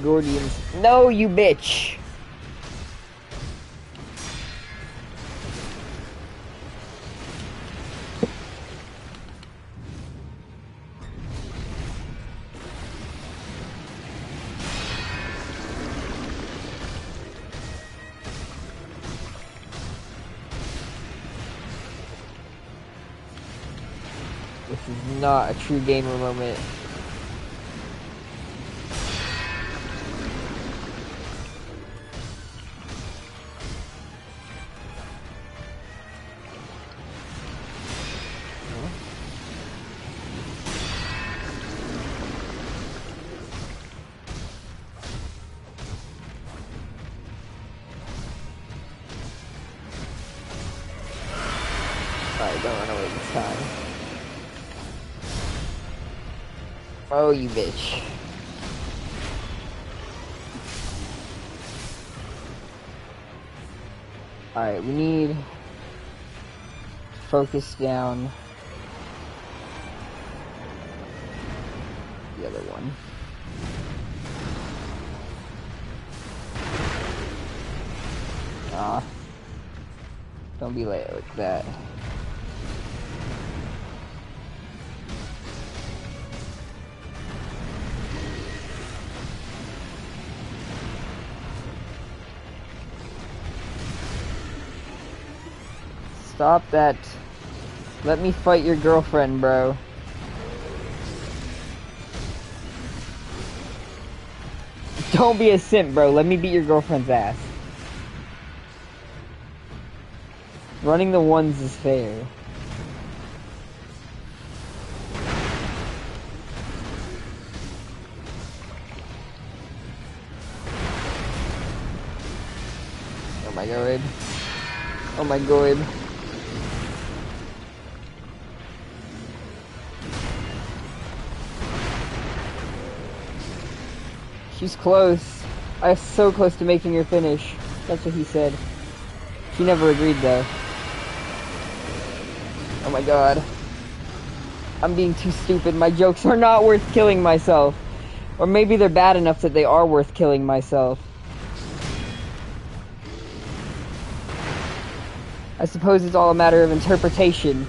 Speaker 1: Gordians. No, you bitch! This is not a true gamer moment. Alright, don't run away this time. Oh, you bitch. Alright, we need focus down the other one. Ah. Don't be late like that. Stop that. Let me fight your girlfriend, bro. Don't be a simp, bro. Let me beat your girlfriend's ass. Running the ones is fair. Oh my god. Oh my god. She's close. I was so close to making her finish. That's what he said. She never agreed though. Oh my god. I'm being too stupid. My jokes are not worth killing myself. Or maybe they're bad enough that they are worth killing myself. I suppose it's all a matter of interpretation.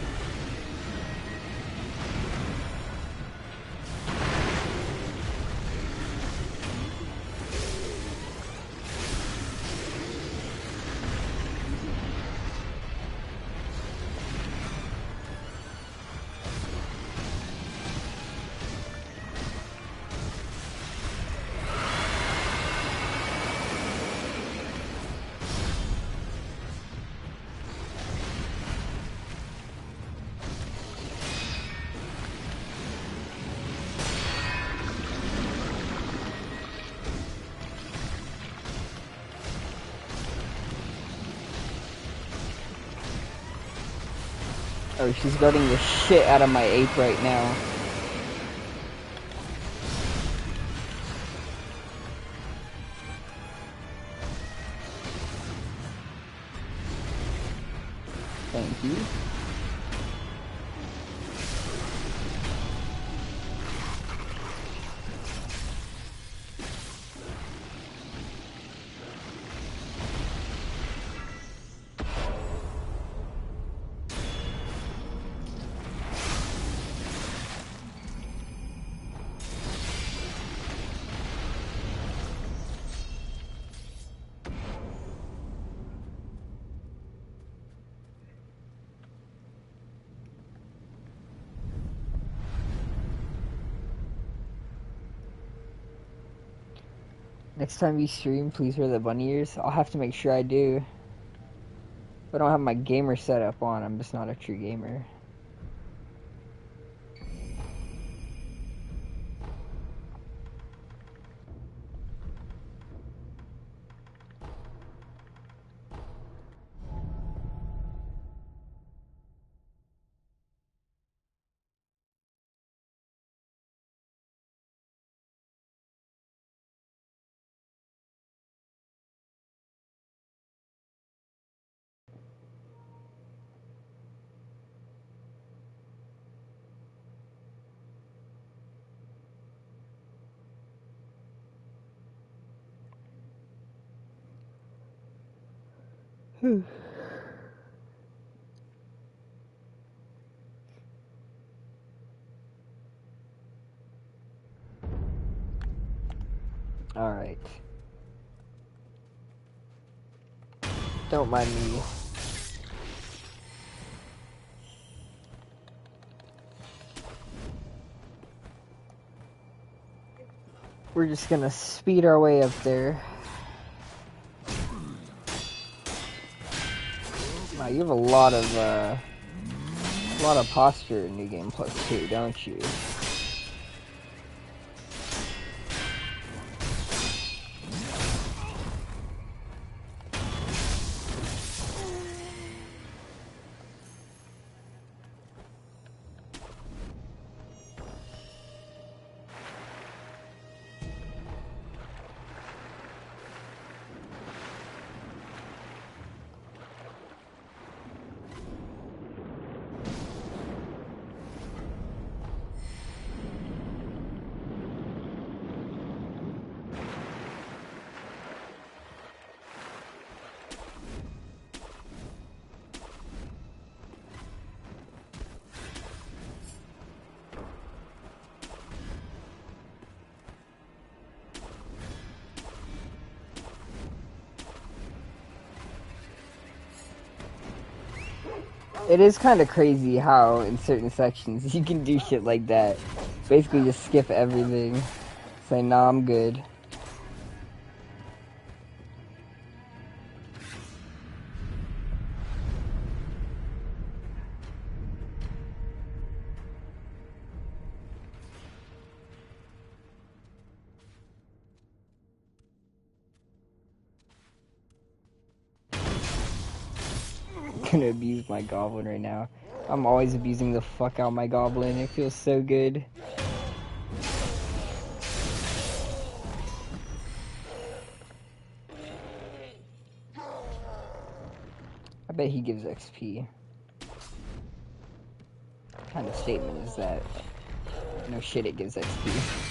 Speaker 1: Oh, she's guarding the shit out of my ape right now. Thank you. Next time you stream, please wear the bunny ears. I'll have to make sure I do. I don't have my gamer setup on. I'm just not a true gamer. Alright. Don't mind me. We're just gonna speed our way up there. Wow, you have a lot of posture in New Game Plus 2, don't you? It is kind of crazy how in certain sections you can do shit like that. Basically just skip everything. Say, nah, I'm good. Gonna abuse my goblin right now. I'm always abusing the fuck out of my goblin. It feels so good. I bet he gives XP. What kind of statement is that? No shit, it gives XP.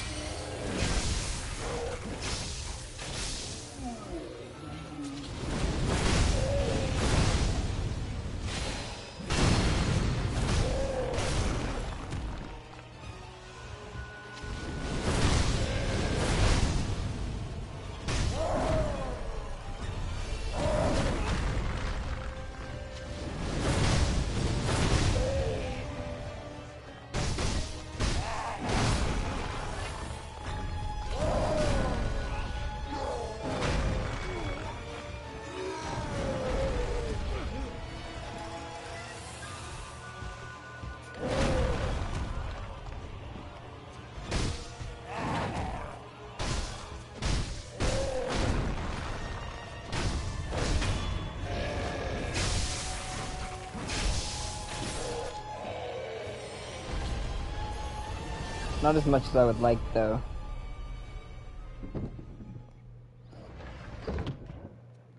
Speaker 1: Not as much as I would like, though.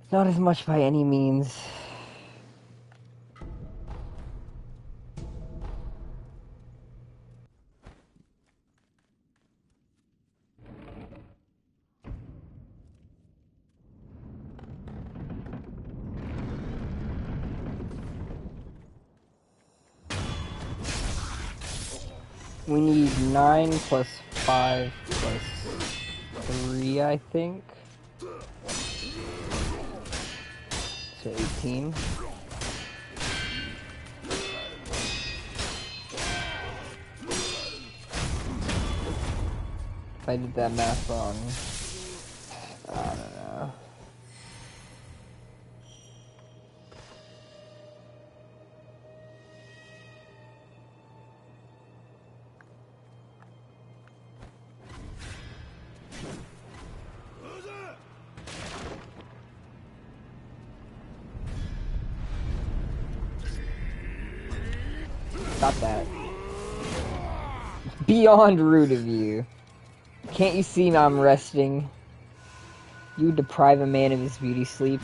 Speaker 1: Not as much by any means. We need 9 plus 5 plus 3, I think. So 18. If I did that math wrong. Stop that. Beyond rude of you. Can't you see I'm resting? You deprive a man of his beauty sleep.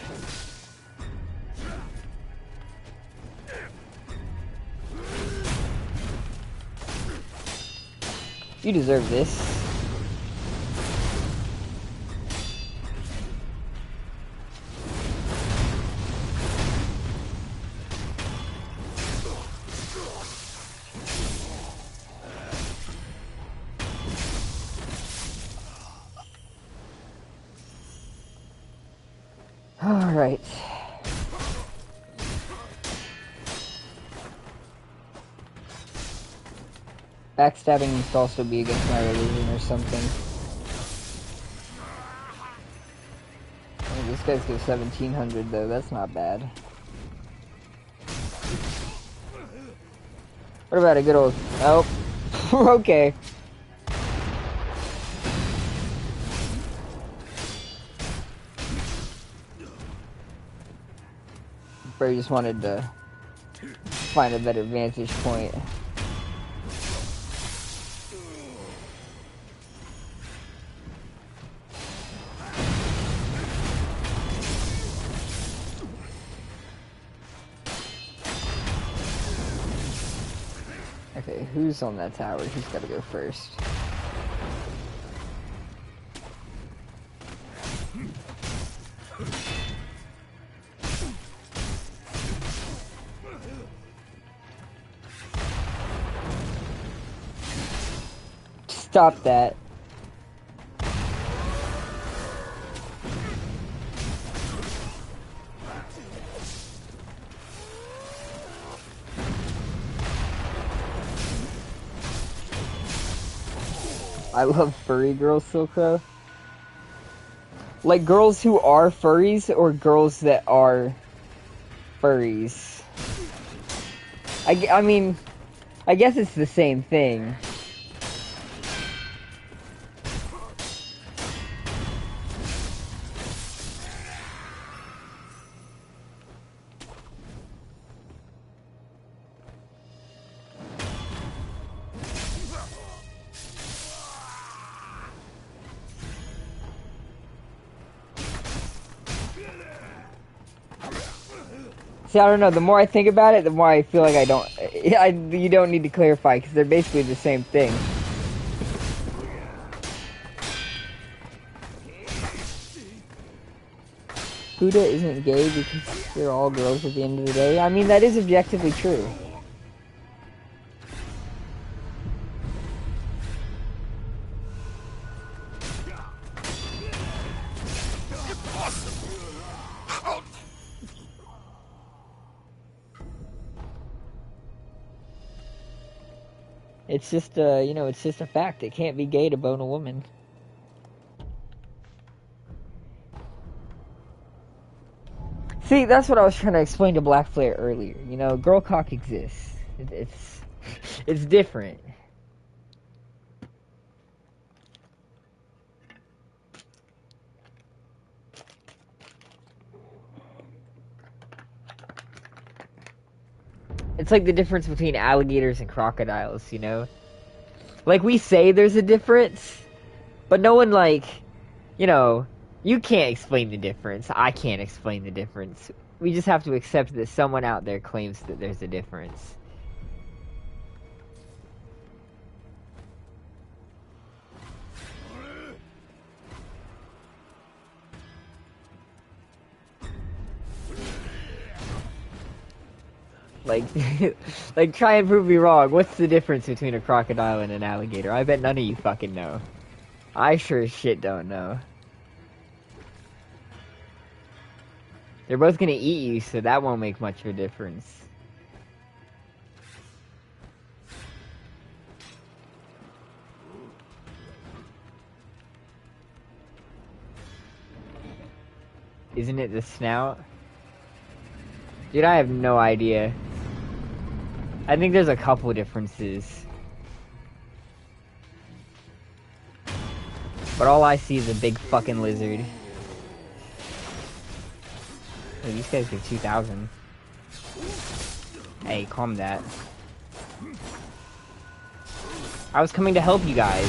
Speaker 1: You deserve this. Alright. Backstabbing must also be against my religion or something. Oh, this guy's got 1700 though, that's not bad. What about a good old... Oh. Okay. Bro just wanted to find a better vantage point. Okay, who's on that tower? He's gotta go first. Stop that. I love furry girls, Silkro. Like girls who are furries or girls that are furries. I mean, I guess it's the same thing. See, I don't know, the more I think about it, the more I feel like you don't need to clarify, because they're basically the same thing. Huda isn't gay because they're all girls at the end of the day. I mean, that is objectively true. It's just, you know, it's just a fact. It can't be gay to bone a woman. See, that's what I was trying to explain to Black Flare earlier. You know, girl cock exists. It's different. It's like the difference between alligators and crocodiles, you know? Like, we say there's a difference, but no one, like, you know, you can't explain the difference. I can't explain the difference. We just have to accept that someone out there claims that there's a difference. Like, like, try and prove me wrong. What's the difference between a crocodile and an alligator? I bet none of you fucking know. I sure as shit don't know. They're both gonna eat you, so that won't make much of a difference. Isn't it the snout? Dude, I have no idea. I think there's a couple differences. But all I see is a big fucking lizard. Oh, these guys give 2,000. Hey, calm that. I was coming to help you guys.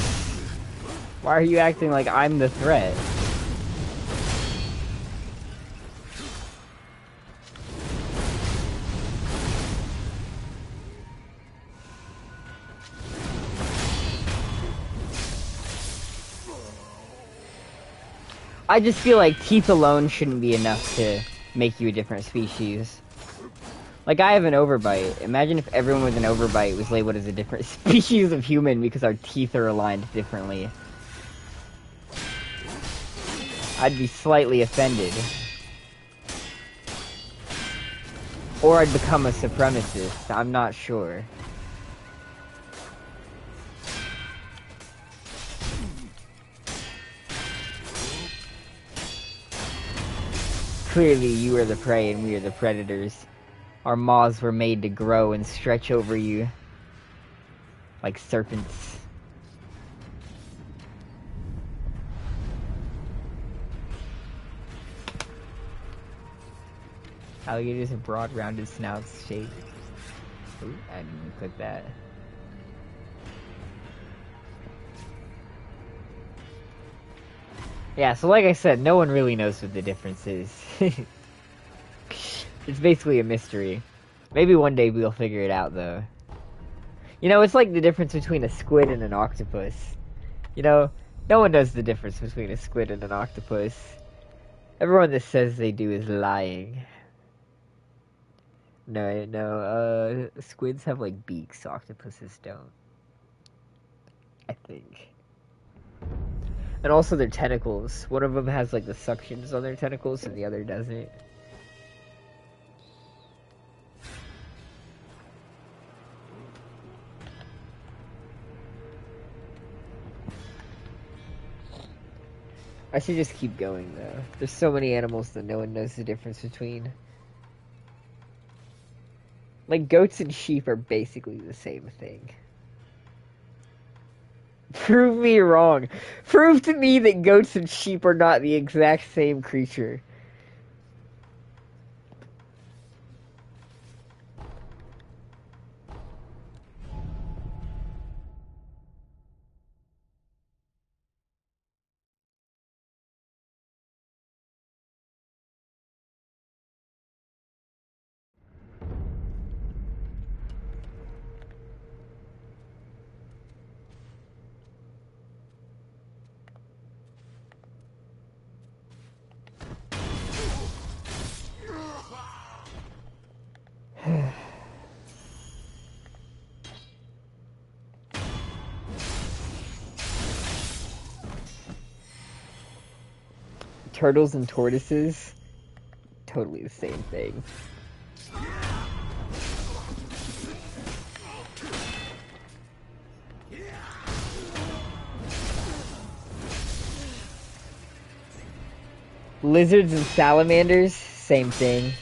Speaker 1: Why are you acting like I'm the threat? I just feel like teeth alone shouldn't be enough to make you a different species. Like, I have an overbite. Imagine if everyone with an overbite was labeled as a different species of human because our teeth are aligned differently. I'd be slightly offended. Or I'd become a supremacist. I'm not sure. Clearly, you are the prey and we are the predators. Our maws were made to grow and stretch over you like serpents. Alligators have broad, rounded snouts shaped. Ooh, I didn't even click that. Yeah, so like I said, no one really knows what the difference is. It's basically a mystery. Maybe one day we'll figure it out, though. You know, it's like the difference between a squid and an octopus. You know, no one knows the difference between a squid and an octopus. Everyone that says they do is lying. No, squids have, like, beaks. Octopuses don't. I think. And also their tentacles. One of them has, like, the suctions on their tentacles and the other doesn't. I should just keep going, though. There's so many animals that no one knows the difference between. Like, goats and sheep are basically the same thing. Prove me wrong. Prove to me that goats and sheep are not the exact same creature. Turtles and tortoises? Totally the same thing. Lizards and salamanders? Same thing.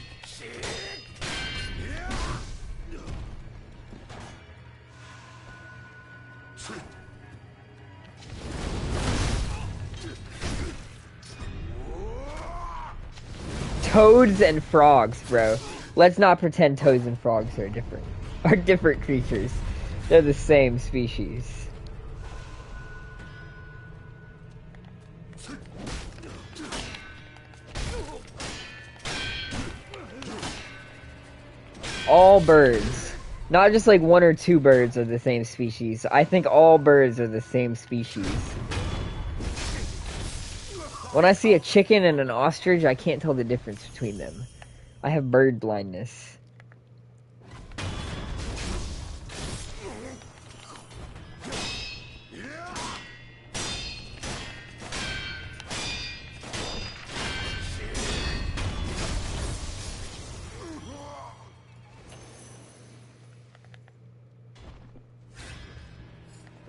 Speaker 1: Toads and frogs, bro. Let's not pretend toads and frogs are different creatures. They're the same species. All birds. Not just like one or two birds are the same species. I think all birds are the same species. When I see a chicken and an ostrich, I can't tell the difference between them. I have bird blindness.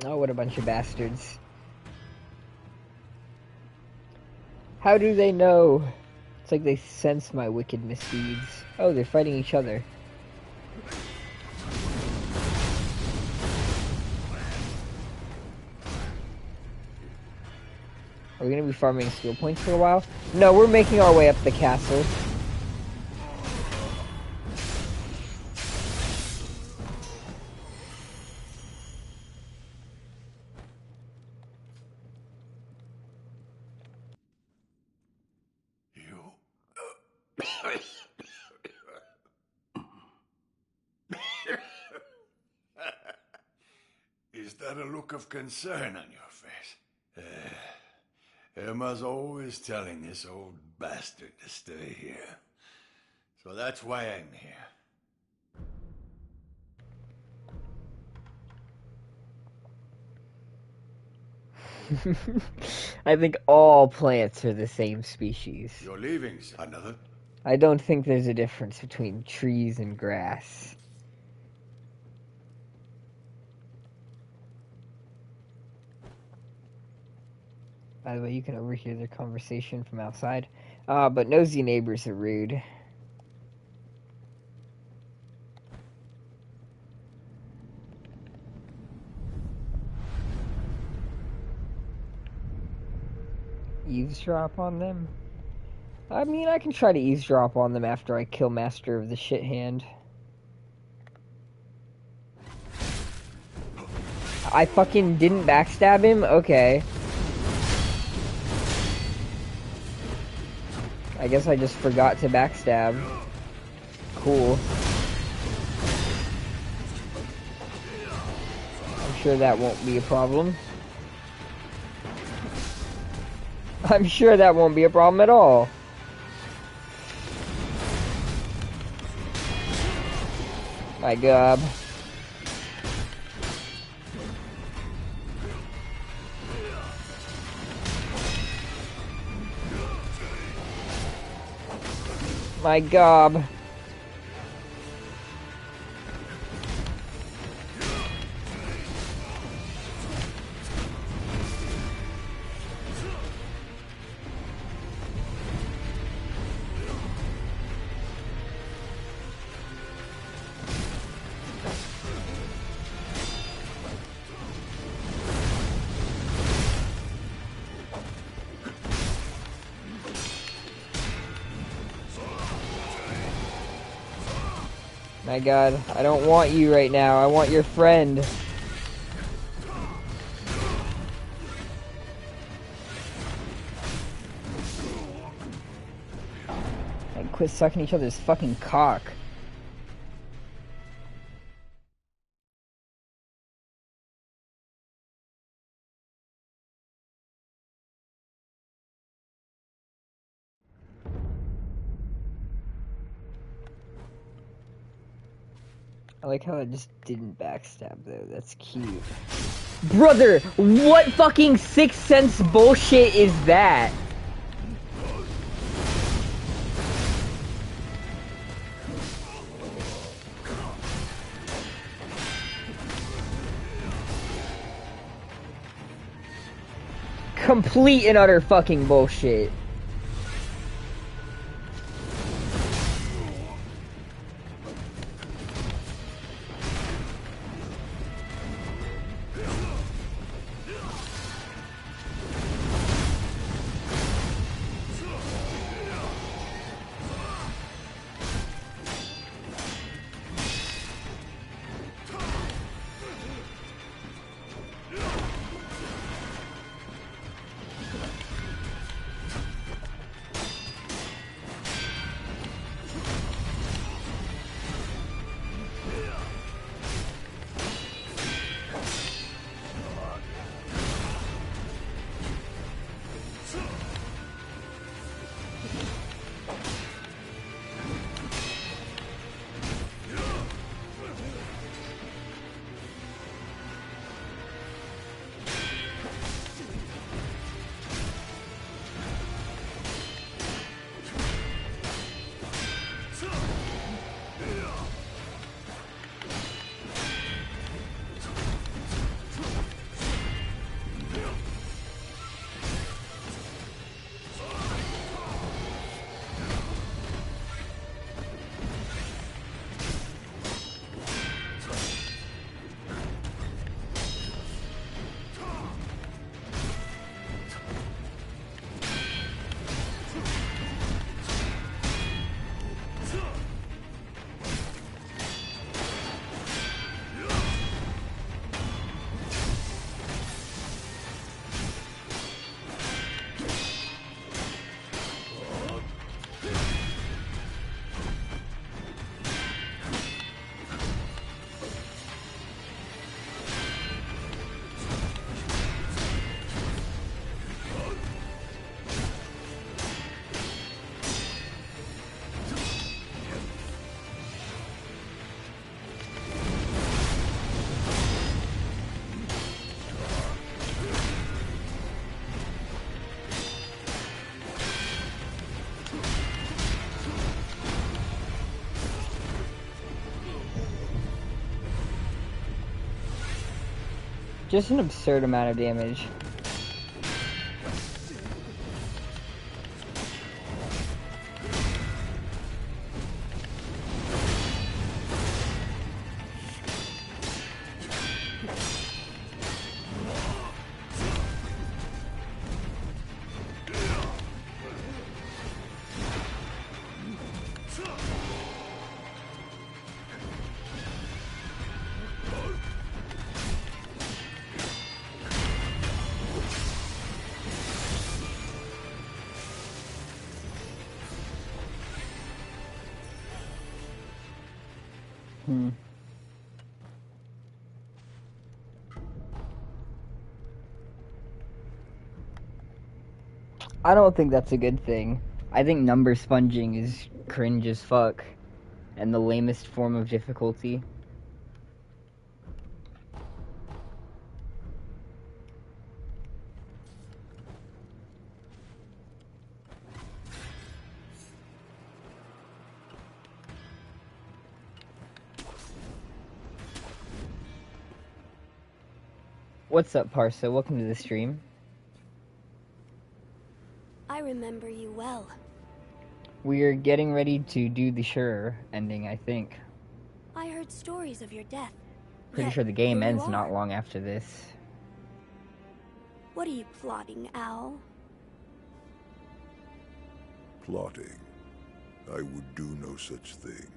Speaker 1: Oh, what a bunch of bastards. How do they know? It's like they sense my wicked misdeeds. Oh, they're fighting each other. Are we gonna be farming skill points for a while? No, we're making our way up the castle.
Speaker 3: that a look of concern on your face? Emma's always telling this old bastard to stay here. So that's why I'm here.
Speaker 1: I think all plants are the same species.
Speaker 3: You're leaving, another?
Speaker 1: I don't think there's a difference between trees and grass. By the way, you can overhear their conversation from outside. But nosy neighbors are rude. Eavesdrop on them? I mean, I can try to eavesdrop on them after I kill Master of the Shit Hand. I fucking didn't backstab him? Okay. I guess I just forgot to backstab. Cool. I'm sure that won't be a problem. I'm sure that won't be a problem at all. My god. My gob. My god, I don't want you right now. I want your friend. And quit sucking each other's fucking cock. I like how I just didn't backstab though. That's cute. Brother, what fucking Sixth Sense bullshit is that? Complete and utter fucking bullshit. Just an absurd amount of damage. I don't think that's a good thing. I think number sponging is cringe as fuck, and the lamest form of difficulty. What's up, Parsa? Welcome to the stream.
Speaker 2: I remember you well.
Speaker 1: We're getting ready to do the Shura ending, I think.
Speaker 2: I heard stories of your death.
Speaker 1: Pretty
Speaker 2: Yet
Speaker 1: sure the game
Speaker 2: here you
Speaker 1: ends
Speaker 2: are.
Speaker 1: not long after this.
Speaker 2: What are you plotting, Al?
Speaker 5: Plotting? I would do no such thing.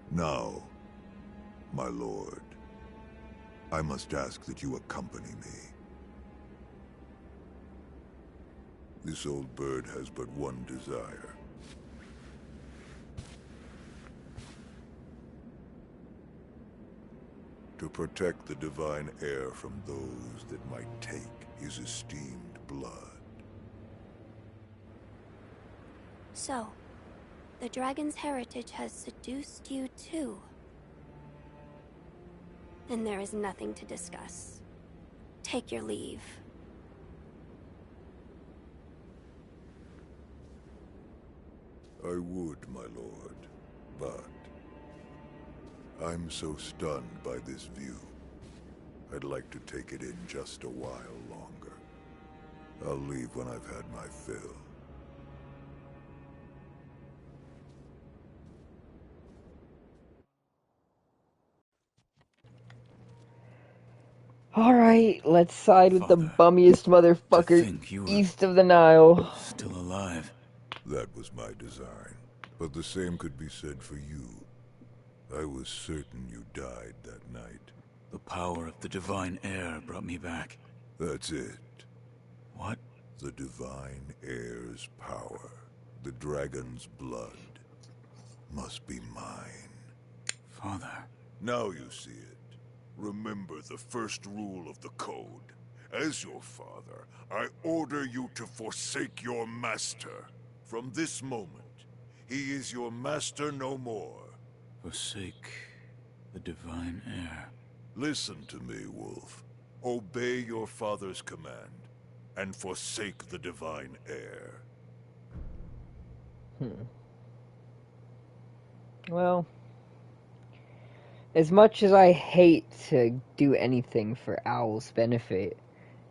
Speaker 5: Now, my lord, I must ask that you accompany me. This old bird has but one desire. To protect the divine heir from those that might take his esteemed blood.
Speaker 2: So, the dragon's heritage has seduced you too. Then there is nothing to discuss. Take your leave.
Speaker 5: I would, my lord, but I'm so stunned by this view. I'd like to take it in just a while longer. I'll leave when I've had my fill.
Speaker 1: Alright, let's side with the
Speaker 4: Father,
Speaker 1: bummiest motherfucker
Speaker 4: think you were
Speaker 1: east of the Nile.
Speaker 4: still alive.
Speaker 5: That was my design, but the same could be said for you. I was certain you died that night.
Speaker 4: The power of the divine heir brought me back.
Speaker 5: That's it.
Speaker 4: What?
Speaker 5: The divine heir's power, the dragon's blood, must be mine.
Speaker 4: Father.
Speaker 5: Now you see it. Remember the first rule of the code. As your father, I order you to forsake your master. From this moment, he is your master no more.
Speaker 4: Forsake the divine heir.
Speaker 5: Listen to me, Wolf. Obey your father's command, and forsake the divine heir.
Speaker 1: Well, as much as I hate to do anything for Owl's benefit,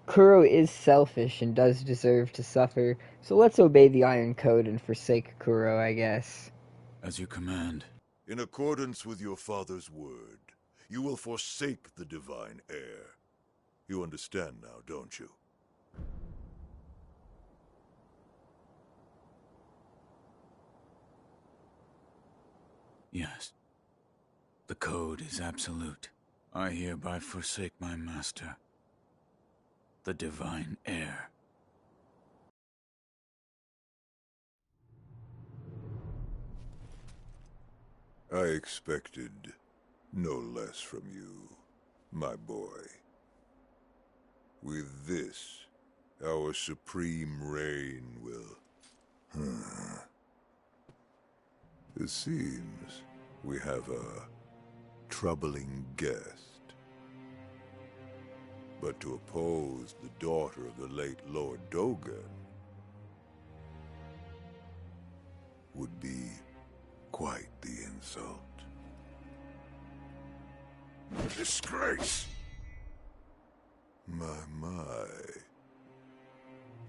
Speaker 1: Kuro is selfish and does deserve to suffer, so let's obey the Iron Code and forsake Kuro, I guess.
Speaker 4: As you command.
Speaker 5: In accordance with your father's word, you will forsake the divine heir. You understand now, don't you?
Speaker 4: Yes. The code is absolute. I hereby forsake my master, the divine heir.
Speaker 5: I expected no less from you, my boy. With this, our supreme reign will... It seems we have a troubling guest. But to oppose the daughter of the late Lord Dogen would be quite the insult. insult. A disgrace. My.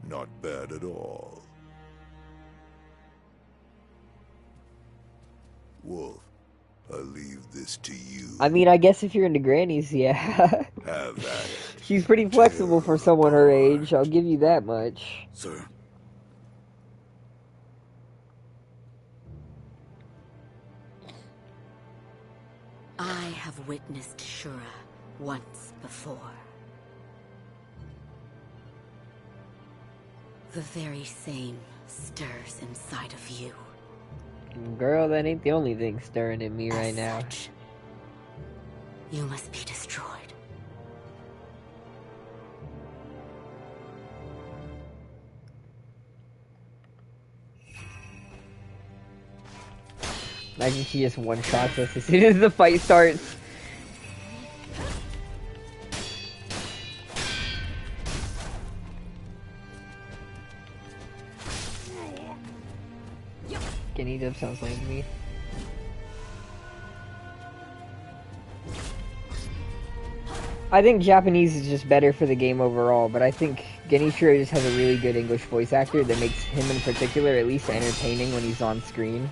Speaker 5: Not bad at all. Wolf, I leave this to you.
Speaker 1: I mean, I guess if you're into grannies, yeah.
Speaker 5: Have at it.
Speaker 1: She's pretty flexible for someone her age, I'll give you that much.
Speaker 4: Sir.
Speaker 10: I have witnessed Shura once before. The very same stirs inside of you.
Speaker 1: Girl, that ain't the only thing stirring in me right now.
Speaker 10: Such, you must be destroyed.
Speaker 1: Imagine she just one-shots us as soon as the fight starts. Skinny dip sounds lame to me. I think Japanese is just better for the game overall, but I think Genichiro just has a really good English voice actor that makes him in particular at least entertaining when he's on screen.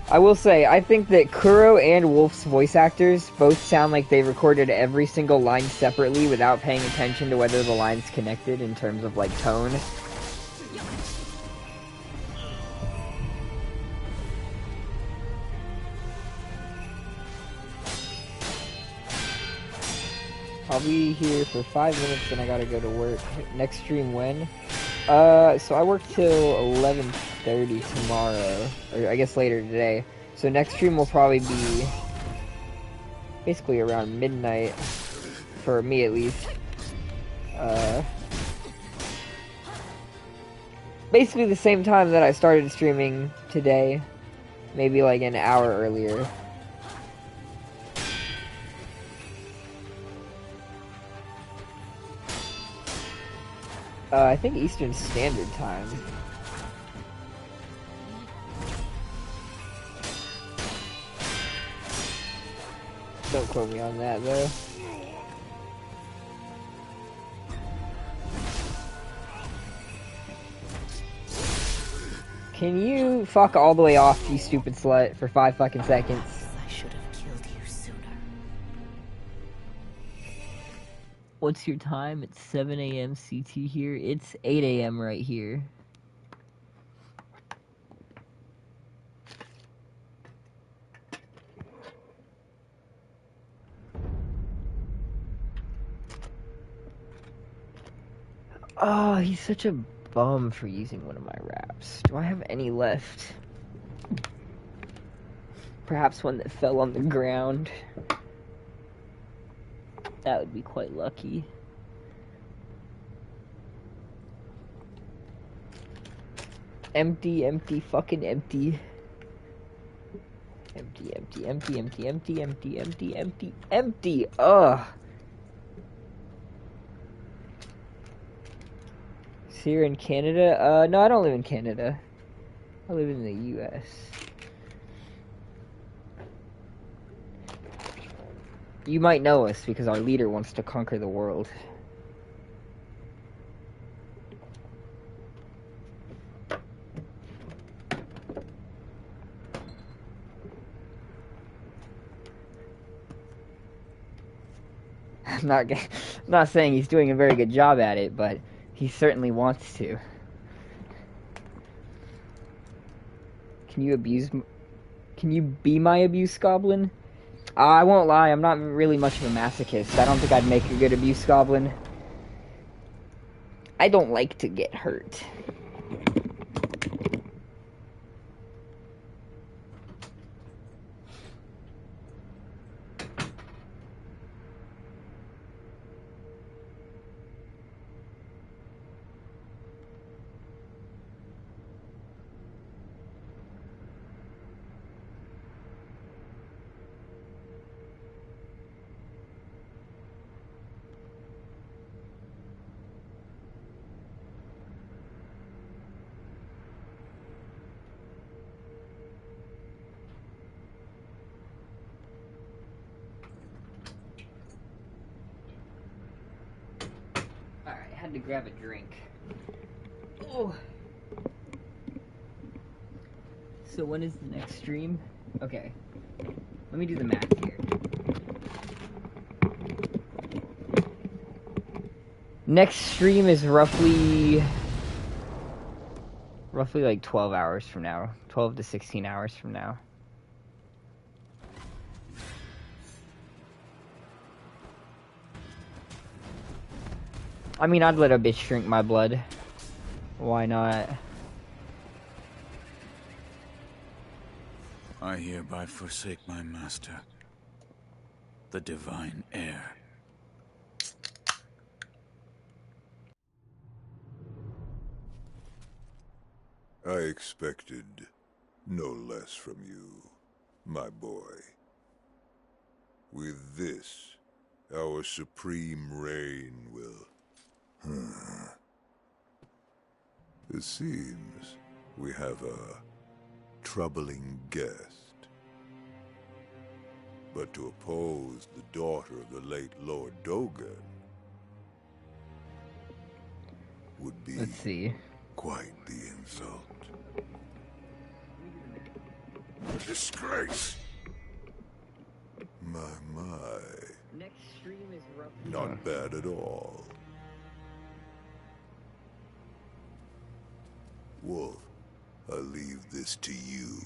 Speaker 1: I will say, I think that Kuro and Wolf's voice actors both sound like they recorded every single line separately without paying attention to whether the line's connected in terms of, like, tone. I'll be here for 5 minutes and I gotta go to work. Next stream when? So I work till 11:30 tomorrow, or I guess later today. So next stream will probably be basically around midnight, for me at least. Basically the same time that I started streaming today, maybe like an hour earlier. I think Eastern Standard Time. Don't quote me on that, though. Can you fuck all the way off, you stupid slut, for 5 fucking seconds?
Speaker 10: I should have killed you sooner.
Speaker 1: What's your time? It's 7 a.m. CT here. It's 8 a.m. right here. Oh, he's such a bum for using one of my raps. Do I have any left? Perhaps one that fell on the ground. That would be quite lucky. Empty, empty, fucking empty. Empty, empty, empty, empty, empty, empty, empty, empty, empty. Ugh. Is here in Canada? No, I don't live in Canada. I live in the U.S. You might know us because our leader wants to conquer the world. I'm not saying he's doing a very good job at it, but he certainly wants to. Can you be my abuse goblin? I won't lie, I'm not really much of a masochist. I don't think I'd make a good abuse goblin. I don't like to get hurt. had to grab a drink. Oh. So when is the next stream? Okay. Let me do the math here. Next stream is roughly like 12 hours from now. 12 to 16 hours from now. I mean, I'd let a bitch drink my blood. Why not?
Speaker 4: I hereby forsake my master, the divine heir.
Speaker 5: I expected no less from you, my boy. With this, our supreme reign will... It seems we have a troubling guest. But to oppose the daughter of the late Lord Dogan would be...
Speaker 1: Let's see.
Speaker 5: Quite the insult. A disgrace! My.
Speaker 1: Next stream is roughly...
Speaker 5: Not bad at all. Wolf, I leave this to you.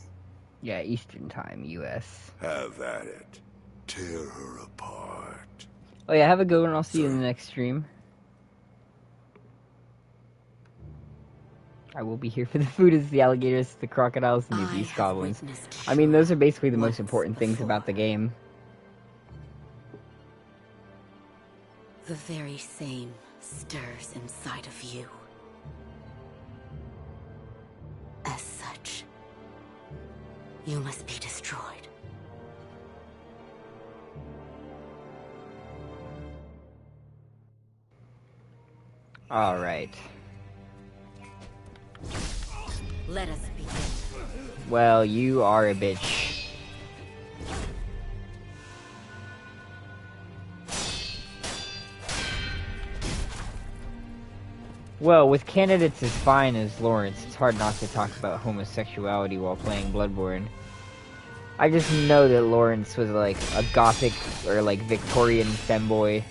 Speaker 1: Yeah, Eastern Time, US.
Speaker 5: Have at it. Tear her apart.
Speaker 1: Oh yeah, have a good one. I'll see you in the next stream. I will be here for the food, as the alligators, the crocodiles, and the beast goblins. I mean, those are basically the most important things about the game.
Speaker 10: The very same stirs inside of you. As such, you must be destroyed.
Speaker 1: Alright.
Speaker 10: Let us begin.
Speaker 1: Well, you are a bitch. Well, with candidates as fine as Lawrence, it's hard not to talk about homosexuality while playing Bloodborne. I just know that Lawrence was like a gothic or like Victorian femboy.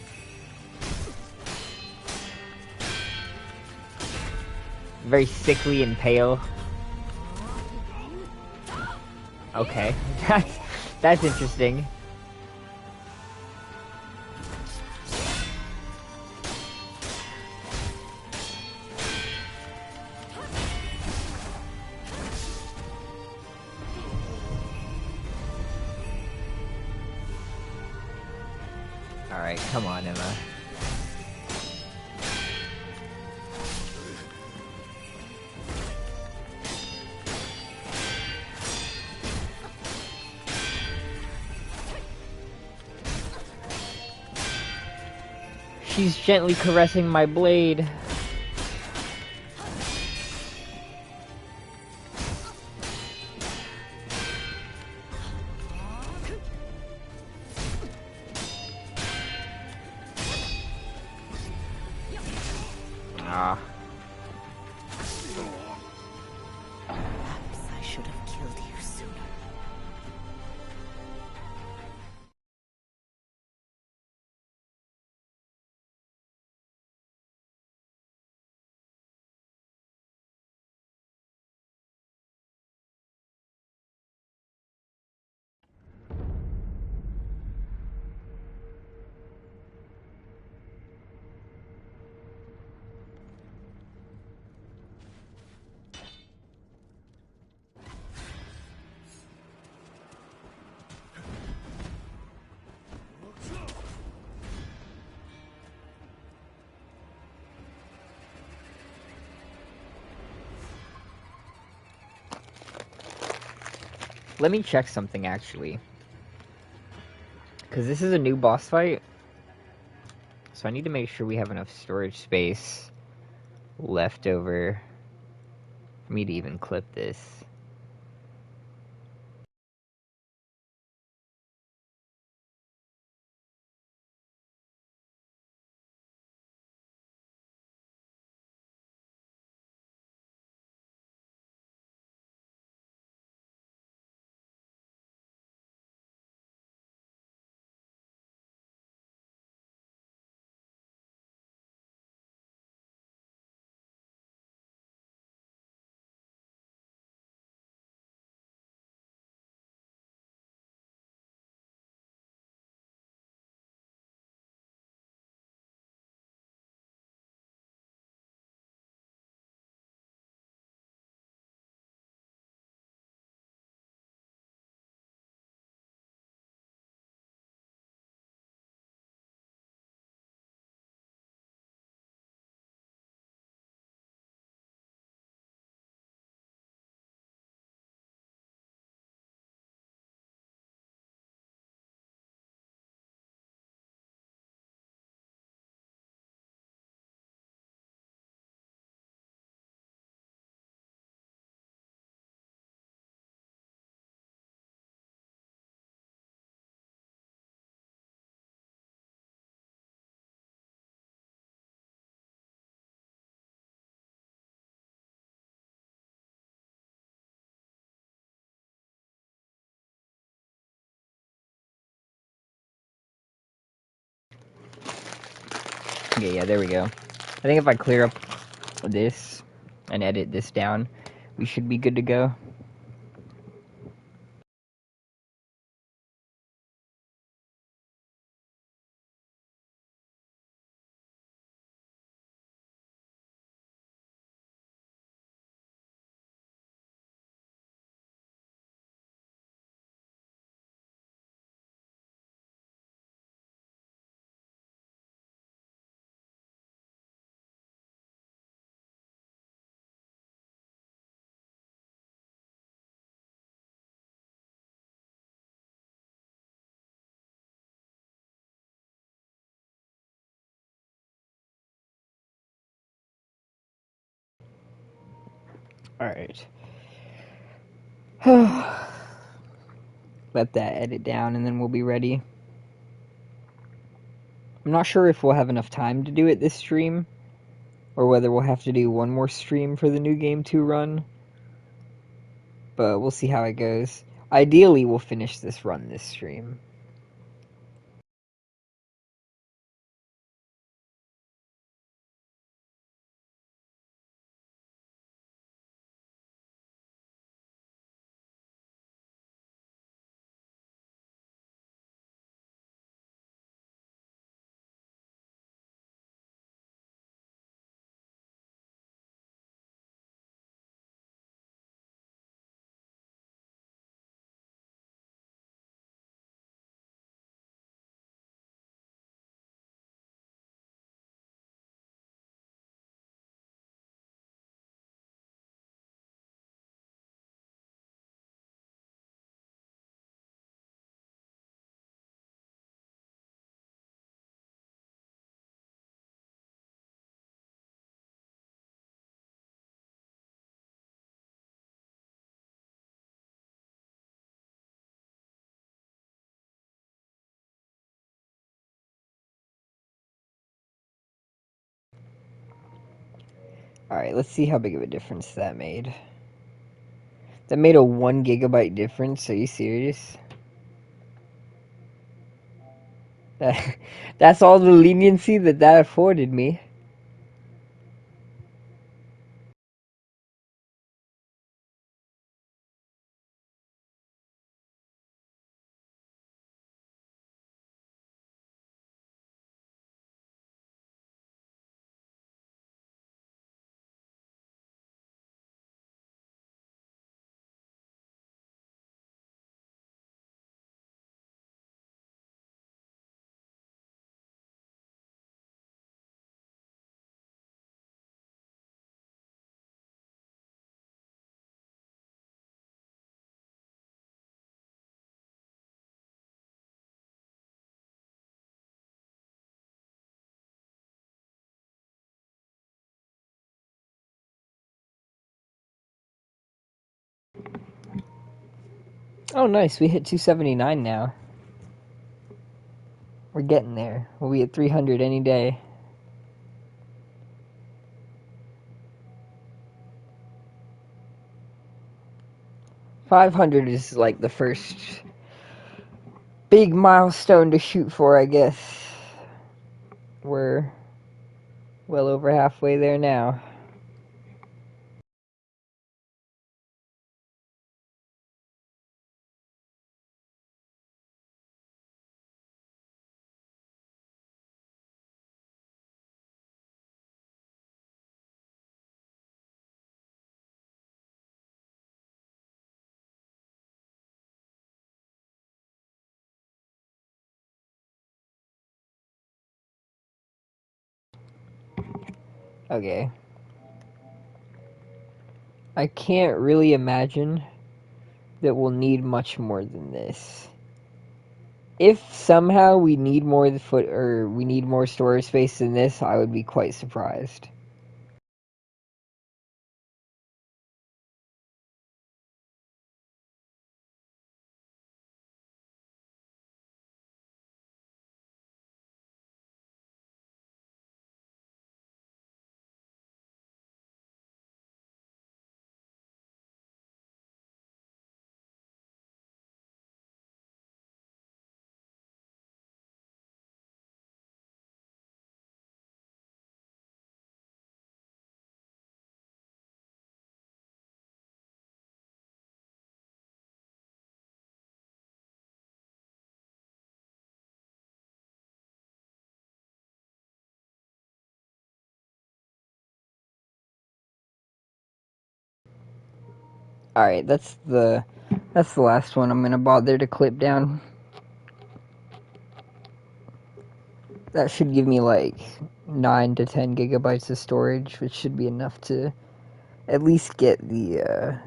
Speaker 1: Very sickly and pale. Okay, that's interesting. Alright, come on, Emma. She's gently caressing my blade. Ah.
Speaker 10: Perhaps I should have killed you sooner.
Speaker 1: Let me check something, actually. Because this is a new boss fight. So I need to make sure we have enough storage space left over for me to even clip this. Okay, yeah, there we go. I think if I clear up this and edit this down, we should be good to go. Alright. Let that edit down and then we'll be ready. I'm not sure if we'll have enough time to do it this stream, or whether we'll have to do one more stream for the new game to run. But we'll see how it goes. Ideally, we'll finish this run this stream. Alright, let's see how big of a difference that made. That made a 1 gigabyte difference. Are you serious? That's all the leniency that afforded me. Oh, nice. We hit 279 now. We're getting there. We'll be at 300 any day. $500 is like the first big milestone to shoot for, I guess. We're well over halfway there now. Okay. I can't really imagine that we'll need much more than this. If somehow we need more we need more storage space than this, I would be quite surprised. Alright, that's the last one I'm gonna bother to clip down. That should give me like 9 to 10 gigabytes of storage, which should be enough to at least get the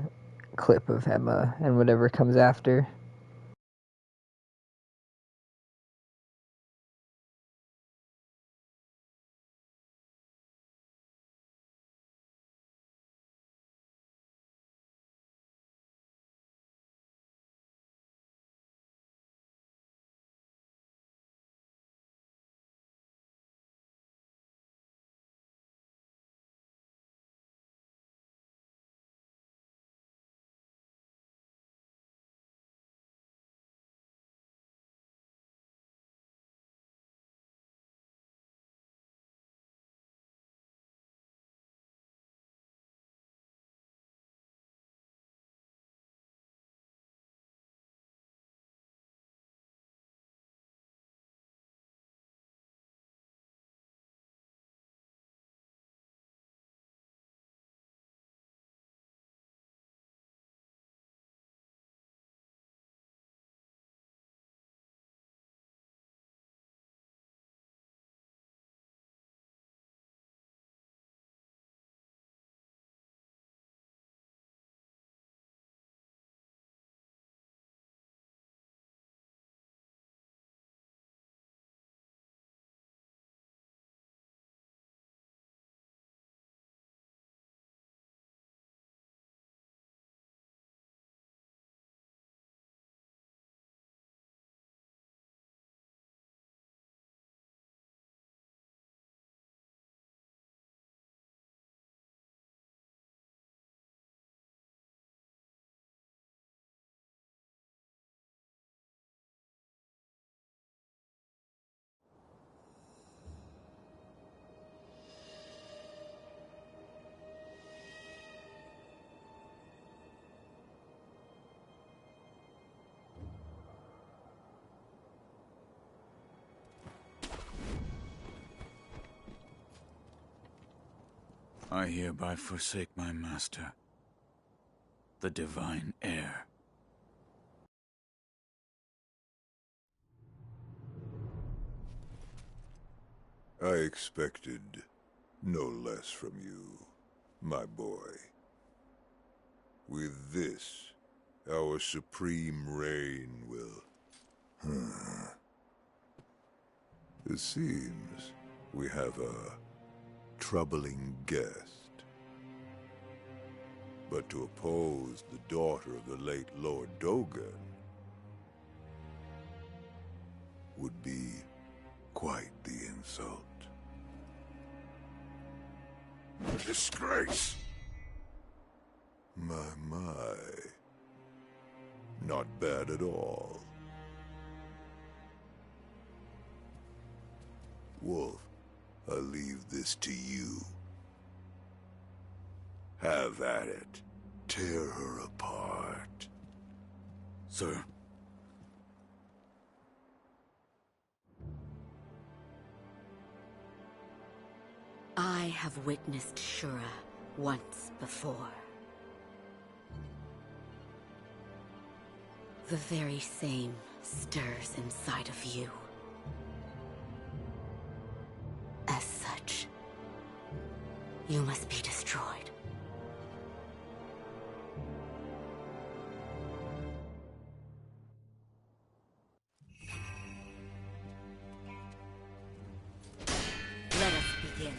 Speaker 1: clip of Emma and whatever comes after.
Speaker 4: I hereby forsake my master, the divine heir.
Speaker 5: I expected no less from you, my boy. With this, our supreme reign will... It seems we have a troubling guest. But to oppose the daughter of the late Lord Dogan would be quite the insult. A disgrace! My. Not bad at all. Wolf, I leave this to you. Have at it. Tear her apart.
Speaker 4: Sir.
Speaker 10: I have witnessed Shura once before. The very same stirs inside of you. As such, you must be destroyed. Let us begin.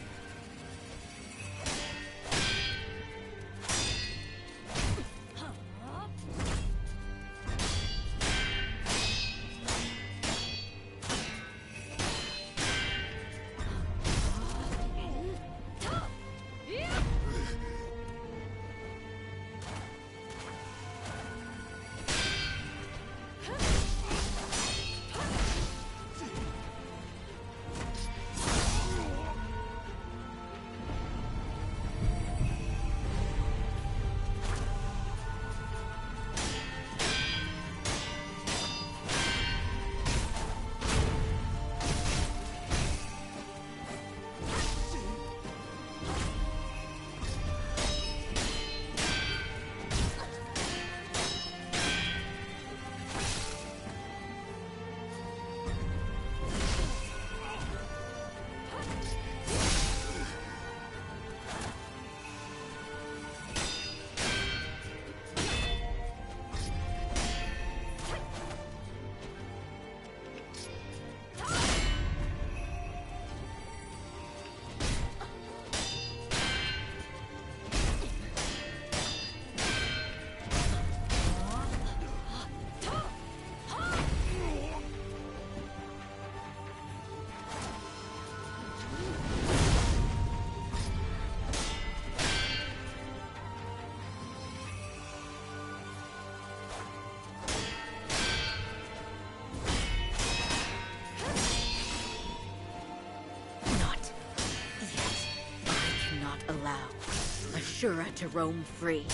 Speaker 10: Shura to roam free.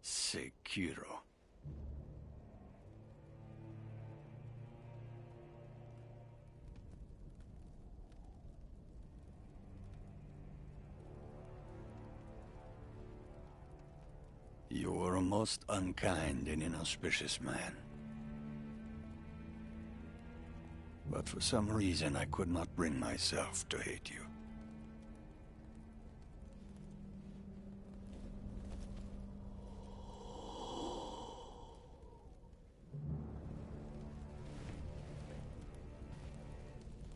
Speaker 3: Sekiro. You were a most unkind and inauspicious man. But for some reason I could not bring myself to hate you.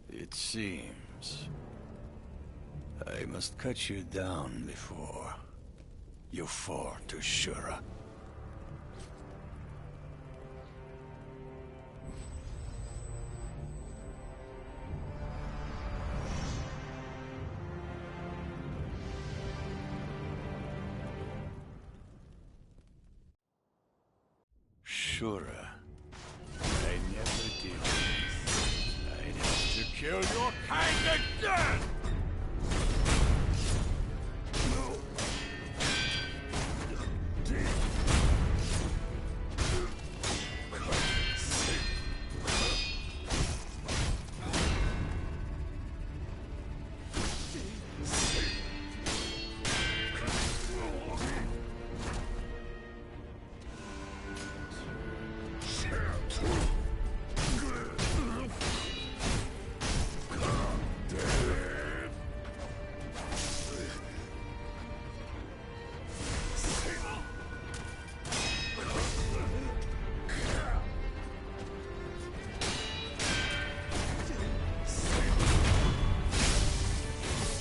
Speaker 3: It seems I must cut you down before you fall to Shura. Shura, I never did this. I'd have to kill your kind again!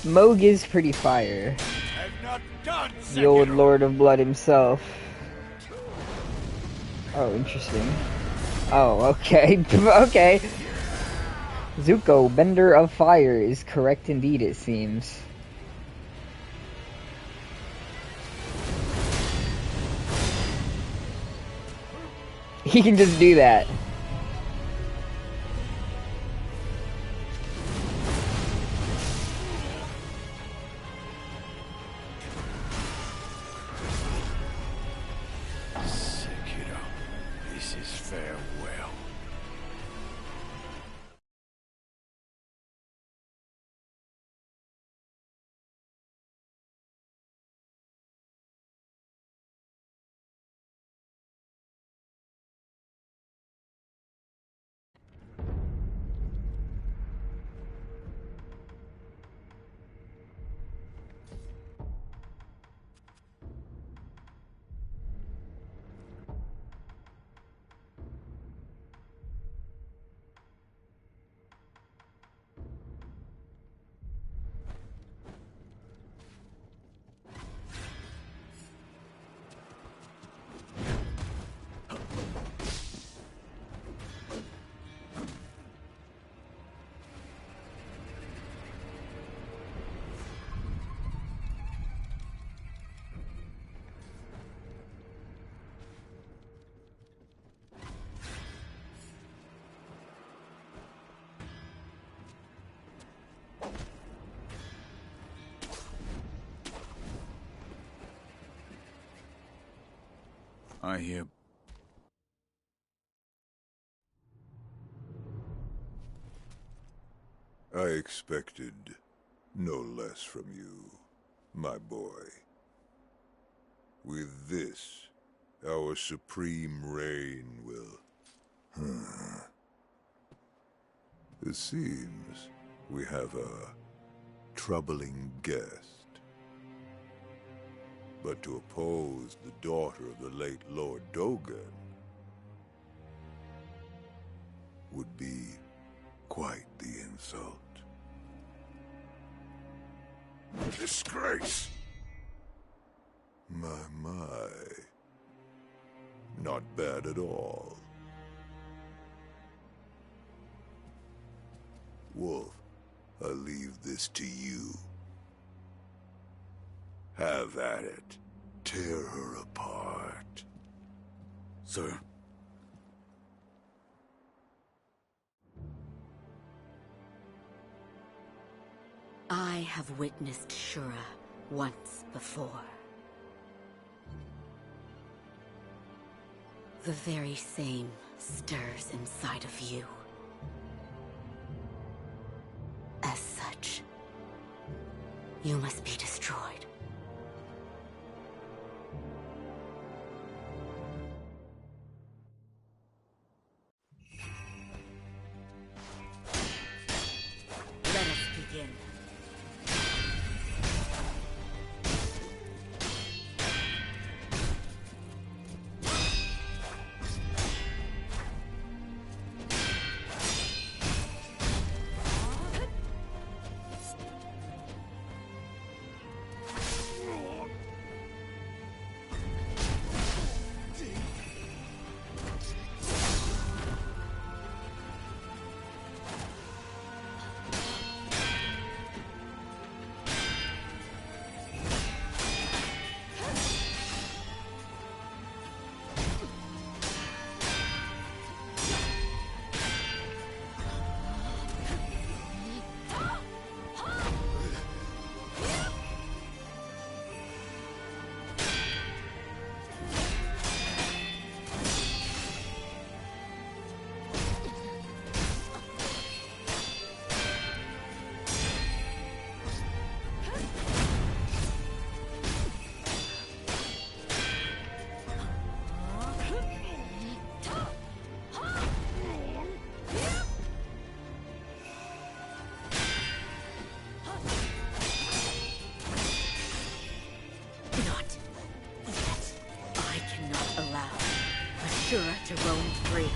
Speaker 1: Moog is pretty fire. The old Lord of Blood himself. Oh, interesting. Oh, okay. Okay. Zuko, Bender of Fire, is correct indeed, it seems. He can just do that.
Speaker 3: Sekiro, this is farewell.
Speaker 4: I hear...
Speaker 5: I expected no less from you, my boy. With this, our supreme reign will... It seems we have a troubling guest. But to oppose the daughter of the late Lord Dogen would be quite the insult. Disgrace! My. Not bad at all. Wolf, I leave this to you. Have at it. Tear her apart.
Speaker 4: Sir?
Speaker 10: I have witnessed Shura once before. The very same stirs inside of you. As such, you must be destroyed. Let us begin. Shura to roam free.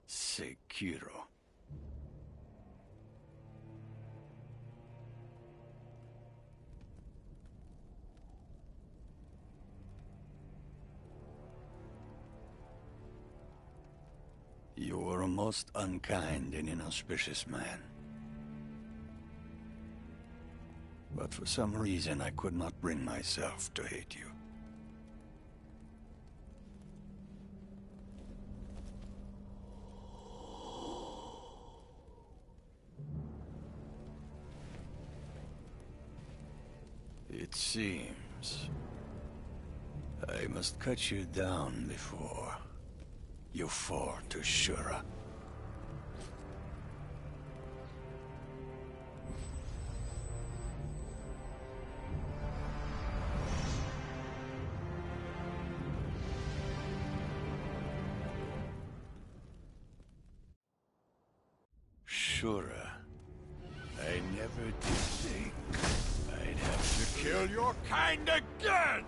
Speaker 3: Sekiro. You were a most unkind and inauspicious man. But for some reason I could not bring myself to hate you. It seems I must cut you down before you fall to Shura. Shura, I never did think I'd have to kill your kind again!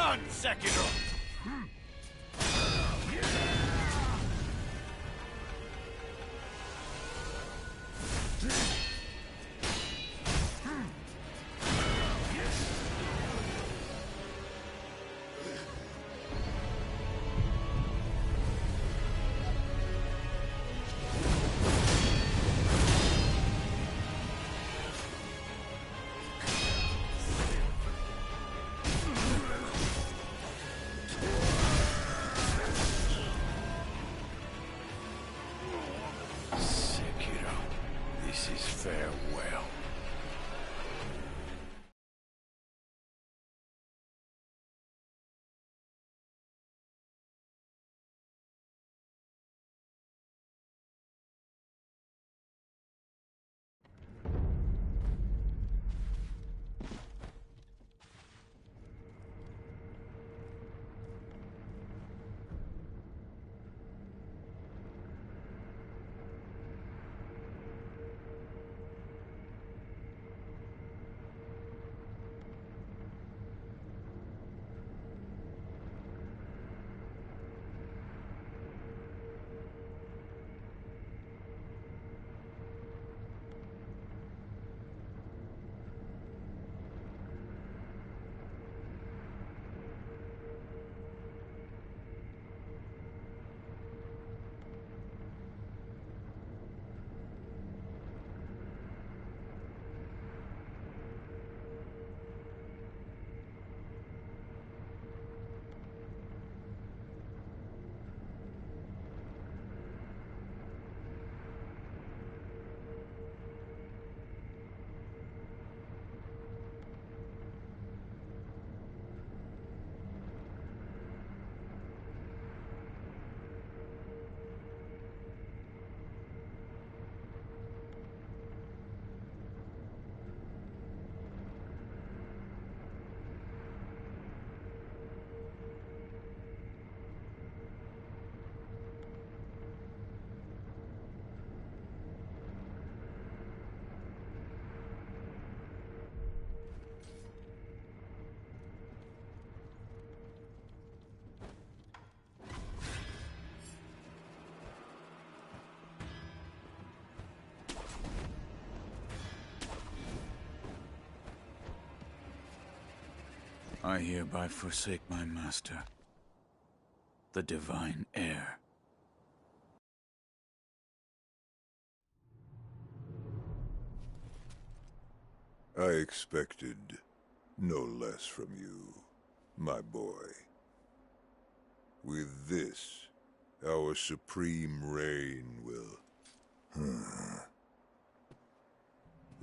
Speaker 3: Run, Sekiro! Sekiro, this is farewell.
Speaker 4: I hereby forsake my master, the divine heir.
Speaker 5: I expected no less from you, my boy. With this, our supreme reign will...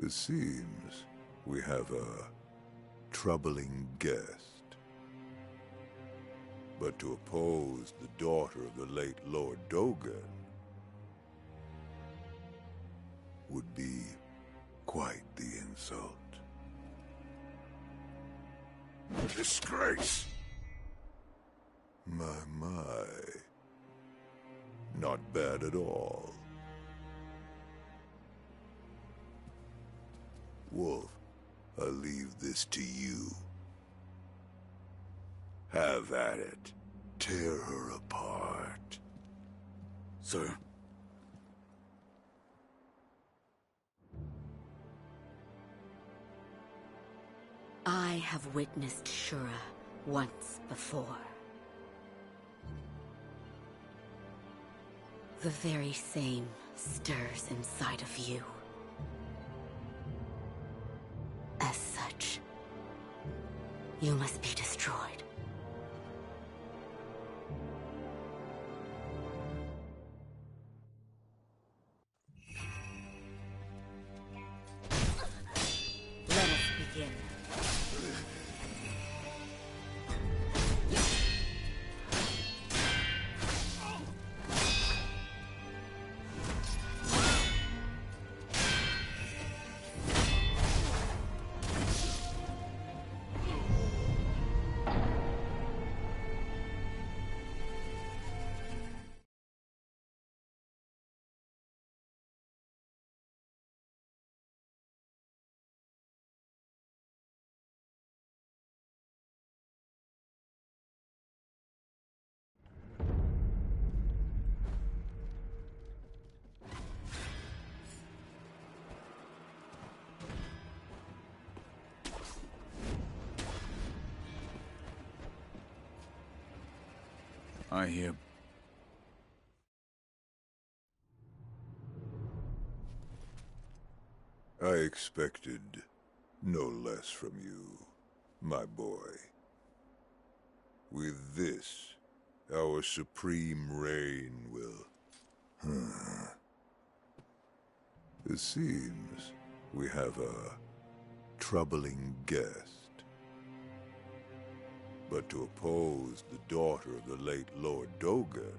Speaker 5: It seems we have a troubling guest. But to oppose the daughter of the late Lord Dogen would be quite the insult.
Speaker 3: A disgrace!
Speaker 5: My. Not bad at all. Wolf, I leave this to you. Have at it. Tear her apart.
Speaker 4: Sir.
Speaker 10: I have witnessed Shura once before. The very same stirs inside of you. As such, you must be destroyed. Let us begin.
Speaker 4: I hear...
Speaker 5: I expected no less from you, my boy. With this, our supreme reign will... It seems we have a troubling guest. But to oppose the daughter of the late Lord Dogan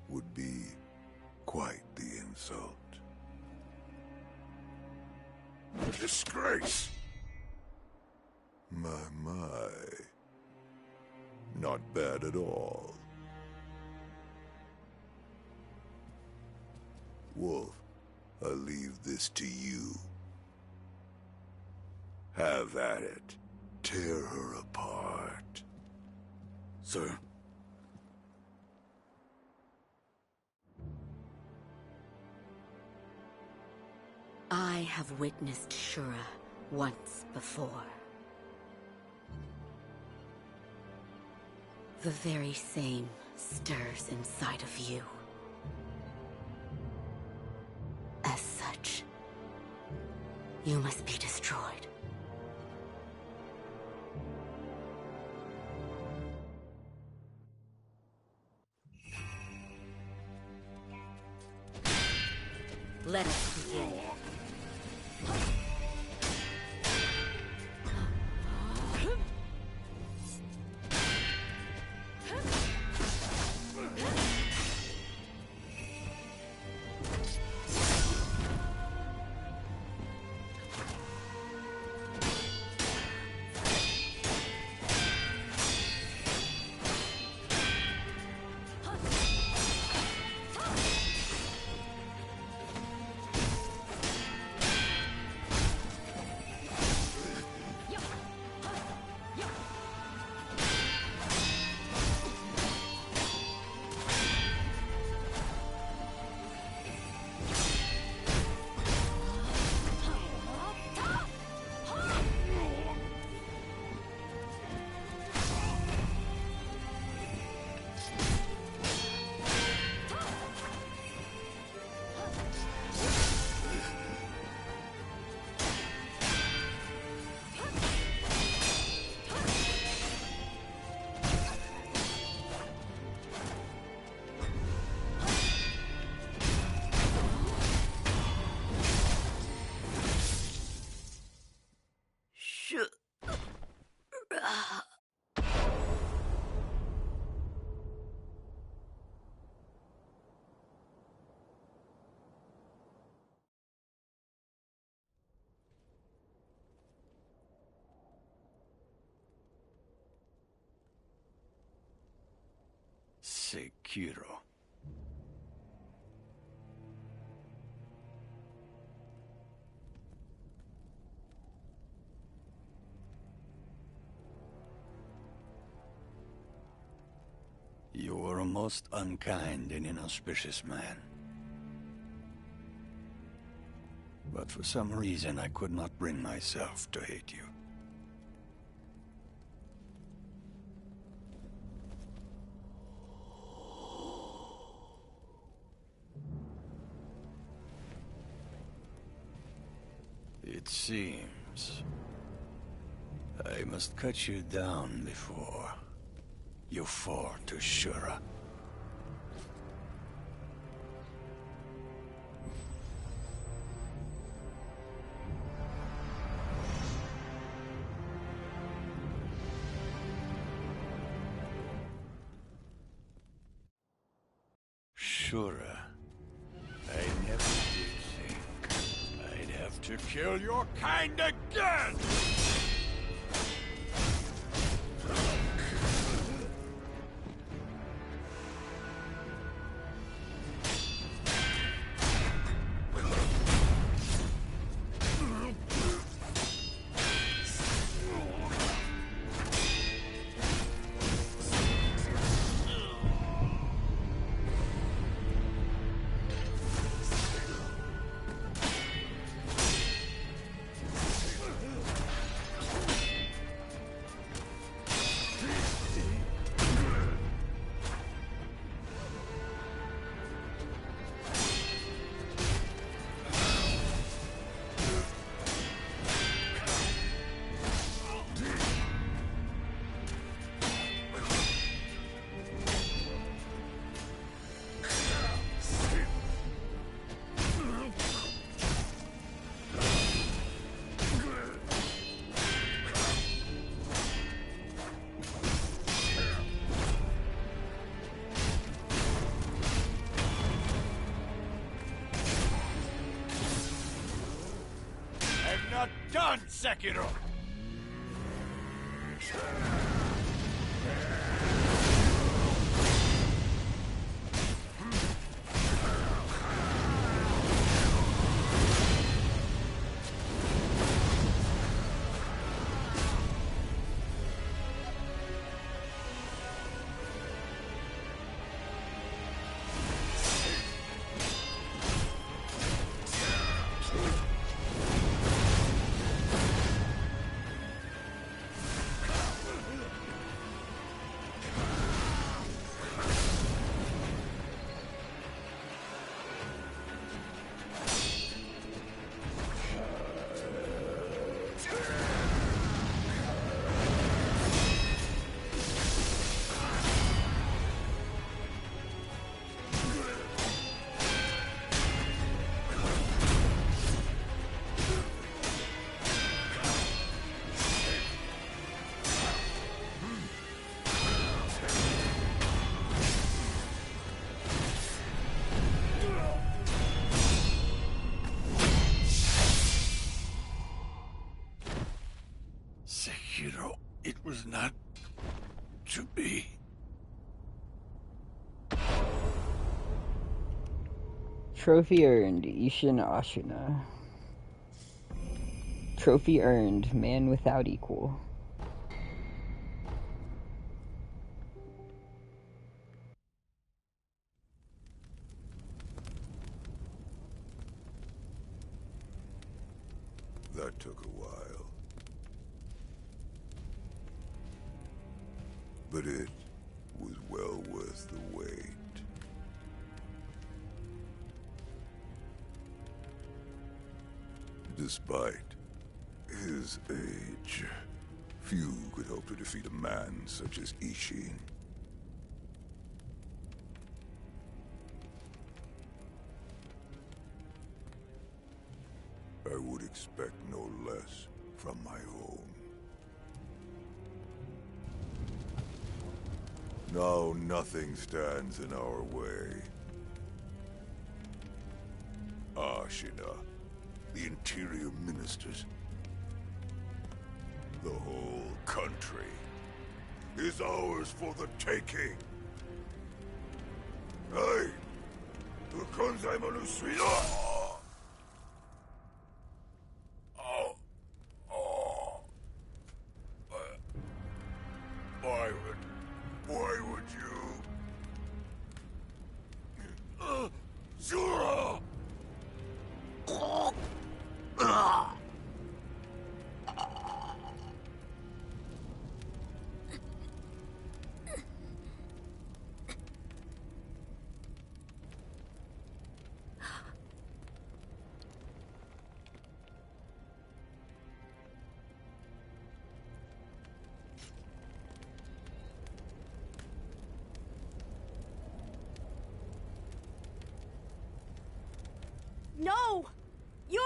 Speaker 5: would be quite the insult. A disgrace! My. Not bad at all. Wolf, I leave this to you. Have at it. Tear her apart.
Speaker 4: Sir?
Speaker 10: I have witnessed Shura once before. The very same stirs inside of you. As such, you must be destroyed. Let us begin.
Speaker 3: Sekiro. You were a most unkind and inauspicious man. But for some reason I could not bring myself to hate you. It seems I must cut you down before you fall to Shura. Shura, I never did think I'd have to kill your kind again! Done, Sekiro! Sekiro, it was not to be.
Speaker 1: Trophy earned, Ishin Ashina. Trophy earned, man without equal.
Speaker 5: That took a while. But it was well worth the wait. Despite his age, few could hope to defeat a man such as Ishin. I would expect no less from my own. Now nothing stands in our way. Ashina, the interior ministers, the whole country is ours for the taking. Hey, the Konzai Manusuya! Why would you? Shura!
Speaker 2: No! You're...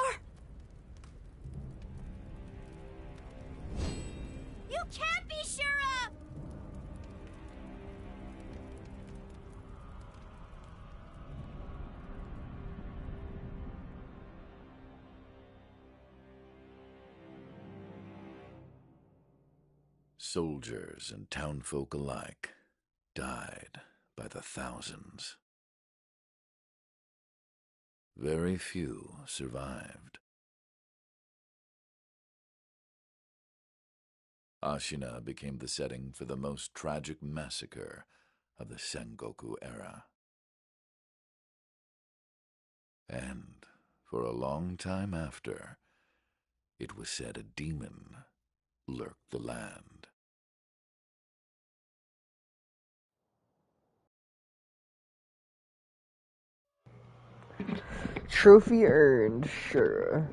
Speaker 2: You can't be Shura!
Speaker 4: Soldiers and townfolk alike died by the thousands. Very few survived. Ashina became the setting for the most tragic massacre of the Sengoku era. And for a long time after, it was said a demon lurked the land.
Speaker 1: Trophy earned, sure.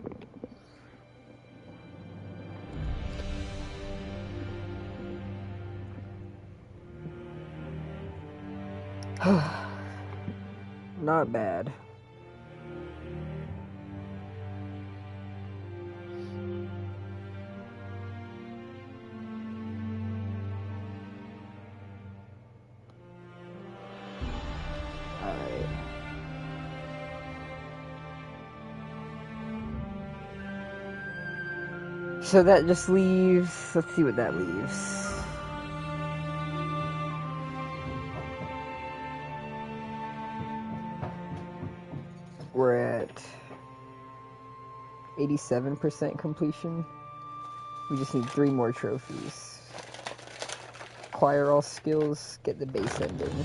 Speaker 1: Not bad. Alright. So that just leaves... Let's see what that leaves. We're at 87% completion. We just need 3 more trophies. Acquire all skills, get the base ending.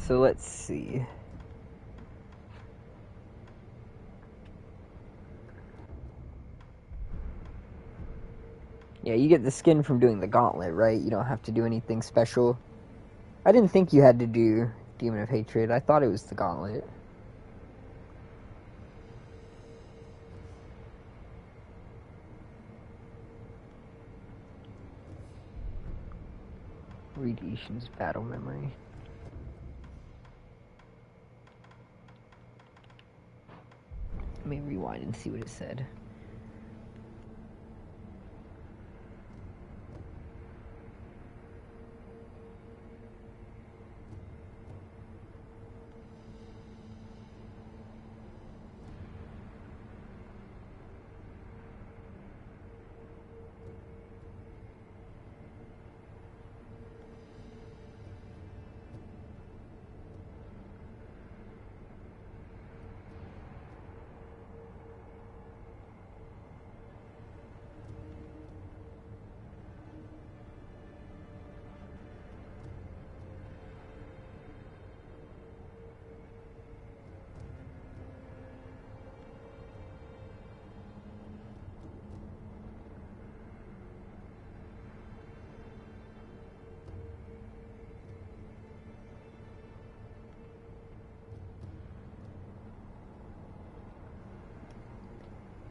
Speaker 1: So let's see. Yeah, you get the skin from doing the gauntlet, right? You don't have to do anything special. I didn't think you had to do Demon of Hatred. I thought it was the gauntlet. Read Ishin's battle memory. Let me rewind and see what it said.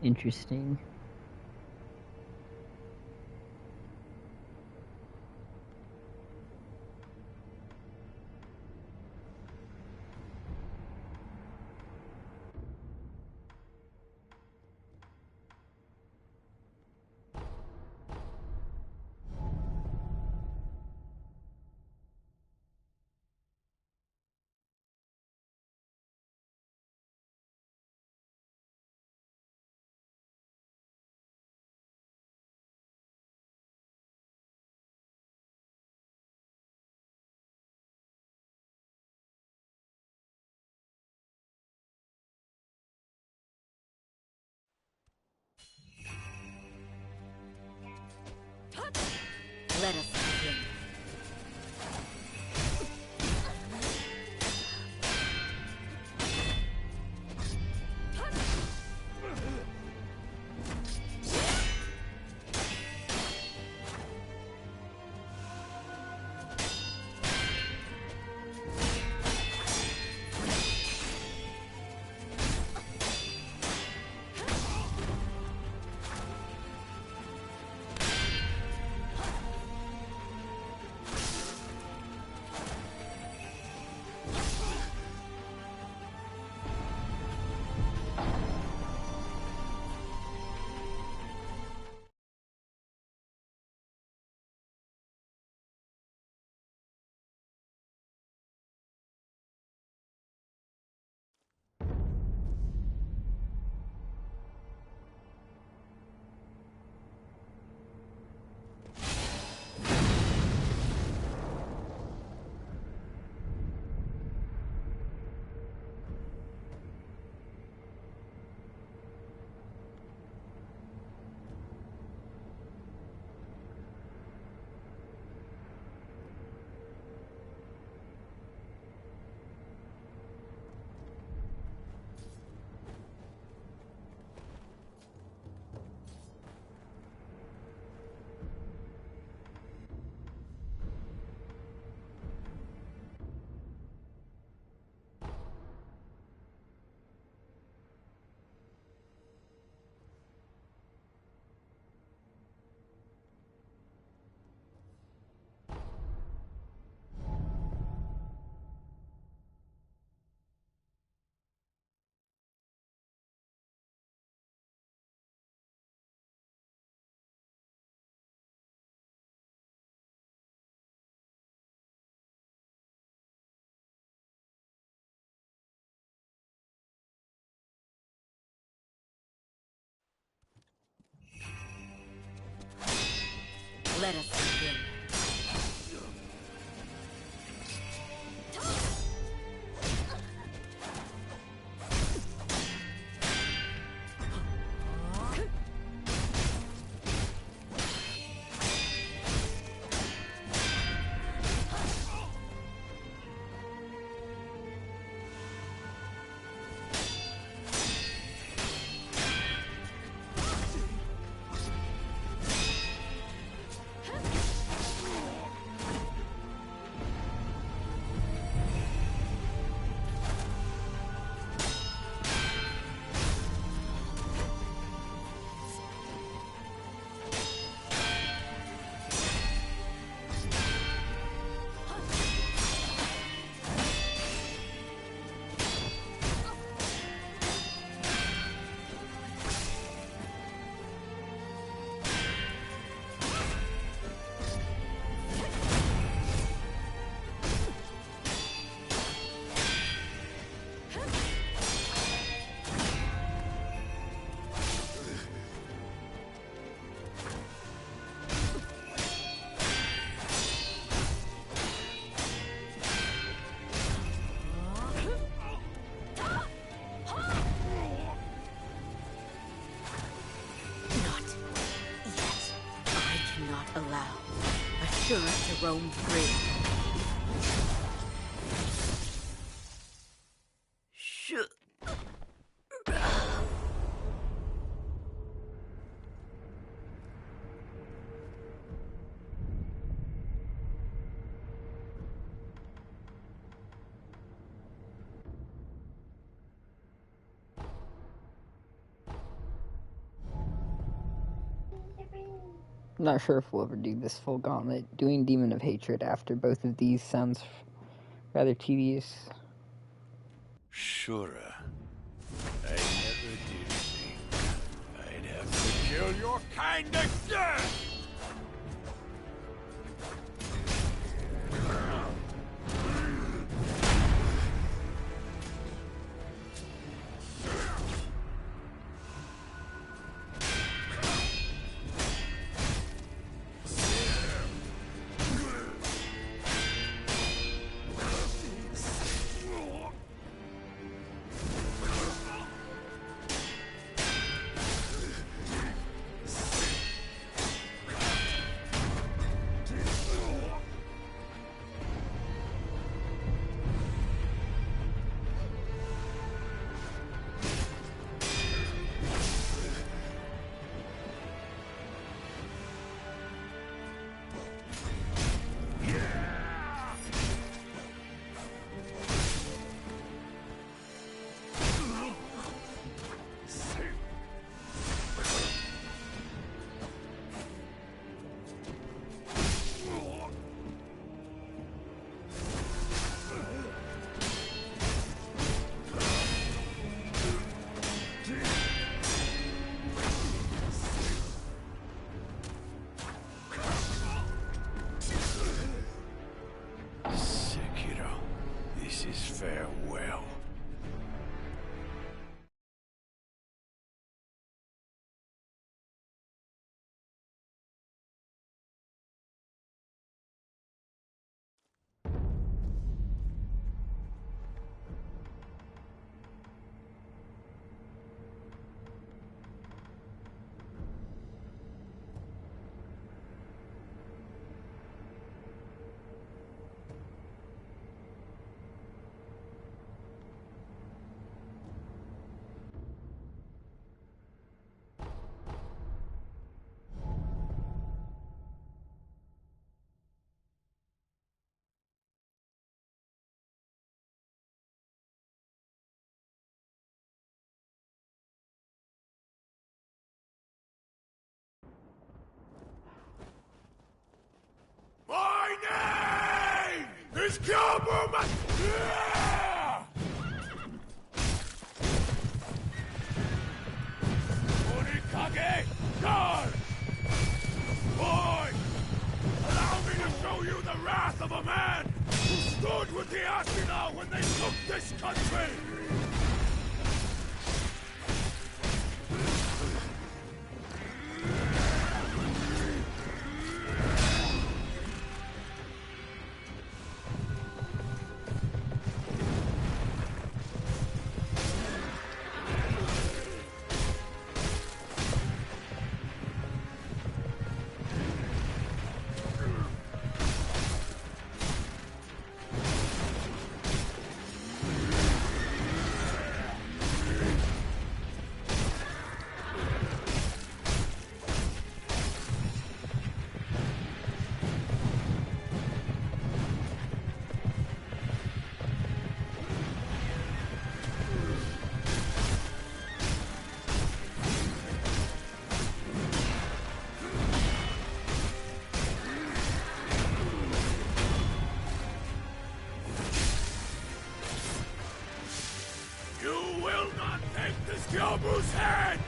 Speaker 1: Interesting.
Speaker 10: Let us begin. Let us begin. Allow Shura to roam free.
Speaker 1: Not sure if we'll ever do this full gauntlet. Doing Demon of Hatred after both of these sounds rather tedious.
Speaker 3: Shura, I never did think I'd have to kill your kind again! Farewell. My name is Gilbert. Onikage, guard! Boy, allow me to show you the wrath of a man who stood with the Ashina when they took this country!
Speaker 5: Yabu's head!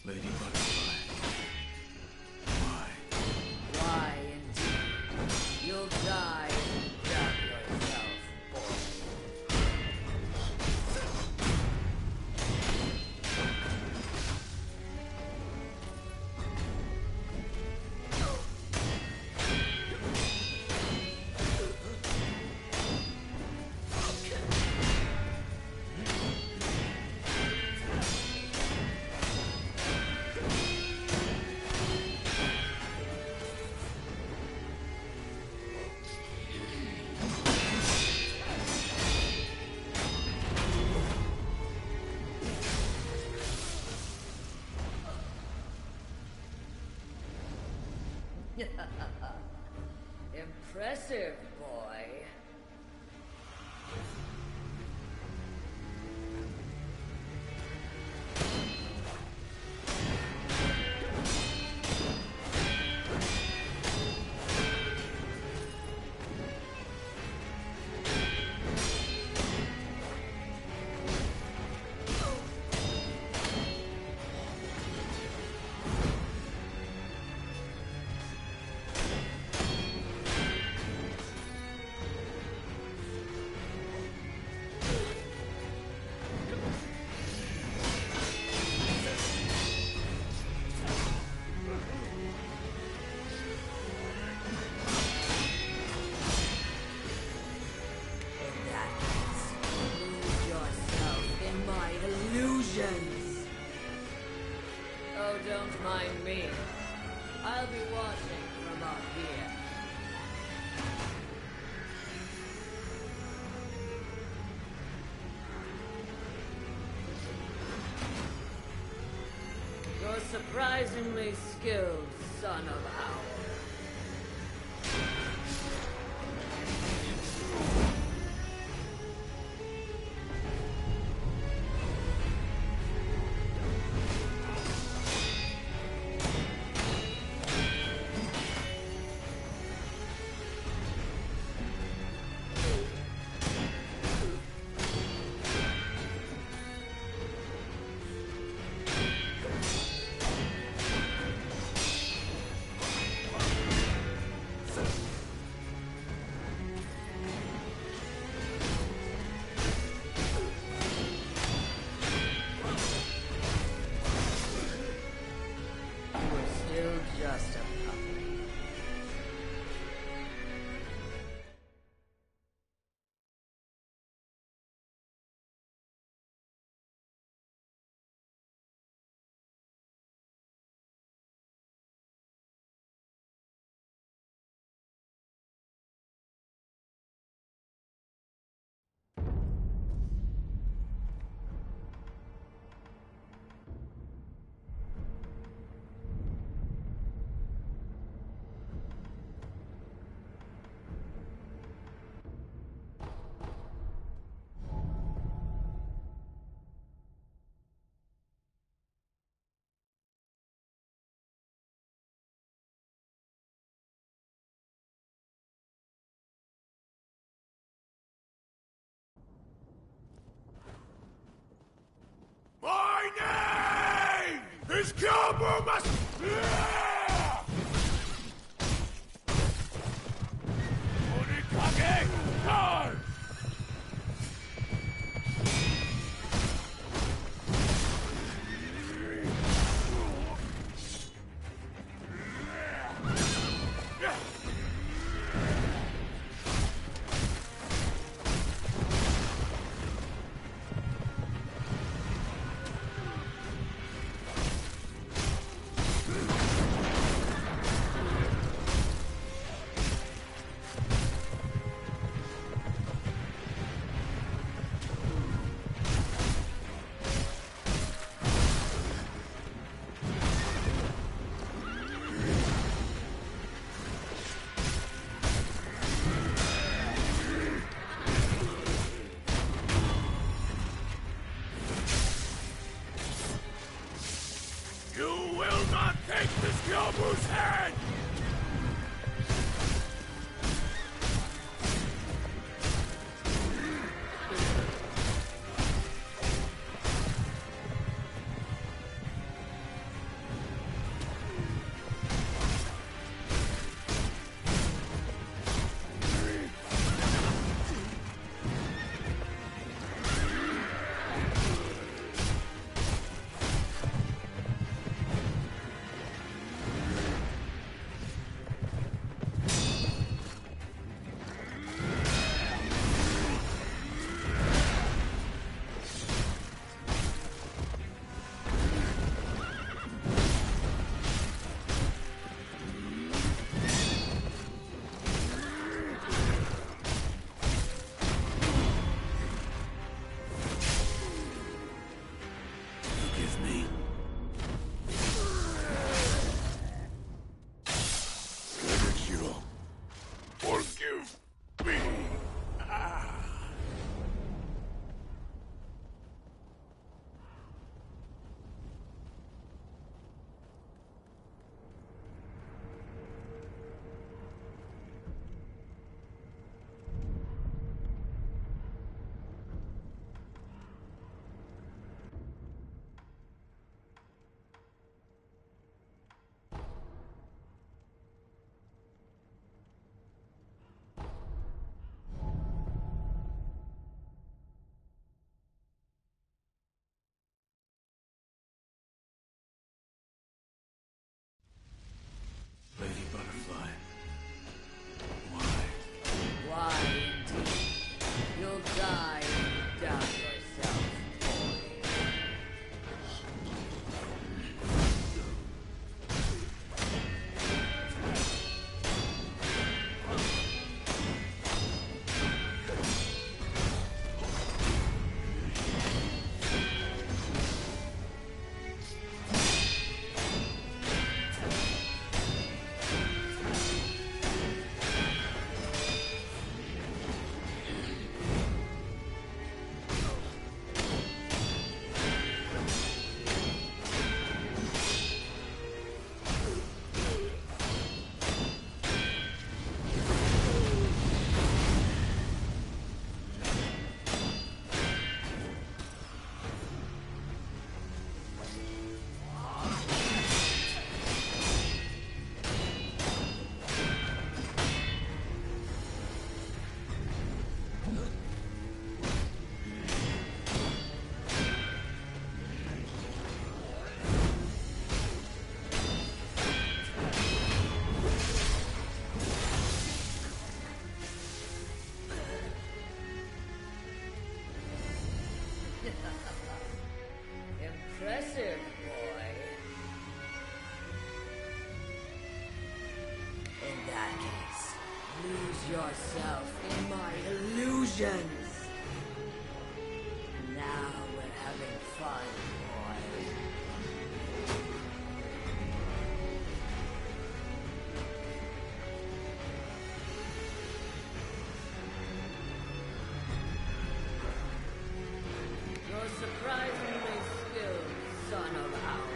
Speaker 9: Lady Butterfly. Why?
Speaker 6: Why indeed? You'll die and damn yourself, boy. Impressive, boy. Oh, don't mind me. I'll be watching from up here. You're surprisingly skilled, son of ours.
Speaker 5: This cowboy must... Orikage! Guard! You will not take this Yobu's head! Forgive me. Shiro. Forgive me.
Speaker 9: Lady Butterfly. Why?
Speaker 6: Why, indeed? You'll die and doubt yourself, boy. Impressive, boy. In that case, lose yourself in my illusions. Now we're having fun, boy. Your surprisingly skilled son of owl.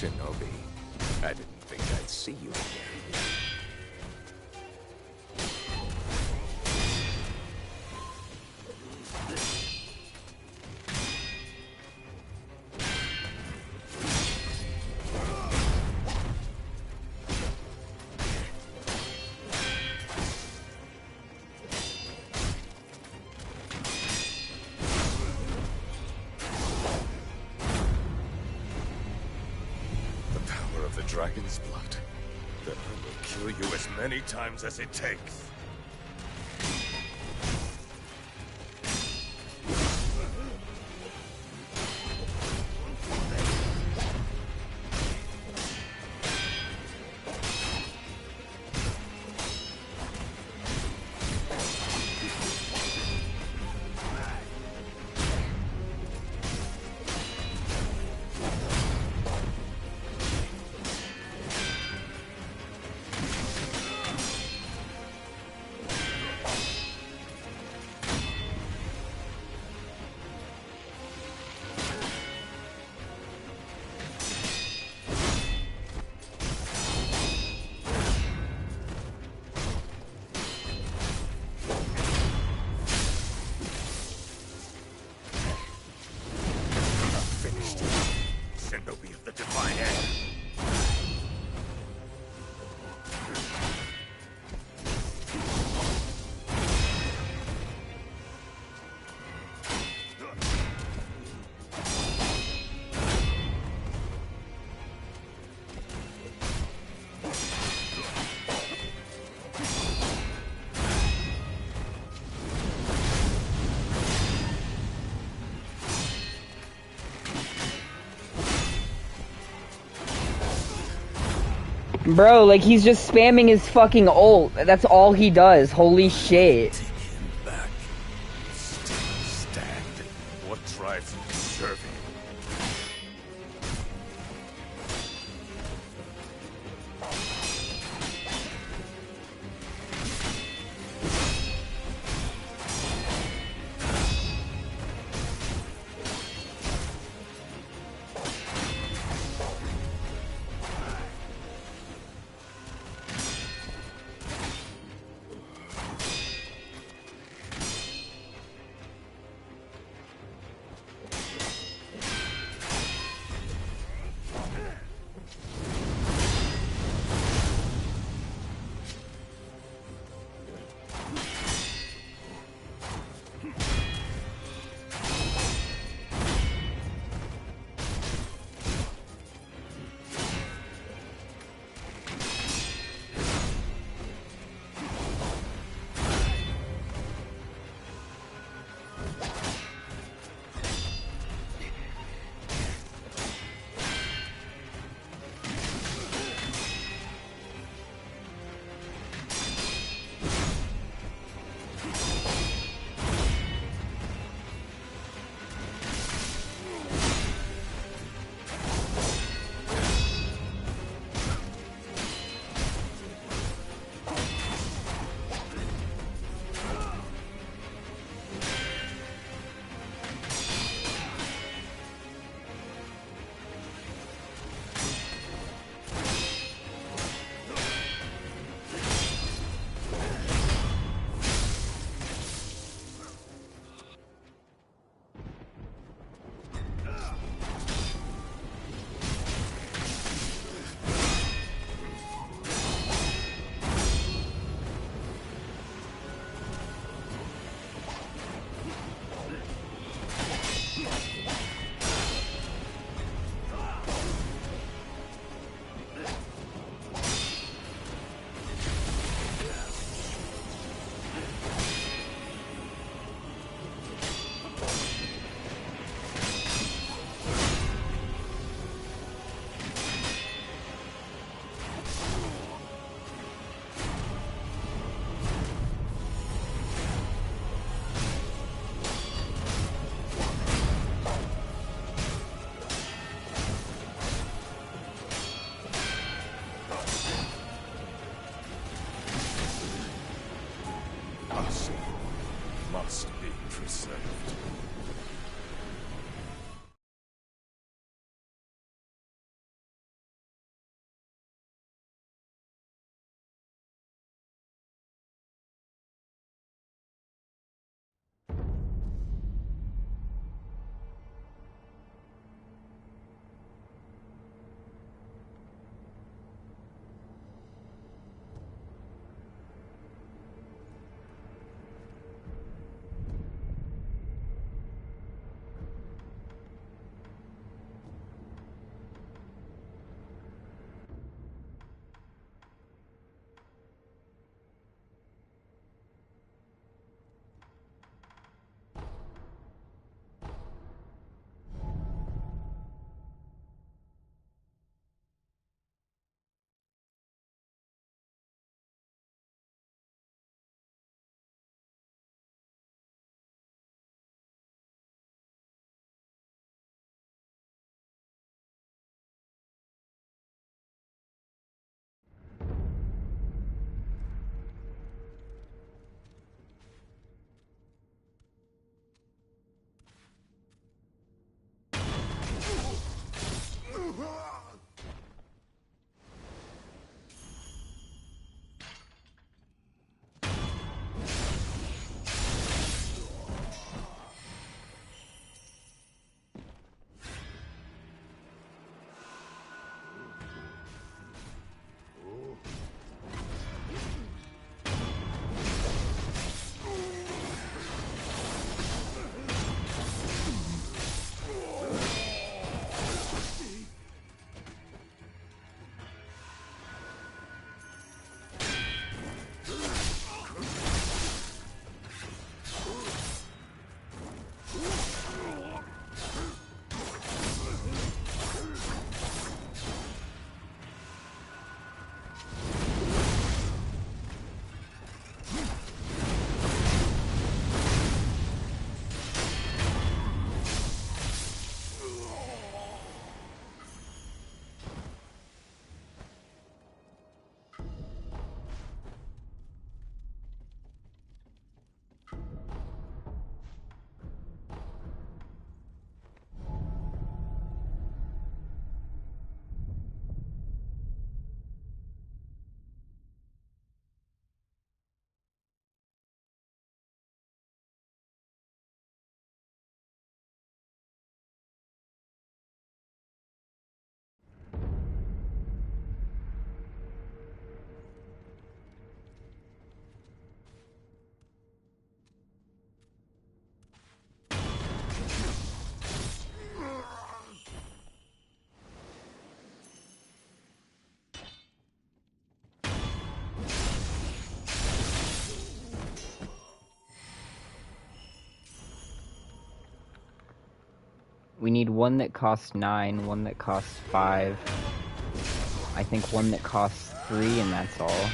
Speaker 11: Shinobi. I didn't think I'd see you again.
Speaker 5: The dragon's blood. Then I will kill you as many times as it takes. Shinobi of the Divine End.
Speaker 1: Bro, like, he's just spamming his fucking ult. That's all he does. Holy shit.
Speaker 5: Take him back. Stand. What drives you to serve him? Must be preserved.
Speaker 1: We need one that costs 9, one that costs 5. I think one that costs 3, and that's all.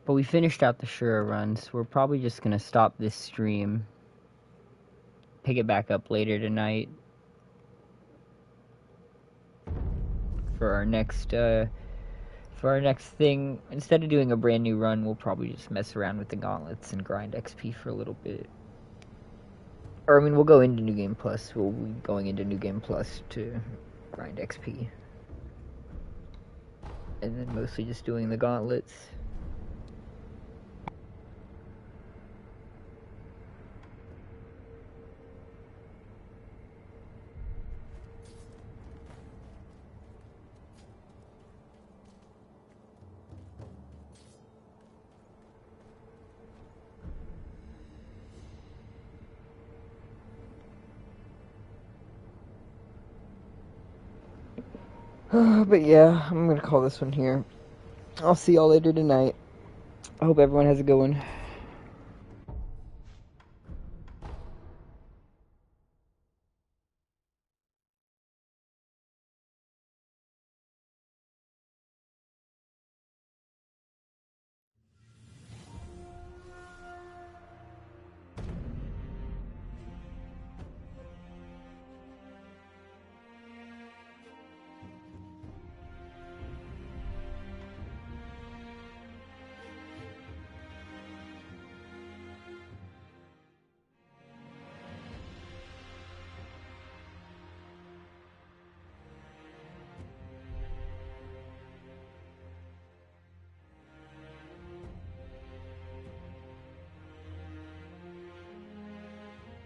Speaker 1: But we finished out the Shura run, so we're probably just gonna stop this stream, pick it back up later tonight for our next thing. Instead of doing a brand new run, we'll probably just mess around with the gauntlets and grind XP for a little bit. Or, I mean, we'll go into New Game Plus. We'll be going into New Game Plus to grind XP. And then mostly just doing the gauntlets. But yeah, I'm gonna call this one here. I'll see y'all later tonight. I hope everyone has a good one.